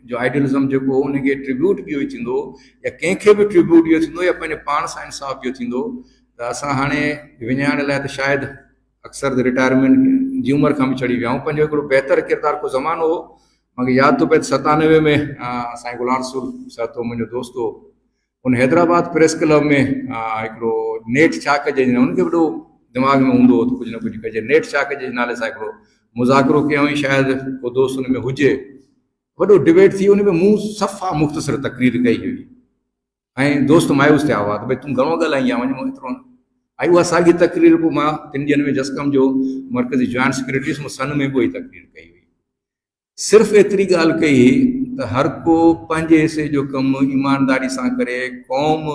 जो आइडियलिज़म जेको उनखे ट्रिब्यूट बि इहो थींदो या कंहिंखे बि ट्रिब्यूट इहो थींदो या पंहिंजे पाण सां इंसाफ़ इहो थींदो त असां हाणे विञाइण लाइ त शायदि अक्सर रिटायरमेंट जी उमिरि खां बि चढ़ी विया आहियूं। पंहिंजो हिकिड़ो बहितर किरदारु को ज़मानो हो, मूंखे यादि थो पए 97 में साईं गुलाम रसूल साहब मुंहिंजो दोस्त हो, उन हैदराबाद प्रेस क्लब में हिकिड़ो नेट छा कजे, उनखे वॾो दिमाग़ में हूंदो हो त कुझु न कुझु कजे। नेट छा कजे नाले सां हिकिड़ो मुज़ाकिरो कयूं, शायदि को दोस्त हुन में हुजे, वॾो डिबेट थी। उन में मूं सफ़ा मुख़्तसर तकरीर कई हुई ऐं दोस्त मायूस थिया हुआ त भई तूं घणो ॻाल्हाई आहे, वञो एतिरो न आई। उहा साॻी तकरीर पोइ मां 3 ॾींहंनि में जसकम जो मरकज़ी जॉइंट सेक्रेटरीस में सन में पोइ तकरीर कई हुई। सिर्फ़ु एतिरी ॻाल्हि कई त हर को पंहिंजे हिसे जो कमु ईमानदारी सां करे, क़ौम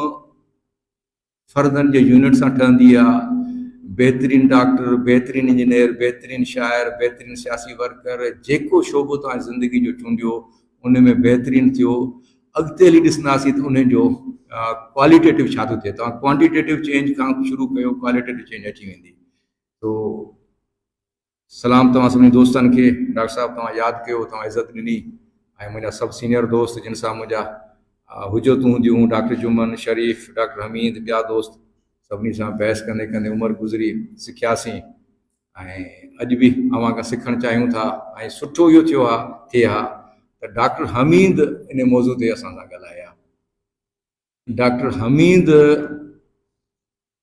फ़र्दनि जे यूनिट सां ठहंदी आहे। बहितरीन डॉक्टर, बहितरीन इंजीनियर, बहितरीन शाइर, बहितरीन सियासी वर्कर, जेको शोबो तव्हां ज़िंदगी जो चूंडियो उन में बहितरीन थियो। अॻिते हली ॾिसंदासीं त उन जो क्वालिटेटिव छा थो थिए। तव्हां क्वांटिटेटिव चेंज खां शुरू कयो, क्वालिटेटिव चेंज अची वेंदी। तो सलाम तव्हां सभिनी दोस्तनि खे। डॉक्टर साहब तव्हां यादि कयो, तव्हां इज़त ॾिनी ऐं मुंहिंजा सभु सीनियर दोस्त जिन सां मुंहिंजा हुजतूं हूंदियूं, डॉक्टर जुमन, शरीफ़, डॉक्टर हमीद, ॿिया दोस्त, सभिनी सां बहस कंदे कंदे उमिरि गुज़री, सिखियासीं ऐं अॼु बि अव्हां खां सिखणु चाहियूं था। ऐं सुठो इहो थियो आहे थिए हा त डॉक्टर हमीद इन मौज़ू ते असां सां ॻाल्हाया। डॉक्टर हमीद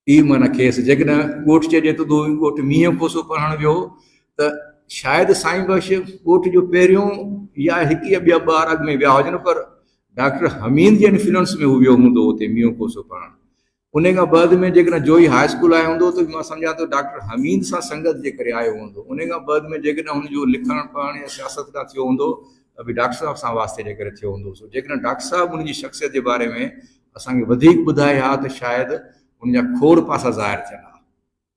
ई माना खेसि जेकॾहिं ॻोठु चइजे त ॻोठु मींहं कोसो पढ़णु वियो त शायदि साईं बख्श ॻोठ जो पहिरियों या हिकु या ॿिया 2 अॻु में विया हुजनि, पर डॉक्टर हमीद जे इन्फ्लुएंस में हू वियो हूंदो हुते मींहं कोसो पढ़णु। उन खां बाद में जेकॾहिं जोई हाई स्कूल आयो हूंदो त मां सम्झां थो डॉक्टर हमीद सां संगत जे करे आयो हूंदो। उन खां बाद में जेकॾहिं हुनजो लिखणु पढ़णु या सियासत खां थियो हूंदो त बि डॉक्टर साहब सां वास्ते जे करे थियो हूंदो। जेकॾहिं डॉक्टर साहब उनजी शख़्सियत जे बारे में असांखे वधीक ॿुधाए हा त शायदि उनजा खोड़ पासा ज़ाहिर थियनि हा।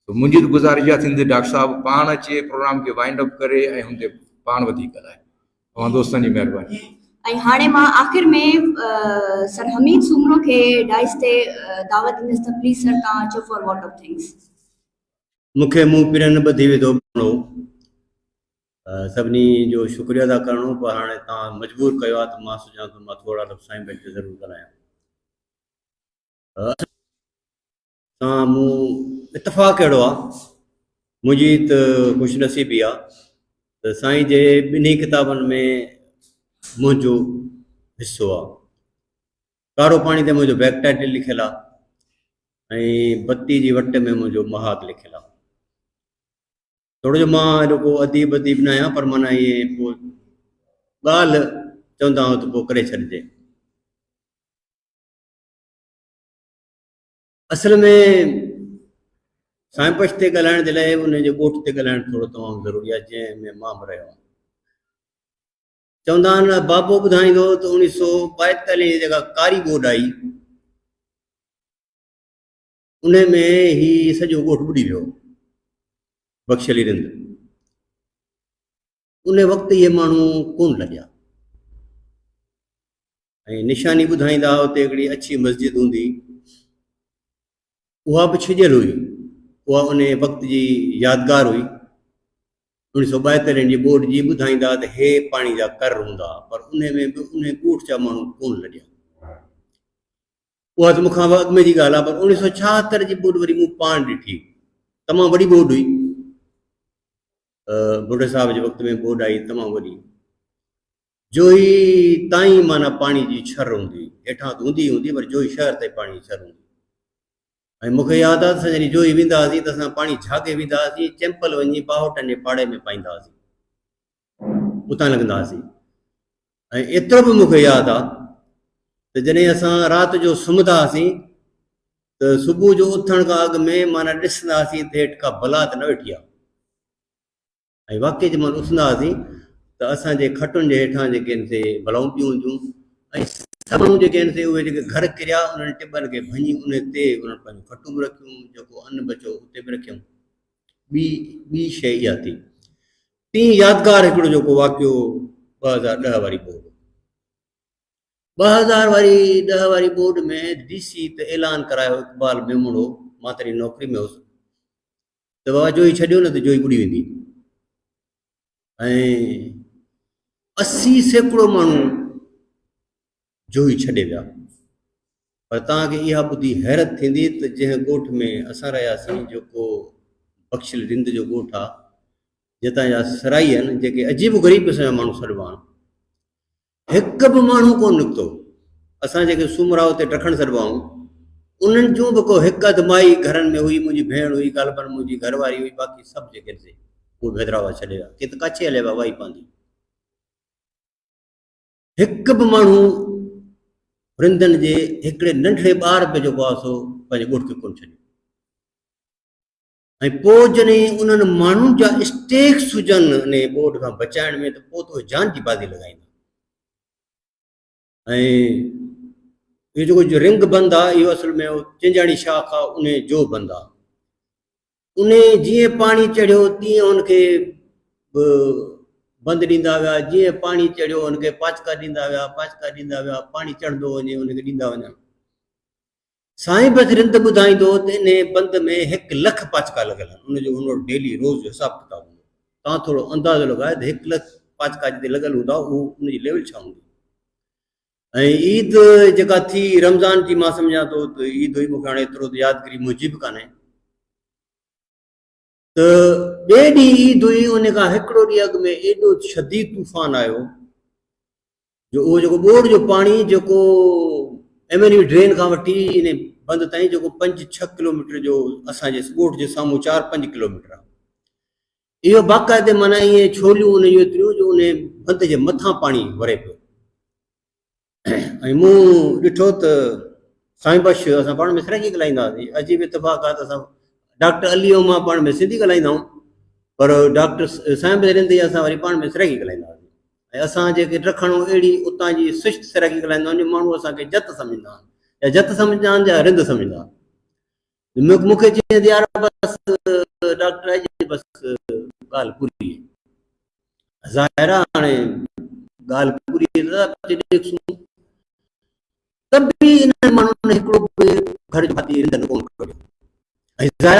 त मुंहिंजी त गुज़ारिश इहा थींदी डॉक्टर साहब पाण अचे, प्रोग्राम खे वाइंड अप करे ऐं हुन ते पाण वधीक ॻाल्हाए। तव्हां दोस्तनि जी महिरबानी। ऐं हाणे मां आख़िर में सर हमीद सूमरो खे डाइस ते दावत ॾींदसि त प्लीज़ सर तव्हां अचो फॉर वॉट ऑफ थिंग्स। मूंखे मुंहुं पिरनि ॿधी विधो सभिनी जो शुक्रिया अदा करणो, पर हाणे तव्हां मजबूर कयो आहे त मां सोचां थो मां थोरा लफ़्ज़ साईं भाई ते ज़रूरु ॻाल्हायां। तव्हां मूं इतफ़ाक़ अहिड़ो आहे, मुंहिंजी त ख़ुशनसीबी आहे त साईं जे ॿिन्ही किताबनि में मुंहिंजो हिसो आहे। कारो पाणी ते मुंहिंजो बैक टाइटल लिखियलु आहे ऐं बत्ती जी वट में मुंहिंजो महाक लिखियलु आहे। थोरो जो मां हेॾो को अदीब न आहियां, पर माना इहे पोइ ॻाल्हि चवंदा आहियूं त पोइ करे छॾिजे। असल में साईं बख्श ते ॻाल्हाइण जे लाइ उनजे ॻोठ ते ॻाल्हाइण थोरो तमामु ज़रूरी आहे, जंहिंमें मां बि रहियो आहियां। चवंदा आहिनि बाबो ॿुधाईंदो त 1942 जी जेका कारी ॿोॾि आई उन में ही सॼो ॻोठ ॿुॾी वियो, बख्शली रिंद। उन वक़्तु इहे माण्हू कोन लॻिया ऐं निशानी ॿुधाईंदा हुते हिकिड़ी अच्छी मस्जिद हूंदी, उहा बि छिॼियल हुई, उहा उन वक़्त जी यादगार हुई। 1942 जी ॿोॾि जी ॿुधाईंदा त हे पाणी जा कर हूंदा, पर उन में बि उन ॻोठ जा माण्हू कोन लॻिया। उहा त मूंखां अॻु में जी ॻाल्हि आहे, पर 1976 जी ॿोॾि वरी मूं पाण ॾिठी, तमामु वॾी ॿोॾि हुई। बुढ़े साहब जे वक़्त में ॿोॾि आई तमामु वॾी, जोई ताईं माना पाणी जी छर हूंदी, हेठां त हूंदी पर जोई शहर ताईं पाणी जी छर हूंदी। ऐं मूंखे यादि आहे त असां जॾहिं जोई वेंदा हुआसीं त असां पाणी झाके वेंदा हुआसीं, चैंपल वञी बाहोटनि जे पाड़े में पाईंदा हुआसीं, उतां लॻंदा हुआसीं। ऐं एतिरो बि मूंखे यादि आहे त जॾहिं असां राति जो सुम्हंदा हुआसीं त सुबुह जो उथण खां अॻु में माना ॾिसंदा हुआसीं त हेठि का बला त न वेठी आहे। ऐं वाक़ई जंहिं महिल उथंदा हुआसीं त असांजे खटुनि जे हेठां जेके आहिनि से बलाऊं पियूं हूंदियूं ऐं सभु माण्हू जेके आहिनि से उहे जेके घर किरिया उन्हनि टिबनि खे भञी उन ते उन्हनि पंहिंजूं खटूं बि रखियूं, जेको अन्न बचियो उते बि रखियऊं। ॿी शइ इहा थी। टी यादगार हिकिड़ो जेको वाक़ियो 2010 वारी ॿोॾि, 2010 वारी ॿोॾि में DC त ऐलान करायो इक़बाल मेमूणो, मां तॾहिं नौकरी में हुउसि, त बाबा जोई छॾियो न त जोई ॿुॾी वेंदी। ऐं 80 सैकड़ो माण्हू जोई छॾे विया। पर तव्हांखे इहा ॿुधी हैरत थींदी त जंहिं ॻोठ में असां रहियासीं, जेको बख्शल रिंद जो ॻोठ आहे, जितां जा सराई आहिनि, जेके अजीब ग़रीब क़िस्म जा माण्हू सॾिबा आहिनि, हिकु बि माण्हू कोन निकितो। असां जेके सूमराव ते टखण सॾिबा आहियूं, उन्हनि जूं बि को हिकु अधु माई घरनि में हुई, मुंहिंजी भेण हुई, ॻाल्हि मुंहिंजी घरवारी हुई, बाक़ी सभु जेके आहिनि उहे हैदराबाद छॾे विया, के त काछे हलिया विया वाई पवंदी। हिकु बि माण्हू रिंदनि जे हिकिड़े नंढड़े ॿार बि जेको आहे सो पंहिंजे ॻोठ खे कोन छॾियो। ऐं पोइ जॾहिं उन्हनि माण्हुनि जा स्टेक्स हुजनि उन ॿोॾि खां बचाइण में, त पोइ त उहे जान जी बाज़ी लॻाईंदा। ऐं इहो जेको रिंग बंदि आहे, इहो असल में चिंजाणी शाख आहे, उन जो बंदि आहे। उन जीअं पाणी चढ़ियो तीअं हुनखे बंदि ॾींदा विया, जीअं पाणी चढ़ियो हुनखे पाचका ॾींदा विया, पाणी चढ़ंदो वञे हुनखे ॾींदा वञनि। साईं बस रिंद ॿुधाईंदो त इन बंदि में 1 लख पाचका लॻल आहिनि, उनजो हुनजो डेली रोज़ जो हिसाबु किताबु हूंदो। तव्हां थोरो अंदाज़ो लॻायो त 1 लख पाचका जिते लॻल हूंदा, उहो उनजी लेवल छा हूंदी। ऐं ईद जेका थी रमज़ान जी, मां सम्झां थो त ईद हुई, मूंखे हाणे एतिरो त यादगिरी मुंहिंजी बि कान्हे, त ॿिए ॾींहुं ईद हुई, उन खां हिकिड़ो ॾींहुं अॻु में एॾो शदीद तूफ़ान आयो जो उहो जेको ॿोॾि जो पाणी जेको एवेन्यू ड्रेन खां वठी इन बंदि ताईं, जेको 5-6 किलोमीटर जो असांजे ॻोठ जे साम्हूं 4-5 किलोमीटर आहे, इहो बाक़ाइदे माना ईअं छोलियूं उन जूं एतिरियूं जो उन बंदि जे मथां पाणी वरे पियो। ऐं मूं ॾिठो त साईं बख्श असां पाण में सराइकी ॻाल्हाईंदा हुआसीं। अजीब इतफ़ाक़ आहे त असां डॉक्टर अली ऐं मां पाण में सिंधी ॻाल्हाईंदा आहियूं, पर डॉक्टर साईं बख्श रिंद असां वरी पाण में सराइकी ॻाल्हाईंदा हुआसीं। ऐं असां जेके टखणूं अहिड़ी उतां जी सुस्त सराइकी ॻाल्हाईंदा आहियूं, माण्हू असांखे जत सम्झंदा आहिनि, या जत सम्झंदा आहिनि या रिंद सम्झंदा आहिनि। मूंखे चई यार बसि डॉक्टर बसि ॻाल्हि पूरी। ज़ाहिर आहे हाणे ॻाल्हि पूरी ॾिसूं त बि इन माण्हुनि ने हिकिड़ो बि घर जो भाती रिंदन कोन कढियो ऐं ज़ाहिर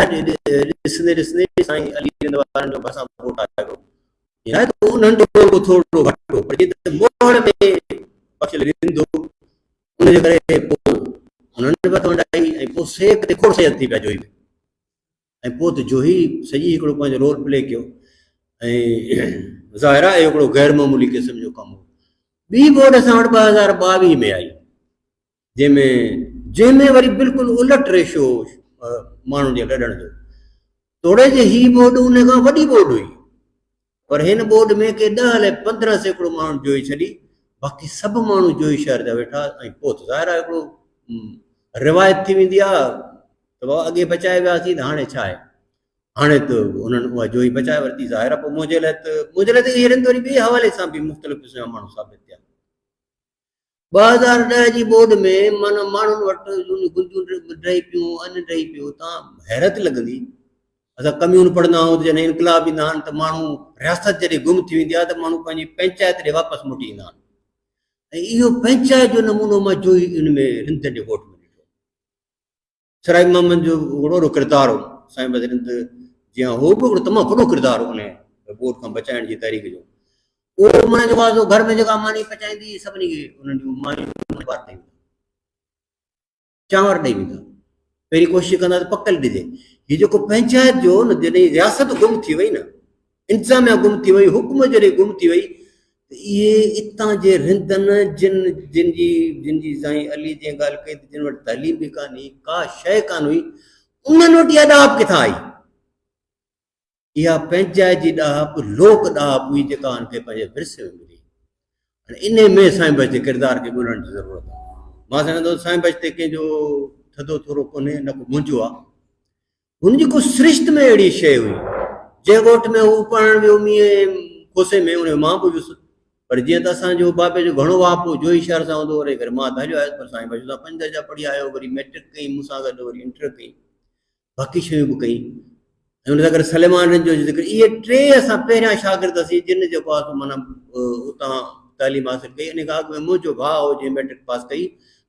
ॾिसंदे ॾिसंदे साईं अली रिंद वारनि जो भरिसां वोट आयो उन्हनि जो थोरो घटि हो पर जीअं मोड़ में बख़्शियल रिंदो उनजे करे पोइ उन्हनि वटि वंडाई ऐं पोइ सेक ते खोड़ सैद थी पिया जोही में ऐं पोइ त जोही सॼी हिकिड़ो पंहिंजो रोल प्ले कयो ऐं ज़ाहिर आहे हिकिड़ो गैर मामूली क़िस्म जो कमु हो। ॿी बोर्ड असां वटि 2022 में आई जंहिंमें वरी बिल्कुलु उलट रेशो माण्हुनि जे लड़ण जो तोड़े जे ही बोर्ड उन खां वॾी बोर्ड हुई पर हिन बोर्ड में के 10 अलाए 15 सैकड़ो माण्हू जोई छॾी बाक़ी सभु माण्हू जोई शहर जा वेठा ऐं पोइ त ज़ाहिर आहे हिकिड़ो रिवायत थी वेंदी आहे त बाबा अॻे बचाए वियासीं त हाणे छा आहे हाणे त उन्हनि उहा जोई बचाए वरिती ज़ाहिर आहे पोइ मुंहिंजे लाइ त इहे रिंद वरी ॿिए हवाले सां बि मुख़्तलिफ़ क़िस्म जा माण्हू साबित थिया 2010 जी बोर्ड में माना माण्हुनि वटि गुंजूं रही पियूं अन रही पियो तव्हां हैरत लॻंदी असां कम्यून पढ़ंदा आहियूं त जॾहिं इनकलाब ईंदा आहिनि त माण्हू रियासत जॾहिं गुम थी वेंदी आहे त माण्हू पंहिंजी पंचायत ॾे वापसि मोटी ईंदा आहिनि ऐं इहो पंचायत जो नमूनो मां जोई इन में रिंद जे वोट में ॾिठो सराय मोहम्मद जो वॾो किरदारु हो साईं बद रिंद जीअं हो बि हिकिड़ो तमामु वॾो किरदारु हो उन वोट खां बचाइण जी तहरीक जो उहो माना जेको आहे घर में जेका मानी पचाईंदी सभिनी खे उन्हनि जूं मानियूं चांवर ॾेई वेंदा पहिरीं कोशिशि कंदा त पकल ॾिजे हीउ जेको पंचायत जो न जॾहिं रियासत गुम थी वई न इंतिज़ामिया गुम थी वई हुकुम जॾहिं गुम थी वई त इहे हितां जे रिंदनि जिन जी साईं अली जी ॻाल्हि कई त जिन वटि तइलीम बि कान हुई का शइ कान हुई उन्हनि वटि इहा ॾाहप किथां आई इहा पंचायत जी ॾाहप लोक ॾाहप हुई जेका हुनखे पंहिंजे विरसे में मिली इन में साईं बच जे किरदार खे ॻोल्हण जी ज़रूरत आहे मां सम्झंदो साईं बच ते कंहिंजो थधो थोरो कोन्हे न को मुंहिंजो आहे हुनजी को सिरिश्त में अहिड़ी शइ हुई जंहिं ॻोठ में हू पढ़णु वियो मींहं कोसे में उन मां बि वियुसि पर जीअं त असांजो बाबे जो घणो वापो जोई शहर सां हूंदो वरी करे मां त हलियो आयुसि पर साईं बच सां 5 दर्जा पढ़ी आयो वरी मैट्रिक कई मूंसां गॾु वरी इंटर कई बाक़ी शयूं बि कई ऐं उन सां गॾु सलेमान जो ज़िक्र इहे 3 असां पहिरियां शागिर्द हुआसीं जिन जेको आहे माना उतां तालीम हासिल कई इन खां अॻु में मुंहिंजो भाउ हो जंहिं मैट्रिक पास कई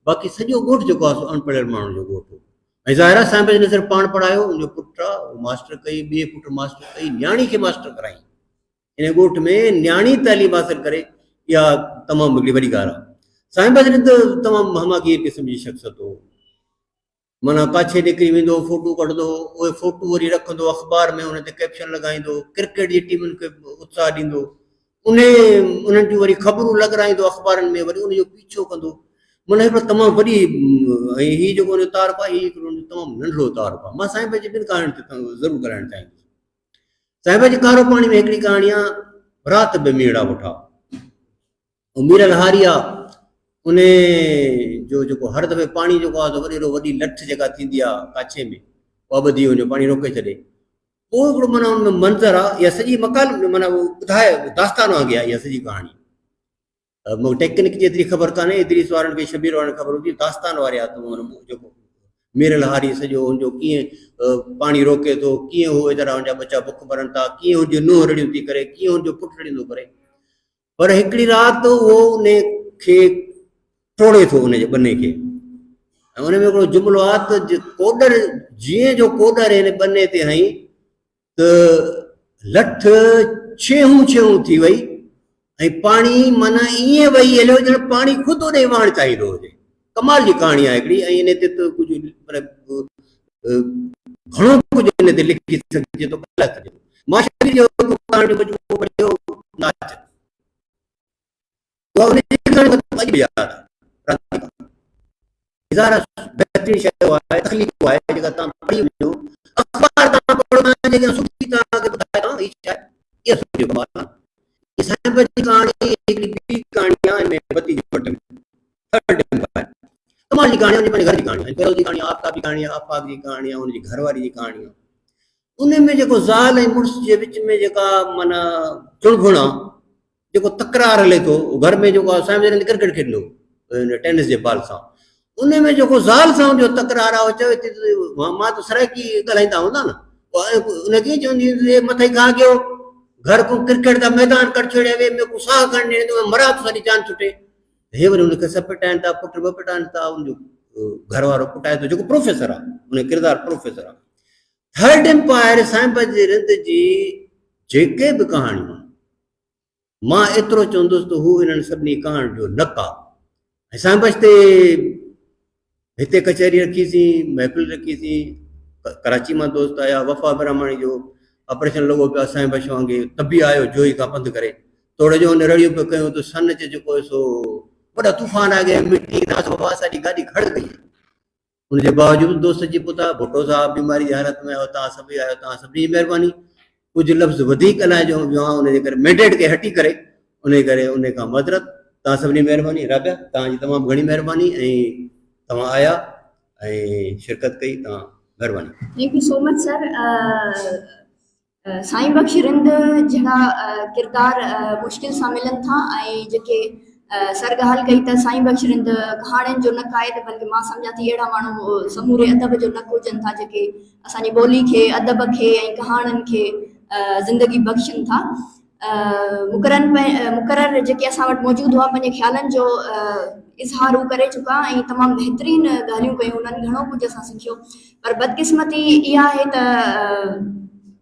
बाक़ी सॼो ॻोठ जेको आहे अनपढ़ियल माण्हुनि जो ॻोठ हो ऐं ज़ाहिर आहे साईं बच ने सिर्फ़ु पाण पढ़ायो मुंहिंजो पुटु आहे उहो मास्टर कई ॿिए पुटु मास्टर कई न्याणी खे मास्टर कराई इन ॻोठ में न्याणी तालीम हासिल करे इहा तमामु हिकिड़ी वॾी ॻाल्हि आहे साईं बच त तमामु हमागीर क़िस्म जी शख़्सियत हो माना काछे निकिरी वेंदो फोटू कढंदो उहे फोटू वरी रखंदो अख़बार में उन ते कैप्शन लॻाईंदो क्रिकेट जी टीमुनि खे उत्साह ॾींदो उन्हनि जूं वरी ख़बरूं लॻाईंदो अख़बारनि में वरी उनजो पीछो कंदो माना हिकिड़ो तमामु वॾी ऐं हीउ जेको उनजो तारफ़ आहे हीउ हिकिड़ो तमामु नंढिड़ो तारफ़ आहे मां साईं बच जी ॿिनि कहाणियुनि ते ज़रूरु ॻाल्हाइणु चाहींदुसि साईं बच कारो पाणी में हिकिड़ी कहाणी आहे राति बि मीड़ा वठा ऐं मीरल हारी आहे उन जो जेको हर दफ़े पाणी जेको आहे वॾी लठ जेका थींदी आहे काछे में उहा ॿधी वञो पाणी रोके छॾे पोइ हिकिड़ो माना हुनमें मंज़र आहे इहा सॼी मकाल माना ॿुधाए दास्तान वांगुरु आहे इहा सॼी कहाणी मूंखे टेक्निक जी एतिरी ख़बर कान्हे इदरीस वारनि खे शबीर वारनि खे ख़बर हूंदी दास्तान वारे आहे त जेको मीरल हारी सॼो हुनजो कीअं पाणी रोके थो कीअं उहो वीचारा हुनजा बचा बुख भरनि था कीअं हुनजी नुंहुं रड़ियूं थी करे कीअं हुनजो पुटु रड़ींदो करे पर हिकिड़ी राति उहो उन खे टोड़े थो उनजे ॿने खे ऐं उन में हिकिड़ो जुमिलो आहे त कोडर जीअं जो कोडर हिन ॿने ते हई त लठ छेहूं थी वई ऐं पाणी माना ईअं वही हलियो ॼण पाणी ख़ुदि होॾे वहणु चाहींदो हुजे कमाल जी कहाणी आहे हिकिड़ी ऐं इन ते त कुझु पर घणो कुझु इन ते लिखी सघिजे थो मां बहितरीन शइ आहे तकलीफ़ आहे जेका तव्हां पढ़ी वञो अख़बार तव्हां पढ़ो जेका सुठी तव्हांखे ॿुधाए थो इहा सुठी कमाल आहे साईं बच जी कहाणी हिकिड़ी ॿी कहाणी आहे हिन में बती जे वट में कमाल जी कहाणी आहे पंहिंजे घर जी कहाणी आहे पहिरों जी कहाणी आफ्ताब जी कहाणी आहे आफ़ाक़ जी कहाणी आहे हुनजी घरवारी जी कहाणी आहे उन में जेको ज़ाल ऐं मुड़ुस जे विच में जेका माना चुणभुण आहे जेको तकरार हले थो घर में जेको आहे साईं बच क्रिकेट खेॾंदो टेनिस जे बॉल सां उन में जेको ज़ाल सां जो तकरार आहे चवे थी मां त सराइकी ॻाल्हाईंदा हूंदा न उन कीअं चवंदी मथे खा कयो घर को क्रिकेट का मैदान कर छड़िया वे मेरे को साह करने तो मरा तो सारी जान छुटे हे वरी उनके सब पिटाइन था पुट ब पिटाइन था उन जो घर वारो पुटाए तो जो प्रोफेसर आ उन किरदार प्रोफेसर आ थर्ड एम्पायर साईं बख्श रिंद जी जेके भी कहानियूं मां एतिरो चवंदुसि त हू इन्हनि सभिनी कहाणी जो नका ऐं साईं बख्श ते हिते कचहरी रखीसीं महफ़िल रखीसीं कराची मां दोस्त आया वफ़ा ब्राह्मणी जो ऑपरेशन लॻो पियो साईं बख्श वांगुरु तबी आयो जोई खां पंधु करे तोड़े जो हुन रड़ियो पियो कयूं त सन जे जेको सो वॾा तूफ़ान आ गया मिट्टी नास वफ़ा असांजी गाॾी खड़ गई उनजे बावजूद दोस्त जी पुता भुट्टो साहब बीमारी जी हालत में आयो तव्हां सभई आयो तव्हां सभिनी जी महिरबानी कुझु लफ़्ज़ वधीक अलाए जो वियो आहे उनजे करे मैंडेट खे हटी करे उन करे उन खां मदरत तव्हां सभिनी महिरबानी राबिया तव्हांजी तमामु घणी महिरबानी ऐं तव्हां आया ऐं शिरकत कई तव्हां महिरबानी thank you so much sir साईं बख्श रिंद जहिड़ा किरदार मुश्किल सां मिलनि था ऐं जेके सर ॻाल्हि कई त साईं बख्श रिंद कहाणियुनि जो नक आहे त बल्कि मां सम्झां थी अहिड़ा माण्हू समूरे अदब जो नक हुजनि था जेके असांजी ॿोली खे अदब खे ऐं कहाणियुनि खे ज़िंदगी बख़्शनि था मुक़रर जेके असां वटि मौजूदु हुआ पंहिंजे ख़्यालनि जो इज़हार हू करे चुका ऐं तमामु बहितरीन ॻाल्हियूं कयूं उन्हनि घणो कुझु असां सिखियो पर बदकिस्मती इहा आहे त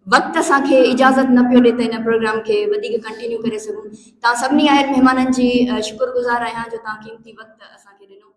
वक़्तु असांखे इजाज़त न पियो ॾिए त हिन प्रोग्राम खे वधीक कंटिन्यू करे सघूं तव्हां सभिनी आयल महिमाननि जी शुक्रगुज़ार आहियां जो तव्हां क़ीमती वक़्तु असांखे ॾिनो